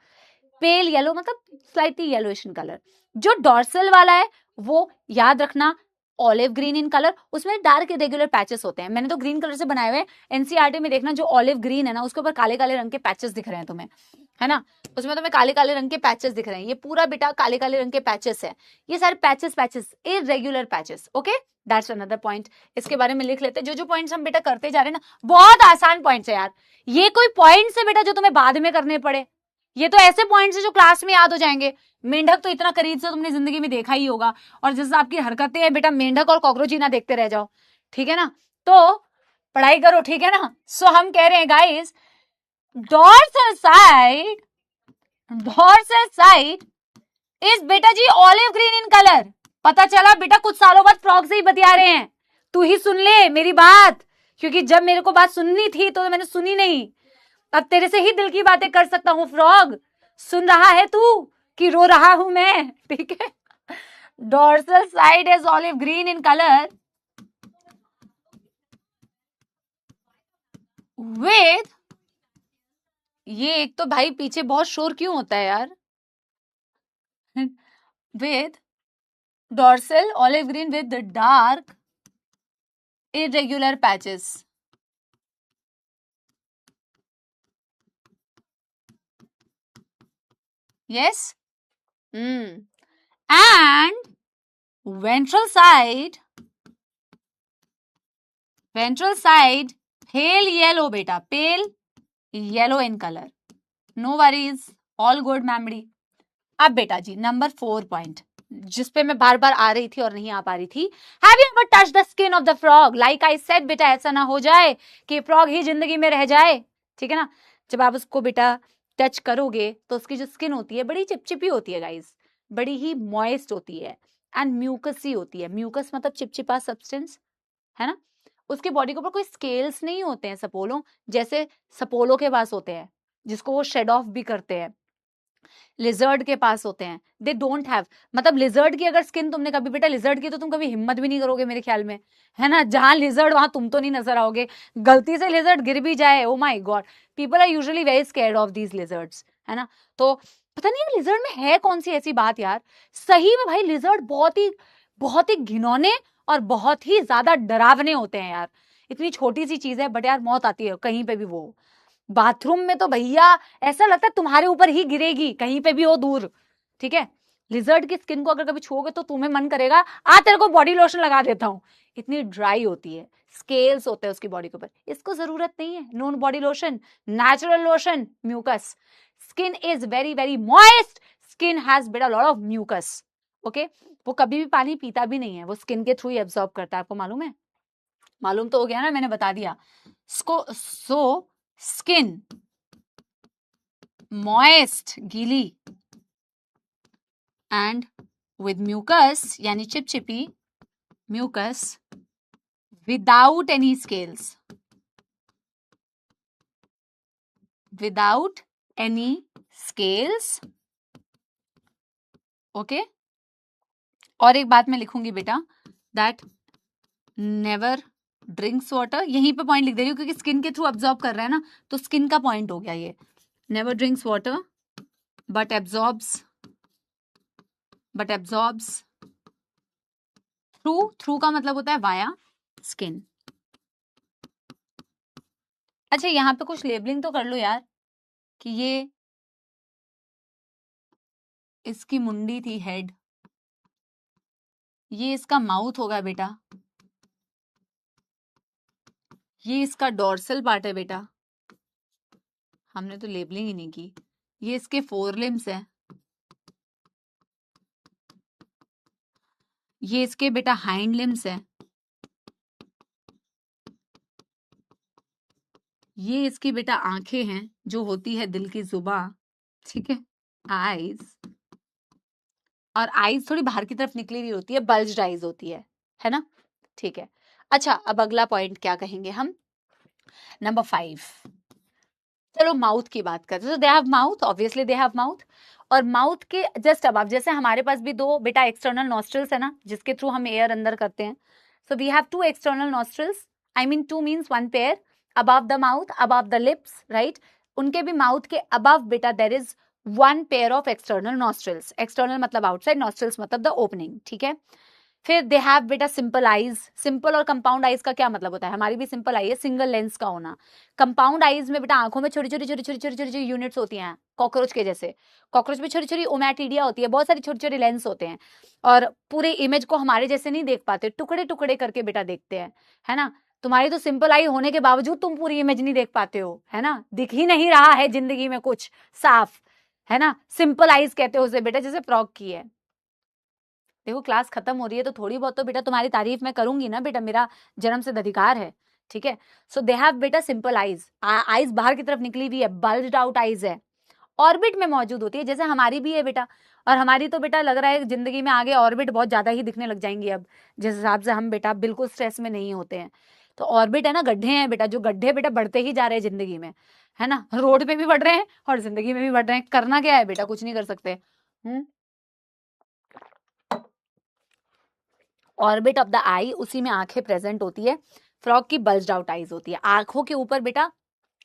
Pale yellow मतलब स्लाइटली येलोइश इन कलर। जो डॉर्सल वाला है वो याद रखना ऑलिव ग्रीन इन कलर, उसमें डार्क इरेगुलर पैचेस होते हैं। मैंने तो ग्रीन कलर से बनाए हुए। एनसीईआरटी में देखना जो ऑलिव ग्रीन है ना उसके ऊपर काले काले रंग के पैचेस दिख रहे हैं तुम्हें, है ना, उसमें तुम्हें काले काले रंग के पैचेस दिख रहे हैं। ये पूरा बेटा काले काले रंग के पैचेस है, ये सारे patches irregular patches. Okay, that's another point. इसके बारे में लिख लेते हैं। जो पॉइंट्स हम बेटा करते जा रहे हैं ना, बहुत आसान पॉइंट्स है यार। ये कोई पॉइंट्स है बेटा जो तुम्हें बाद में करने पड़े, ये तो ऐसे पॉइंट्स है जो क्लास में याद हो जाएंगे। मेंढक तो इतना करीब से तुमने जिंदगी में देखा ही होगा, और जैसे आपकी हरकतें हैं बेटा, मेंढक और कॉकरोच ही ना देखते रह जाओ, ठीक है ना। तो पढ़ाई करो, ठीक है ना। सो हम कह रहे हैं गाइस, डॉर्सल साइड इज बेटा जी ऑलिव ग्रीन इन कलर। पता चला बेटा, कुछ सालों बाद फ्रॉग से ही बतिया रहे हैं। तू ही सुन ले मेरी बात, क्योंकि जब मेरे को बात सुननी थी तो मैंने सुनी नहीं। अब तेरे से ही दिल की बातें कर सकता हूं। फ्रॉग, सुन रहा है तू कि रो रहा हूं मैं, ठीक है। Dorsal side is olive green in colour with, ये एक तो भाई पीछे बहुत शोर क्यों होता है यार, with dorsal olive green with the dark irregular patches. Yes? And ventral side pale yellow beta, pale yellow in color. No worries, all good memory. अब बेटा जी नंबर 4 पॉइंट जिस पे मैं बार बार आ रही थी और नहीं आ पा रही थी। Have you ever touched the skin of the frog? Like I said बेटा, ऐसा ना हो जाए कि फ्रॉग ही जिंदगी में रह जाए, ठीक है ना। जब आप उसको बेटा टच करोगे तो उसकी जो स्किन होती है बड़ी चिपचिपी होती है गाइस, बड़ी ही मॉइस्ट होती है एंड म्यूकसी होती है। म्यूकस मतलब चिपचिपा सब्सटेंस, है ना। उसके बॉडी के ऊपर कोई स्केल्स नहीं होते हैं सपोलो जैसे सपोलो के पास होते हैं, जिसको वो शेड ऑफ भी करते हैं। लिजर्ड के पास होते हैं, दे डोंट हैव। मतलब लिजर्ड की अगर स्किन तुमने कभी बेटा, लिजर्ड की तो तुम कभी हिम्मत भी नहीं करोगे मेरे ख्याल में, है ना। जहां लिजर्ड वहां तुम तो नहीं नजर आओगे। गलती से लिजर्ड गिर भी जाए, oh my God, people are usually very scared of these lizards, है ना। तो पता नहीं यार लिजर्ड में है कौन सी ऐसी बात यार। सही में भाई लिजर्ड बहुत ही घिनौने और बहुत ही ज्यादा डरावने होते हैं यार। इतनी छोटी सी चीज है बट यार मौत आती है कहीं पे भी। वो बाथरूम में तो भैया ऐसा लगता है तुम्हारे ऊपर ही गिरेगी, कहीं पे भी हो दूर, ठीक है। लिजर्ड की स्किन को अगर कभी छुओगे तो तुम्हें मन करेगा आ तेरे को बॉडी लोशन लगा देता हूं, इतनी ड्राई होती है। स्केल्स होते हैं उसकी बॉडी के ऊपर, इसको जरूरत नहीं है non body lotion, natural lotion. Mucus, skin is very very moist, skin has बेटा लॉट ऑफ म्यूकस, ओके। वो कभी भी पानी पीता भी नहीं है, वो स्किन के थ्रू ही एब्जॉर्ब करता है। आपको मालूम है? मालूम तो हो गया ना, मैंने बता दिया। सो स्किन moist गीली एंड विद म्यूकस यानी चिपचिपी, mucus without any scales, without any scales, okay. और एक बात मैं लिखूंगी बेटा, दैट नेवर ड्रिंक्स वाटर, यहीं पे पॉइंट लिख दे रही हूँ क्योंकि स्किन के थ्रू अब्जॉर्ब कर रहा है ना, तो स्किन का पॉइंट हो गया ये। Never drinks water but absorbs through का मतलब होता है वाया स्किन। अच्छा यहाँ पे कुछ लेबलिंग तो कर लो यार, कि ये इसकी मुंडी थी, हेड, ये इसका माउथ होगा बेटा, ये इसका डॉर्सल पार्ट है बेटा, हमने तो लेबलिंग ही नहीं की। ये इसके 4 लिम्स है, ये इसके बेटा हाइंड लिम्स है, ये इसकी बेटा आंखें हैं जो होती है दिल की जुबां, ठीक है, आईज, और आईज थोड़ी बाहर की तरफ निकली हुई होती है, बल्ज्ड आईज होती है ना, ठीक है। अच्छा अब अगला पॉइंट क्या कहेंगे हम, नंबर 5। चलो माउथ की बात करते हैं। तो they have mouth, obviously they have mouth, और माउथ के जस्ट अब जैसे हमारे पास भी 2 बेटा एक्सटर्नल नॉस्ट्रल्स है ना, जिसके थ्रू हम एयर अंदर करते हैं। So we have 2 external nostrils, I mean 2 means 1 pair, above the mouth, above the lips, right? उनके भी माउथ के अबव बेटा there is one pair of external nostrils, external मतलब आउटसाइड, नॉस्ट्रल्स मतलब द ओपनिंग, ठीक है। फिर दे हैव बेटा सिंपल आईज। सिंपल और कंपाउंड आईज का क्या मतलब होता है, हमारी भी सिंपल आई है, सिंगल लेंस का होना। कंपाउंड आईज में बेटा आंखों में छोटी छोटी छोटी छोटी छोटी छोटी यूनिट्स होती हैं, कॉकरोच के जैसे। कॉकरोच में छोटी छोटी ओमैटिडिया होती है, बहुत सारी छोटी छोटी लेंस होते हैं, और पूरे इमेज को हमारे जैसे नहीं देख पाते, टुकड़े टुकड़े करके बेटा देखते हैं, है ना। तुम्हारी तो सिंपल आई होने के बावजूद तुम पूरी इमेज नहीं देख पाते हो, है ना, दिख ही नहीं रहा है जिंदगी में कुछ साफ, है ना। सिंपल आईज कहते हो उसे बेटा, जैसे फ्रॉग की है। देखो क्लास खत्म हो रही है तो थोड़ी बहुत तो बेटा तुम्हारी तारीफ मैं करूंगी ना बेटा, मेरा जन्म सिद्ध अधिकार है, ठीक है। सो दे हैव बेटा सिंपल आईज, आईज बाहर की तरफ निकली हुई है, बल्ज्ड आउट आईज है, ऑर्बिट में मौजूद होती है, जैसे हमारी भी है बेटा। और हमारी तो बेटा लग रहा है जिंदगी में आगे ऑर्बिट बहुत ज्यादा ही दिखने लग जाएंगी अब, जिस हिसाब से हम बेटा बिल्कुल स्ट्रेस में नहीं होते हैं। तो ऑर्बिट है ना, गड्ढे हैं बेटा, जो गड्ढे बेटा बढ़ते ही जा रहे हैं जिंदगी में, है ना, रोड पे भी बढ़ रहे हैं और जिंदगी में भी बढ़ रहे हैं। करना क्या है बेटा, कुछ नहीं कर सकते। ऑर्बिट ऑफ द आई, उसी में आंखें प्रेजेंट होती है। फ्रॉग की बल्ज्ड आउट आईज होती है। आंखों के ऊपर बेटा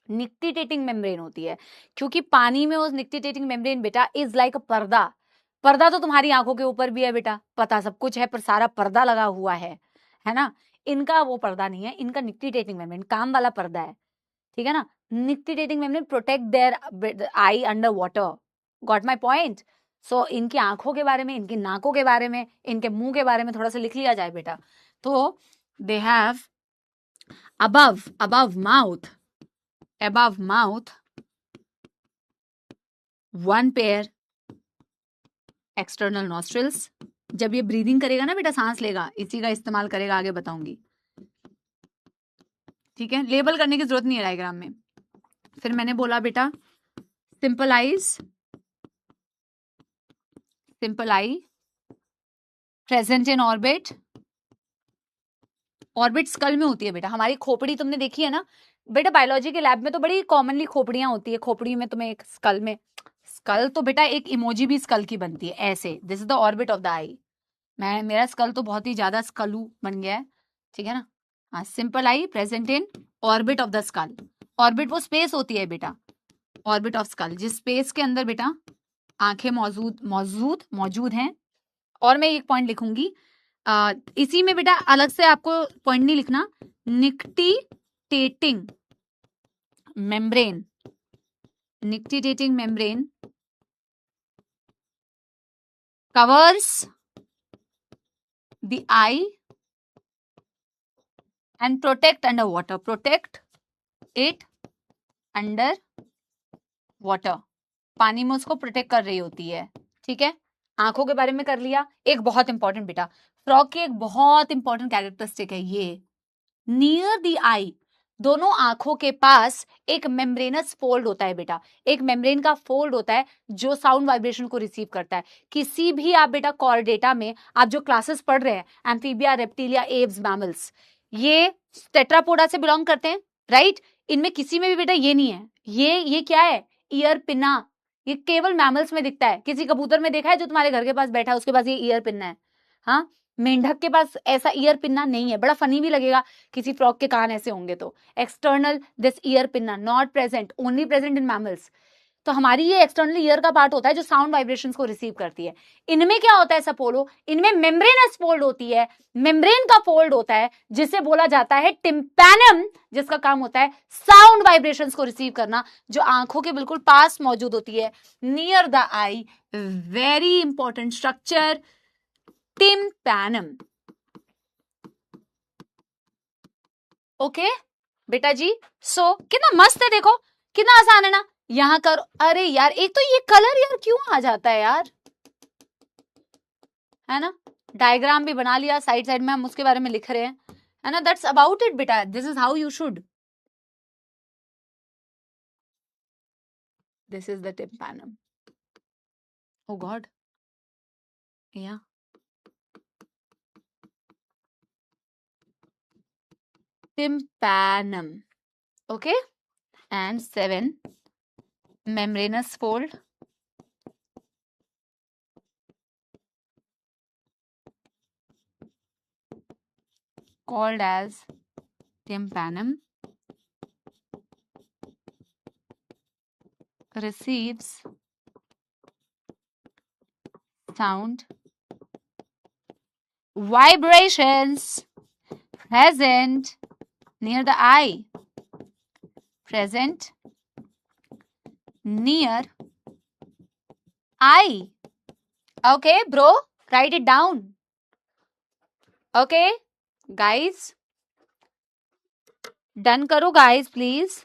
निक्टिटेटिंग मेम्ब्रेन होती है, क्योंकि पानी में उस निक्टिटेटिंग मेम्ब्रेन बेटा इज लाइक अ पर्दा। पर्दा तो तुम्हारी आंखों के ऊपर भी है बेटा, पता सब कुछ है, पर सारा पर्दा लगा हुआ है ना। इनका वो पर्दा नहीं है, इनका निक्टिटेटिंग मेम्ब्रेन काम वाला पर्दा है, ठीक है ना। Nictitating membrane protect their eye under water, got my point. So इनकी आंखों के बारे में, इनकी नाकों के बारे में, इनके मुंह के बारे में थोड़ा सा लिख लिया जाए बेटा। तो they have above above mouth above mouth one pair external nostrils। जब ये ब्रीदिंग करेगा ना बेटा, सांस लेगा, इसी का इस्तेमाल करेगा, आगे बताऊंगी, ठीक है। लेबल करने की जरूरत नहीं है डायग्राम में। फिर मैंने बोला बेटा simple eyes, simple eye present in orbit. Orbit skull में होती है बेटा, हमारी खोपड़ी तुमने देखी है ना बेटा, बायोलॉजी के लैब में तो बड़ी कॉमनली खोपड़ियां होती है, खोपड़ी में तुम्हें एक स्कल में, स्कल तो बेटा एक इमोजी भी स्कल की बनती है ऐसे, this is the orbit of the eye. मैं, मेरा स्कल तो बहुत ही ज्यादा स्कलू बन गया है, ठीक है ना। हाँ, simple eye present in orbit of the skull. Orbit वो स्पेस होती है बेटा, ऑर्बिट ऑफ स्कल, जिस स्पेस के अंदर बेटा आंखें मौजूद मौजूद मौजूद हैं। और मैं एक पॉइंट लिखूंगी, इसी में बेटा अलग से आपको पॉइंट नहीं लिखना, nictitating membrane, nictitating membrane covers the I and protect under water, protect it under water, पानी में उसको प्रोटेक्ट कर रही होती है, ठीक है। आंखों के बारे में कर लिया। एक बहुत इंपॉर्टेंट बेटा, फ्रॉग की एक बहुत इंपॉर्टेंट कैरेक्टरिस्टिक है ये, नियर द आई, दोनों आंखों के पास एक मेम्ब्रेनस फोल्ड होता है बेटा, एक मेम्ब्रेन का फोल्ड होता है जो साउंड वाइब्रेशन को रिसीव करता है। किसी भी आप बेटा कॉर्डेटा में आप जो क्लासेस पढ़ रहे हैं, एम्फीबिया, रेप्टिलिया, एव्स, मैमल्स, ये टेट्रापोडा से बिलोंग करते हैं, राइट। इनमें किसी में भी बेटा ये नहीं है, ये क्या है, ईयर पिन्ना, ये केवल मैमल्स में दिखता है। किसी कबूतर में देखा है जो तुम्हारे घर के पास बैठा है उसके पास ये ईयर पिन्ना है, हाँ। मेंढक के पास ऐसा ईयर पिन्ना नहीं है, बड़ा फनी भी लगेगा किसी फ्रॉग के कान ऐसे होंगे तो। External this ear pinna not present, only present in mammals. तो हमारी ये एक्सटर्नल ईयर का पार्ट होता है जो साउंड वाइब्रेशंस को रिसीव करती है। इनमें क्या होता है सपोलो, इनमें मेम्ब्रेनस फोल्ड होती है, मेम्ब्रेन का फोल्ड होता है जिसे बोला जाता है टिम्पैनम, जिसका काम होता है साउंड वाइब्रेशंस को रिसीव करना, जो आंखों के बिल्कुल पास मौजूद होती है, near the I, very important structure, tympanum. Okay बेटा जी। सो कितना मस्त है, देखो कितना आसान है ना, यहां कर। अरे यार एक तो ये कलर यार क्यों आ जाता है यार, है ना। डायग्राम भी बना लिया, साइड साइड में हम उसके बारे में लिख रहे हैं, है ना। दैट्स अबाउट इट बेटा, this is how you should, this is the tympanum. Oh God, yeah tympanum, okay. And 7 membranous fold called as tympanum, receives sound vibrations present near the eye, present near eye. Okay bro, write it down. Okay guys, done करो guys please,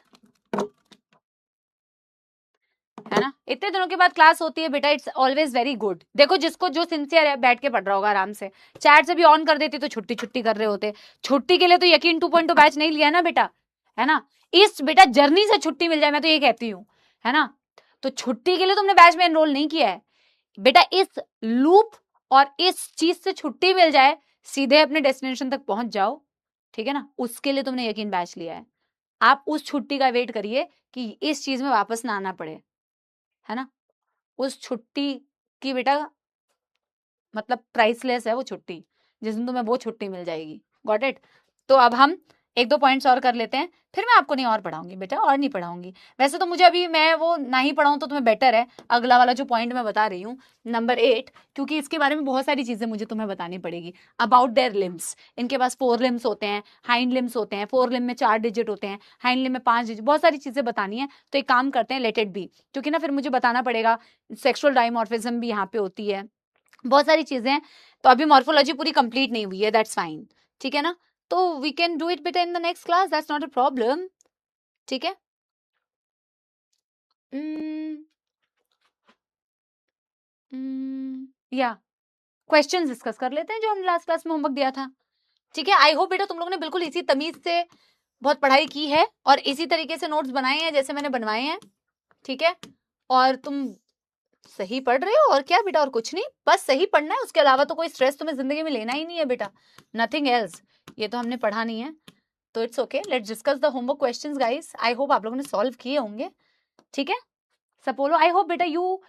है ना। इतने दिनों के बाद class होती है बेटा, इट्स ऑलवेज वेरी गुड। देखो जिसको जो सिंसियर है बैठ के पढ़ रहा होगा आराम से, चैट से भी ऑन कर देती तो छुट्टी छुट्टी कर रहे होते। छुट्टी के लिए तो यकीन 2.2 बैच नहीं लिया ना बेटा, है ना। इस बेटा जर्नी से छुट्टी मिल जाए, मैं तो ये कहती हूँ, है ना। तो छुट्टी के लिए तुमने बैच में एनरोल नहीं किया है बेटा, इस लूप और इस चीज से छुट्टी मिल जाए, सीधे अपने डेस्टिनेशन तक पहुंच जाओ, ठीक है ना, उसके लिए तुमने यकीन बैच लिया है। आप उस छुट्टी का वेट करिए कि इस चीज में वापस ना आना पड़े, है ना। उस छुट्टी की बेटा मतलब प्राइसलेस है वो छुट्टी, जिस दिन तुम्हें वो छुट्टी मिल जाएगी। Got it. तो अब हम 1-2 पॉइंट्स और कर लेते हैं, फिर मैं आपको नहीं और पढ़ाऊंगी बेटा, और नहीं पढ़ाऊंगी। वैसे तो मुझे अभी मैं वो ना ही पढ़ाऊं तो तुम्हें बेटर है, अगला वाला जो पॉइंट मैं बता रही हूँ नंबर 8, क्योंकि इसके बारे में बहुत सारी चीजें मुझे तुम्हें बतानी पड़ेगी। अबाउट देयर लिम्स, इनके पास 4 लिम्स होते हैं, हाइंड लिम्स होते हैं, 4 लिम में 4 डिजिट होते हैं, हाइंड लिम में 5 डिजिट, बहुत सारी चीजें बतानी है। तो एक काम करते हैं, लेट इट बी, क्योंकि ना फिर मुझे बताना पड़ेगा, सेक्सुअल डायमॉर्फिज्म भी यहाँ पे होती है, बहुत सारी चीजें हैं। तो अभी मॉर्फोलॉजी पूरी कंप्लीट नहीं हुई है, दैट्स फाइन, ठीक है ना। तो वी कैन डू इट बेटा in the next class, that's not a problem, ठीक है। या क्वेश्चंस डिस्कस कर लेते हैं जो हमने लास्ट क्लास में होमवर्क दिया था, ठीक है। आई होप बेटा तुम लोगों ने बिल्कुल इसी तमीज से बहुत पढ़ाई की है और इसी तरीके से नोट्स बनाए हैं जैसे मैंने बनवाए हैं, ठीक है। और तुम सही पढ़ रहे हो, और क्या बेटा, और कुछ नहीं, बस सही पढ़ना है, उसके अलावा तो कोई स्ट्रेस तुम्हें जिंदगी में लेना ही नहीं है बेटा, नथिंग एल्स। ये तो हमने पढ़ा नहीं है, तो it's okay, let's discuss the homework questions guys. I hope आप लोगों ने सॉल्व किए होंगे, ठीक है। सपोलो आई होप बेटा यू,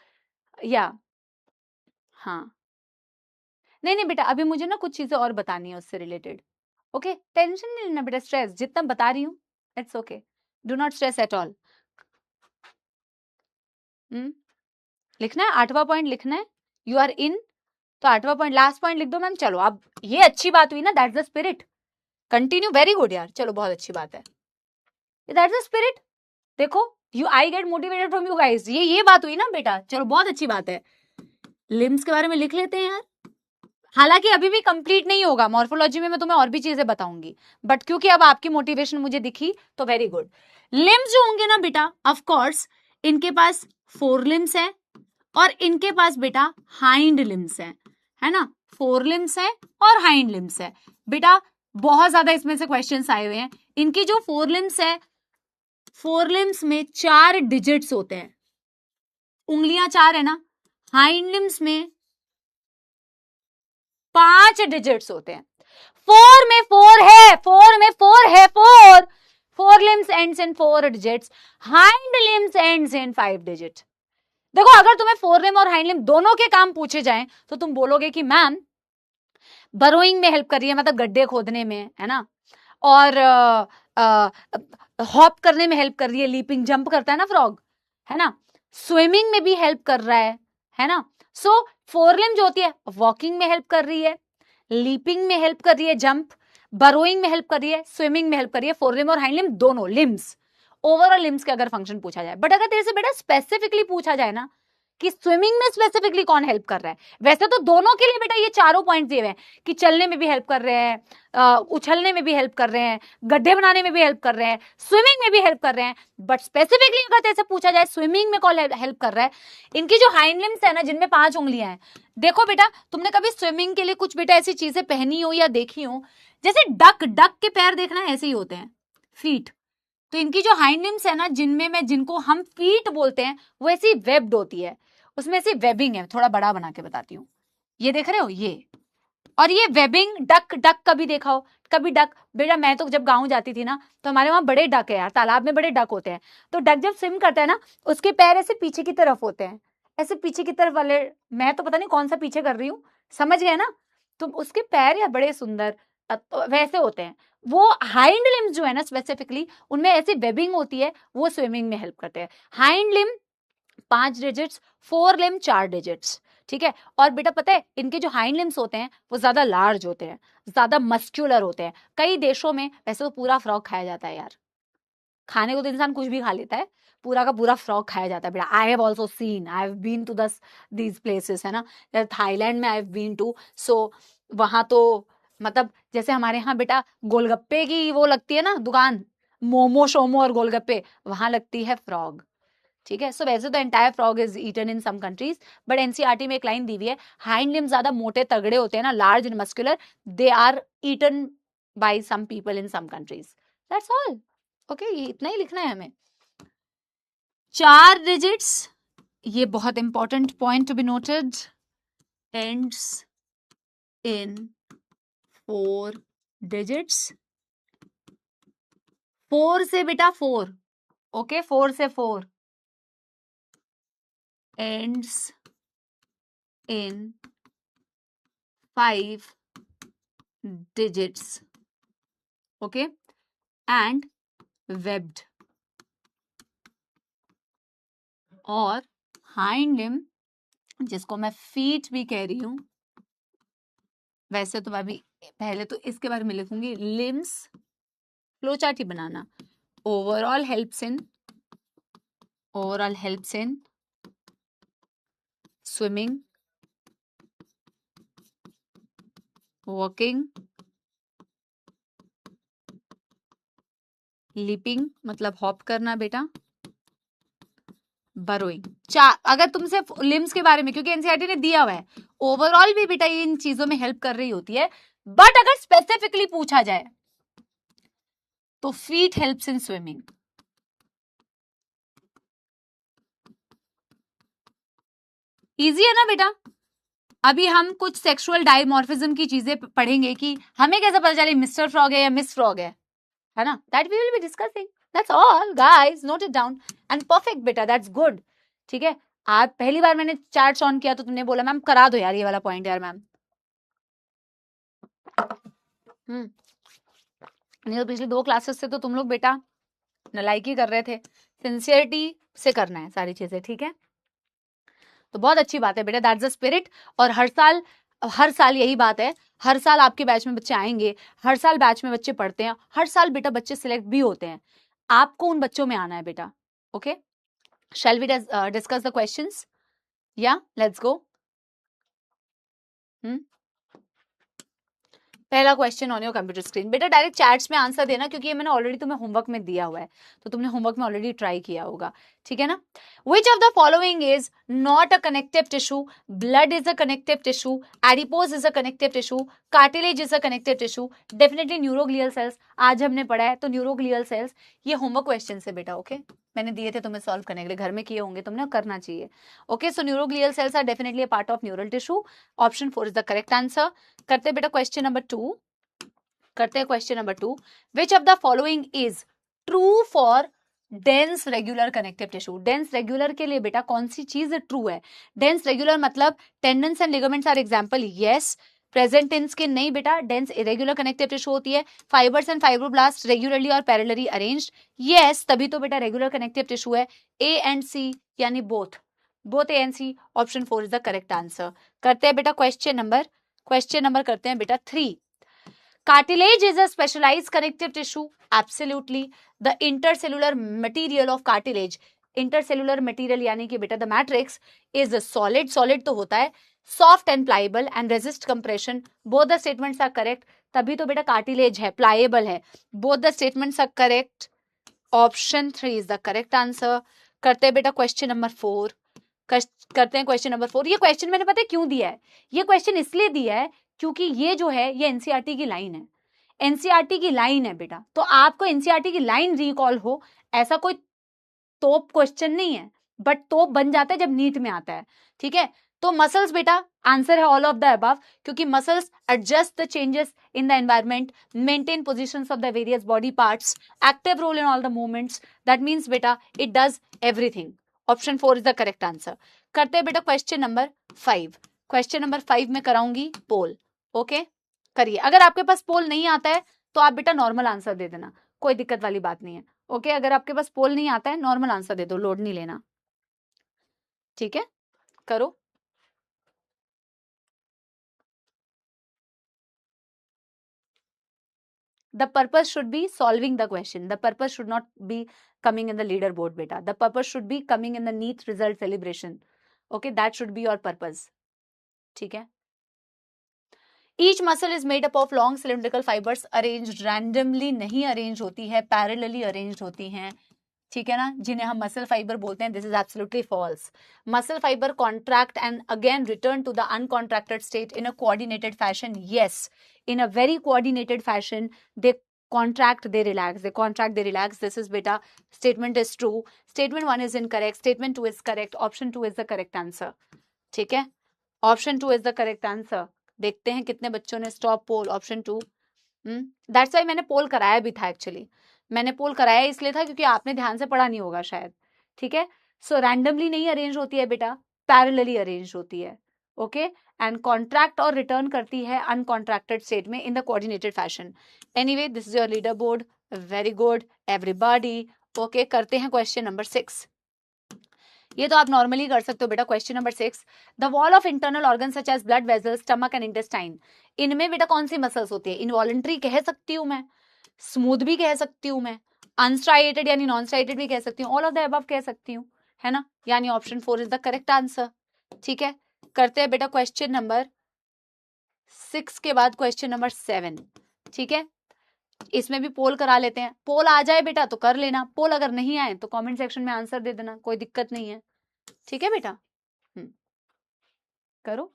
या हाँ, नहीं नहीं बेटा, अभी मुझे ना कुछ चीजें और बतानी है उससे रिलेटेड, ओके। टेंशन नहीं लेना बेटा, स्ट्रेस जितना बता रही हूँ it's okay, do not stress at all. लिखना है 8वां पॉइंट लिखना है, यू आर इन, तो 8वां पॉइंट लास्ट पॉइंट लिख दो मैम। चलो अब ये अच्छी बात हुई ना, that's the spirit, continue, very good यार, चलो बहुत अच्छी बात है, दैट्स द स्पिरिट। देखो you, I get motivated from you guys, ये बात हुई ना बेटा, चलो बहुत अच्छी बात है। लिम्स के बारे में लिख लेते हैं यार, हालांकि अभी भी कंप्लीट नहीं होगा, मॉर्फोलॉजी में मैं तुम्हें और भी चीजें बताऊंगी, बट क्योंकि अब आपकी मोटिवेशन मुझे दिखी तो वेरी गुड। लिम्स जो होंगे ना बेटा, ऑफ कोर्स इनके पास 4 लिम्स है और इनके पास बेटा हाइंड लिम्स है ना, 4 लिम्स है और हाइंड लिम्स है बेटा। बहुत ज्यादा इसमें से क्वेश्चंस आए हुए हैं। इनकी जो 4 लिम्स है, 4 लिम्स में 4 डिजिट्स होते हैं, उंगलियां 4 है ना, हाइंड लिम्स में 5 डिजिट्स होते हैं। 4 में 4 है, 4 में 4 है, 4 limbs ends in 4 digits, hind limbs ends in 5 digit. देखो अगर तुम्हें 4 लिम और हाइंड लिम दोनों के काम पूछे जाएं तो तुम बोलोगे कि मैम बरोइंग में हेल्प कर रही है, मतलब गड्ढे खोदने में, है ना, और हॉप करने में हेल्प कर रही है, लीपिंग जंप करता है ना फ्रॉग, है ना, स्विमिंग में भी हेल्प कर रहा है ना। सो 4 लिम जो होती है वॉकिंग में हेल्प कर रही है, लीपिंग में हेल्प कर रही है, जंप, बरोइंग में हेल्प कर रही है, स्विमिंग में हेल्प कर रही है, 4 लिम और हाइंड लिम दोनों लिम्स, ओवरऑल लिम्स के अगर फंक्शन पूछा जाए। बट अगर तेरे से बेटा स्पेसिफिकली पूछा जाए ना कि स्विमिंग में स्पेसिफिकली कौन हेल्प कर रहा है, वैसे तो दोनों के लिए बेटा ये चारों पॉइंट दिए हुए हैं कि चलने में भी हेल्प कर रहे हैं, उछलने में भी हेल्प कर रहे हैं, गड्ढे बनाने में भी हेल्प कर रहे हैं, स्विमिंग में भी हेल्प कर रहे हैं। बट स्पेसिफिकली अगर तेरे से पूछा जाए स्विमिंग में कौन हेल्प कर रहा है, इनकी जो हाइंड लिम्स है ना, जिनमें 5 उंगलियां हैं, देखो बेटा तुमने कभी स्विमिंग के लिए कुछ बेटा ऐसी चीजें पहनी हो या देखी हो, जैसे डक के पैर देखना ऐसे ही होते हैं, फीट। तो इनकी जो हाइंड लिम्स है ना, जिनको हम फीट बोलते हैं, वो ऐसी वेब्ड होती है, उसमें ऐसी वेबिंग है। थोड़ा बड़ा बना के बताती हूँ, ये देख रहे हो ये, और ये वेबिंग डक कभी देखा हो, कभी डक बेटा, मैं तो जब गाँव जाती थी ना तो हमारे वहां बड़े डक है यार, तालाब में बड़े डक होते हैं। तो डक जब स्विम करता है ना, उसके पैर ऐसे पीछे की तरफ होते हैं, ऐसे पीछे की तरफ वाले, मैं तो पता नहीं कौन सा पीछे कर रही हूँ, समझ गए ना। तो उसके पैर या बड़े सुंदर तो वैसे होते हैं। वो हाइंड लिम्स जो है ना स्पेसिफिकली, उनमें ऐसी वेबिंग होती है, वो स्विमिंग में हेल्प करते हैं। हाइंड लिम 5 डिजिट्स, 4 लिम्ब 4 डिजिट्स, ठीक है। और बेटा पता है इनके जो हाइंड लिम्स होते हैं वो ज्यादा लार्ज होते हैं, ज्यादा मस्क्यूलर होते हैं। कई देशों में वैसे तो पूरा फ्रॉग खाया जाता है यार, खाने को तो इंसान कुछ भी खा लेता है, पूरा का पूरा फ्रॉग खाया जाता है बेटा। I have also seen, I have been to these places, है ना। थाईलैंड में I have been to, so वहां तो मतलब जैसे हमारे यहाँ बेटा गोलगप्पे की वो लगती है ना दुकान, मोमो शोमो और गोलगप्पे, वहां लगती है फ्रॉग, ठीक है। सो वैसे तो entire frog is eaten in some countries, but NCERT में एक लाइन दी हुई है, हाइंड लिम्स ज्यादा मोटे तगड़े होते हैं ना, large and muscular, they are eaten by some people in some countries, that's all. Okay, ये इतना ही लिखना है हमें। 4 डिजिट्स, ये बहुत important point to be noted, ends in 4 digits, 4 से बेटा 4, ओके 4 से 4, ends in 5 digits, okay, and webbed, और hind limb जिसको मैं feet भी कह रही हूं, वैसे तो मैं अभी पहले तो इसके बारे में लिखूंगी, limbs flow chart he banana, overall helps in swimming, walking, leaping मतलब हॉप करना बेटा, बरोइंग। अगर तुमसे लिम्स के बारे में, क्योंकि एनसीईआरटी ने दिया हुआ है, ओवरऑल भी बेटा ये इन चीजों में हेल्प कर रही होती है, बट अगर स्पेसिफिकली पूछा जाए तो feet helps in swimming. Easy है ना बेटा। अभी हम कुछ सेक्सुअल डायमॉर्फिज्म की चीजें पढ़ेंगे कि हमें कैसे पता चले मिस्टर फ्रॉग है या मिस फ्रॉग है ना, that we will be discussing, that's all guys, note it down and perfect बेटा, दैट्स गुड, ठीक है। आप पहली बार मैंने चार्ट्स ऑन किया तो तुमने बोला मैम करा दो यार ये वाला पॉइंट यार मैम, नहीं तो पिछली 2 क्लासेस से तो तुम लोग बेटा नलायकी कर रहे थे, सिंसियरिटी से करना है सारी चीजें, ठीक है। तो बहुत अच्छी बात है बेटा, दैट्स द स्पिरिट। और हर साल यही बात है, हर साल आपके बैच में बच्चे आएंगे, हर साल बैच में बच्चे पढ़ते हैं, हर साल बेटा बच्चे सिलेक्ट भी होते हैं, आपको उन बच्चों में आना है बेटा, okay. Shall we discuss the questions, या लेट्स गो। पहला question on your computer screen, बेटा डायरेक्ट चैट्स में आंसर देना, क्योंकि ये मैंने ऑलरेडी तुम्हें होमवर्क में दिया हुआ है, तो तुमने होमवर्क में ऑलरेडी ट्राई किया होगा, ठीक है ना। विच of the following is not a connective tissue, blood is a connective tissue, adipose is a connective tissue, cartilage is a connective tissue, definitely neuroglial sales, आज हमने पढ़ा है, तो न्यूरोग्लियल सेल्स, ये होमवर्क क्वेश्चन है बेटा, ओके मैंने दिए थे तुम्हें सॉल्व करने के लिए, घर में किए होंगे तुमने, करना चाहिए, okay. So neuroglial cells are definitely a part of neural tissue, option 4 is the correct answer. करते बेटा क्वेश्चन नंबर 2, करते हैं question number 2, which of the following is true for dense regular connective tissue. Dense regular के लिए बेटा कौन सी चीज ट्रू है, डेंस रेगुलर मतलब tendons and ligaments are example, yes. Present tense के नहीं बेटा, डेंस इरेगुलर कनेक्टिव टिश्यू होती है, फाइबर्स एंड फाइब्रोब्लास्ट रेगुलरली और पैरेलली अरेंज्ड, यस, तभी तो बेटा रेगुलर कनेक्टिव टिश्यू है। ए एंड सी यानी both A and C, option 4 is the correct answer. करते हैं बेटा क्वेश्चन नंबर करते हैं बेटा 3, cartilage is a specialized connective tissue, absolutely. The intercellular material of cartilage, intercellular material यानी कि बेटा the matrix is a solid तो होता है, soft and pliable and resist compression, both the statements are correct, तभी तो बेटा cartilage है, pliable है, both the statements are correct, option 3 is the correct answer। करते हैं बेटा क्वेश्चन नंबर 4, करते हैं क्वेश्चन नंबर 4। ये क्वेश्चन मैंने पता है क्यों दिया है, ये क्वेश्चन इसलिए दिया है क्योंकि ये जो है ये एनसीईआरटी की लाइन है, एनसीईआरटी की लाइन है बेटा, तो आपको एनसीईआरटी की लाइन रिकॉल हो, ऐसा कोई तोप क्वेश्चन नहीं है, बट तोप बन जाता है जब नीट में आता है, ठीक है। तो मसल्स बेटा आंसर है ऑल ऑफ द अबव, क्योंकि muscles adjust the changes in the environment, maintain positions of the various body parts, active role in all the movements, that means बेटा it does everything, option 4 is the correct answer. करते हैं बेटा question number 5, question number 5 में कराऊंगी पोल, okay करिए। अगर आपके पास पोल नहीं आता है तो आप बेटा नॉर्मल आंसर दे देना, कोई दिक्कत वाली बात नहीं है, ओके। अगर आपके पास पोल नहीं आता है नॉर्मल आंसर दे दो, लोड नहीं लेना। ठीक है, करो। The purpose should be solving the question. The purpose should not be coming in the leaderboard, beta. The purpose should be coming in the neat result celebration. Okay, that should be your purpose. ठीक है. Each muscle is made up of long cylindrical fibers arranged randomly, नहीं arranged होती है, parallelly arranged होती हैं, ठीक है ना, जिन्हें हम मसल फाइबर बोलते हैं. This is absolutely false. Muscle fibre contract and again return to the uncontracted state in a coordinated fashion. Yes, in a very coordinated fashion, they contract, they relax, they contract, they relax. This is beta. Statement is true. Statement 1 is incorrect. Statement 2 is correct. Option 2 is the correct answer. ठीक है, option 2 is the correct answer. देखते हैं कितने बच्चों ने stop poll option 2. That's why मैंने poll कराया भी था. एक्चुअली मैंने पोल कराया इसलिए था क्योंकि आपने ध्यान से पढ़ा नहीं होगा शायद. ठीक है, सो रैंडमली नहीं अरेंज होती है बेटा, पैरेलली अरेंज होती है. ओके, एंड कॉन्ट्रैक्ट और रिटर्न करती है अनकॉन्ट्रैक्टेड स्टेट में in the coordinated fashion. Anyway, this is your leader board. Very good everybody. Okay, करते हैं क्वेश्चन नंबर 6. ये तो आप नॉर्मली कर सकते हो बेटा. Question number 6, the wall of internal organ such as blood vessel, stomach and intestine. इनमें बेटा कौन सी मसल्स होती है? इनवॉलेंट्री कह सकती हूँ मैं, स्मूथ भी कह सकती हूँ मैं, अनस्ट्राइटेड यानी नॉन स्ट्राइटेड भी कह सकती हूँ, ऑल ऑफ द अबव कह सकती हूँ, है ना. यानी option 4 is the correct answer. ठीक है, करते हैं बेटा क्वेश्चन नंबर 6 के बाद क्वेश्चन नंबर 7. ठीक है, इसमें भी पोल करा लेते हैं. पोल आ जाए बेटा तो कर लेना, पोल अगर नहीं आए तो कमेंट सेक्शन में आंसर दे देना, कोई दिक्कत नहीं है. ठीक है बेटा, करो.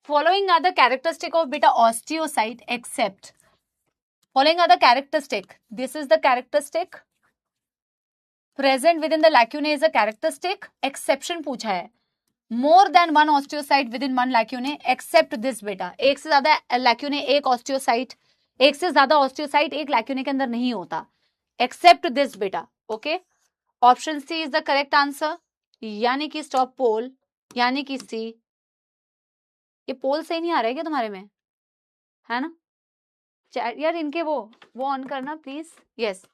Following are the characteristic of beta osteocyte except. Following are the characteristic. This is the characteristic. Present within the lacunae is a characteristic. Exception पूछा है. More than one osteocyte within one lacunae except this beta. एक से ज्यादा lacunae एक osteocyte, एक से ज्यादा osteocyte एक lacunae के अंदर नहीं होता. Except this beta. Okay. Option C is the correct answer. यानी कि stop pole, यानी कि C. ये पोल सही नहीं आ रहा है क्या तुम्हारे में? है ना यार, इनके वो ऑन करना प्लीज. यस,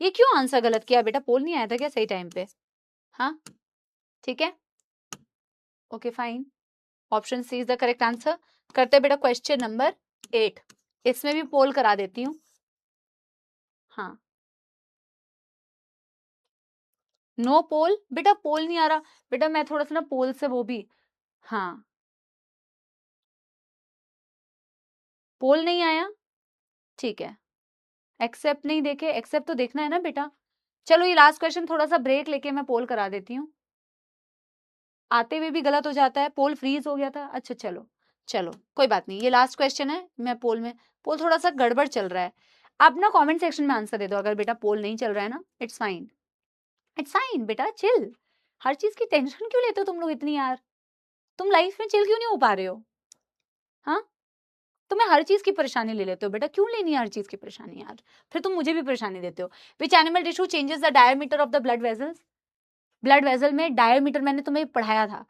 ये क्यों आंसर गलत किया बेटा? पोल नहीं आया था क्या सही टाइम पे? हाँ, ठीक है, okay fine. Option C is the correct answer. करते बेटा क्वेश्चन नंबर 8. इसमें भी पोल करा देती हूँ. हाँ, नो पोल बेटा, पोल नहीं आ रहा बेटा. मैं थोड़ा सा ना पोल से वो भी, हाँ, पोल नहीं आया. ठीक है, एक्सेप्ट नहीं देखे, एक्सेप्ट तो देखना है ना बेटा. चलो ये लास्ट क्वेश्चन, थोड़ा सा ब्रेक लेके मैं पोल करा देती हूँ. आते हुए भी गलत हो जाता है, पोल फ्रीज हो गया था. अच्छा चलो चलो कोई बात नहीं, ये लास्ट क्वेश्चन है. मैं पोल थोड़ा सा गड़बड़ चल रहा है. आप ना कमेंट सेक्शन में आंसर दे दो अगर बेटा पोल नहीं चल रहा है ना. इट्स फाइन, इट्स फाइन बेटा, चिल. हर चीज की टेंशन क्यों लेते हो तुम लोग इतनी यार? तुम लाइफ में चिल क्यों नहीं हो पा रहे हो? हाँ, तुम्हें हर चीज की परेशानी ले लेते हो बेटा. क्यों लेनी है हर चीज की परेशानी यार? फिर तुम मुझे भी परेशानी देते हो. Which animal tissue changes the diameter of the blood vessels? Blood vessel में डायमीटर मैंने तुम्हें पढ़ाया था.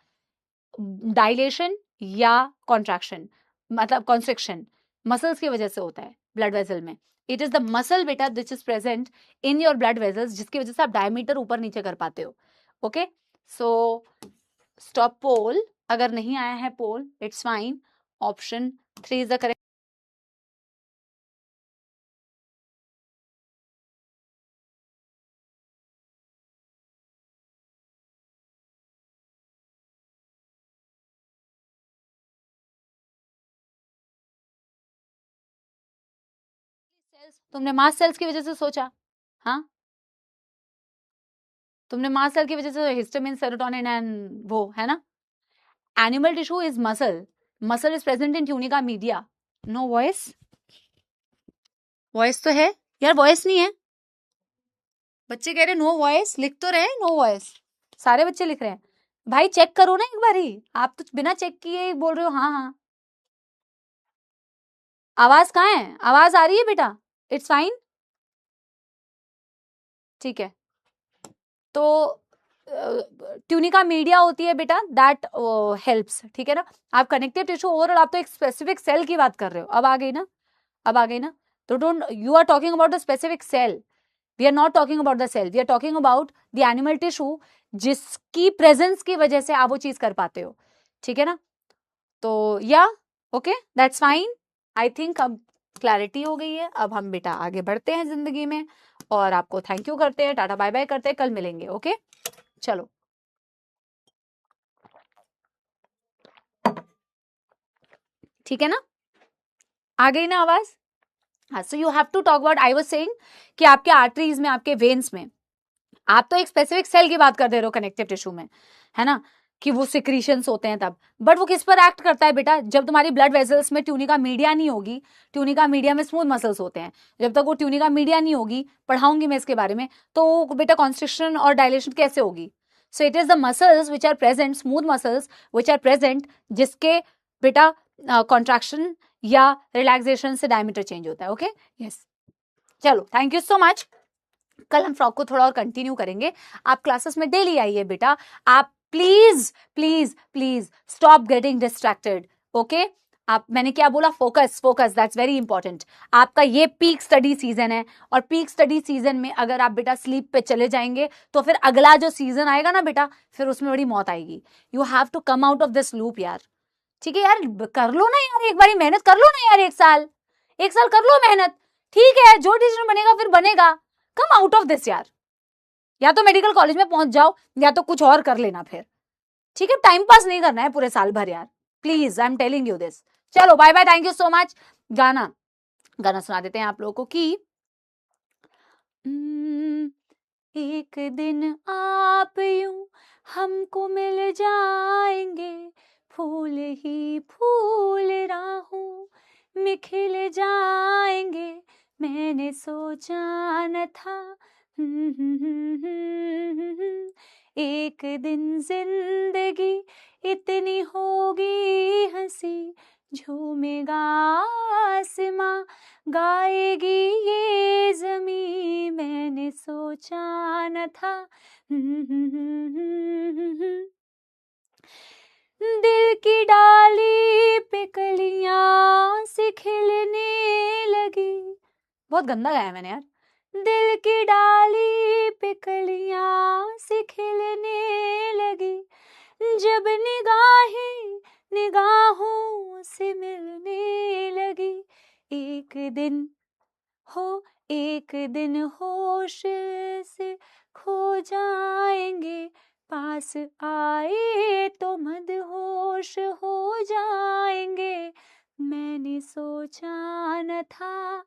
डायलेशन या कॉन्ट्रैक्शन, मतलब कॉन्स्ट्रिक्शन मसल्स की वजह से होता है ब्लड वेसल में. इट इज द मसल बेटा which is present in your blood vessels, जिसकी वजह से आप डायमीटर ऊपर नीचे कर पाते हो. Okay, so stop poll. अगर नहीं आया है poll, it's fine. Option 3 is the correct. तुमने मास्ट सेल्स की वजह से सोचा? हाँ, तुमने मास्ट सेल की वजह से हिस्टामिन, सेरोटोनिन एंड वो है ना. Animal tissue is muscle. Muscle is present in tunica media. No voice? Voice तो है यार, वॉइस नहीं है. बच्चे कह रहे नो वॉइस, लिख तो रहे नो वॉइस. सारे बच्चे लिख रहे हैं. भाई चेक करो ना एक बारी. आप तो बिना चेक किए बोल रहे हो हाँ हाँ. आवाज कहाँ है? आवाज आ रही है बेटा? इट्स फाइन, ठीक है. तो ट्यूनिका मीडिया होती है बेटा, दैट हेल्प्स, ठीक है ना। आप कनेक्टिव टिश्यू ओवरऑल, आप तो एक स्पेसिफिक सेल की बात कर रहे हो, अब आ गई ना, अब आ गई ना। तो don't, you are talking about the specific cell, we are not talking about the cell, we are talking about the animal tissue, जिसकी प्रेजेंस की वजह से आप वो चीज कर पाते हो, ठीक है ना। तो या okay, that's fine. I think अब क्लैरिटी हो गई है। अब हम बेटा आगे बढ़ते हैं जिंदगी में, और आपको थैंक यू करते हैं, टाटा बाय बाय करते हैं, कल मिलेंगे। ओके चलो, ठीक है ना, आ गई ना आवाज। हाँ, so you have to talk about, I was saying कि आपके आर्टरीज में, आपके वेन्स में, आप तो एक स्पेसिफिक सेल की बात कर दे रहे हो कनेक्टिव टिश्यू में, है ना, कि वो सिक्रीशंस होते हैं तब, बट वो किस पर एक्ट करता है बेटा, जब तुम्हारी ब्लड वेसल्स में ट्यूनिका मीडिया नहीं होगी। ट्यूनिका मीडिया में स्मूथ मसल्स होते हैं, जब तक वो ट्यूनिका मीडिया नहीं होगी, पढ़ाऊंगी मैं इसके बारे में, तो बेटा कॉन्स्ट्रिक्शन और डायलेशन कैसे होगी। So it is the muscles which are present, smooth muscles which are present, जिसके बेटा कॉन्ट्रैक्शन या रिलैक्सेशन से डायमीटर चेंज होता है। ओके यस, चलो थैंक यू सो मच। कल हम फ्रॉक को थोड़ा और कंटिन्यू करेंगे। आप क्लासेस में डेली आइए बेटा, आप please please please stop getting distracted. Okay, आप, मैंने क्या बोला, focus focus, that's very important. आपका ये पीक स्टडी सीजन है, और पीक स्टडी सीजन में अगर आप बेटा स्लीप पे चले जाएंगे, तो फिर अगला जो सीजन आएगा ना बेटा, फिर उसमें बड़ी मौत आएगी। You have to come out of this loop यार, ठीक है यार, कर लो ना यार, एक बारी मेहनत कर लो ना यार, एक साल कर लो मेहनत, ठीक है, जो डिसीजन बनेगा फिर बनेगा। कम आउट ऑफ दिस यार, या तो मेडिकल कॉलेज में पहुंच जाओ, या तो कुछ और कर लेना फिर, ठीक है। टाइम पास नहीं करना है पूरे साल भर यार, please, I am telling you this. चलो bye bye, thank you so much. गाना सुना देते हैं आप लोगों को कि एक दिन आप यूं हमको मिल जाएंगे, फूल ही फूल राहों में खिल जाएंगे, मैंने सोचा न था एक दिन जिंदगी इतनी होगी हंसी, झूमेगा आसमां, गाएगी ये जमी, मैंने सोचा न था। दिल की डाली पे कलियां सी खिलने लगी, बहुत गंदा गाया मैंने यार। दिल की डाली पे कलियां सी खिलने लगी, जब निगाहें निगाहों से मिलने लगी, एक दिन होश से खो जाएंगे, पास आए तो मदहोश हो जाएंगे, मैंने सोचा न था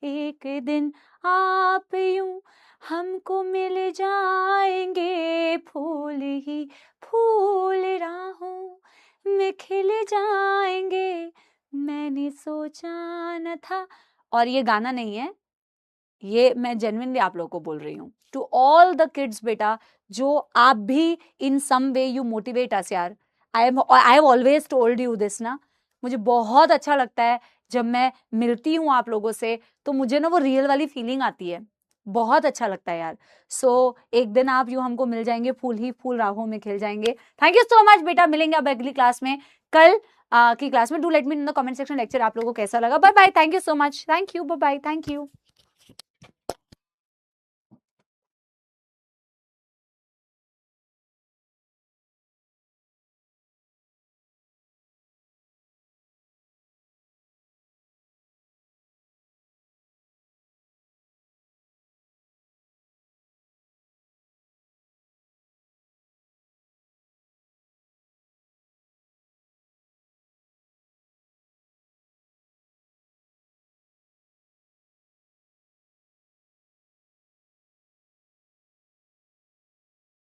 एक दिन आप यूं हमको मिल जाएंगे, फूल ही फूल राहों में खिल जाएंगे, मैंने सोचा न था। और ये गाना नहीं है, ये मैं जेन्युइनली आप लोगों को बोल रही हूँ, टू ऑल द किड्स बेटा, जो आप भी इन सम वे यू मोटिवेट अस यार। I have always told you this ना, मुझे बहुत अच्छा लगता है जब मैं मिलती हूँ आप लोगों से, तो मुझे ना वो रियल वाली फीलिंग आती है, बहुत अच्छा लगता है यार। सो एक दिन आप यूं हमको मिल जाएंगे, फूल ही फूल राहों में खिल जाएंगे। थैंक यू सो मच बेटा, मिलेंगे अब अगली क्लास में, कल की क्लास में। Do let me in the comment section lecture आप लोगों को कैसा लगा। Bye bye, thank you so much, thank you, bye bye, thank you.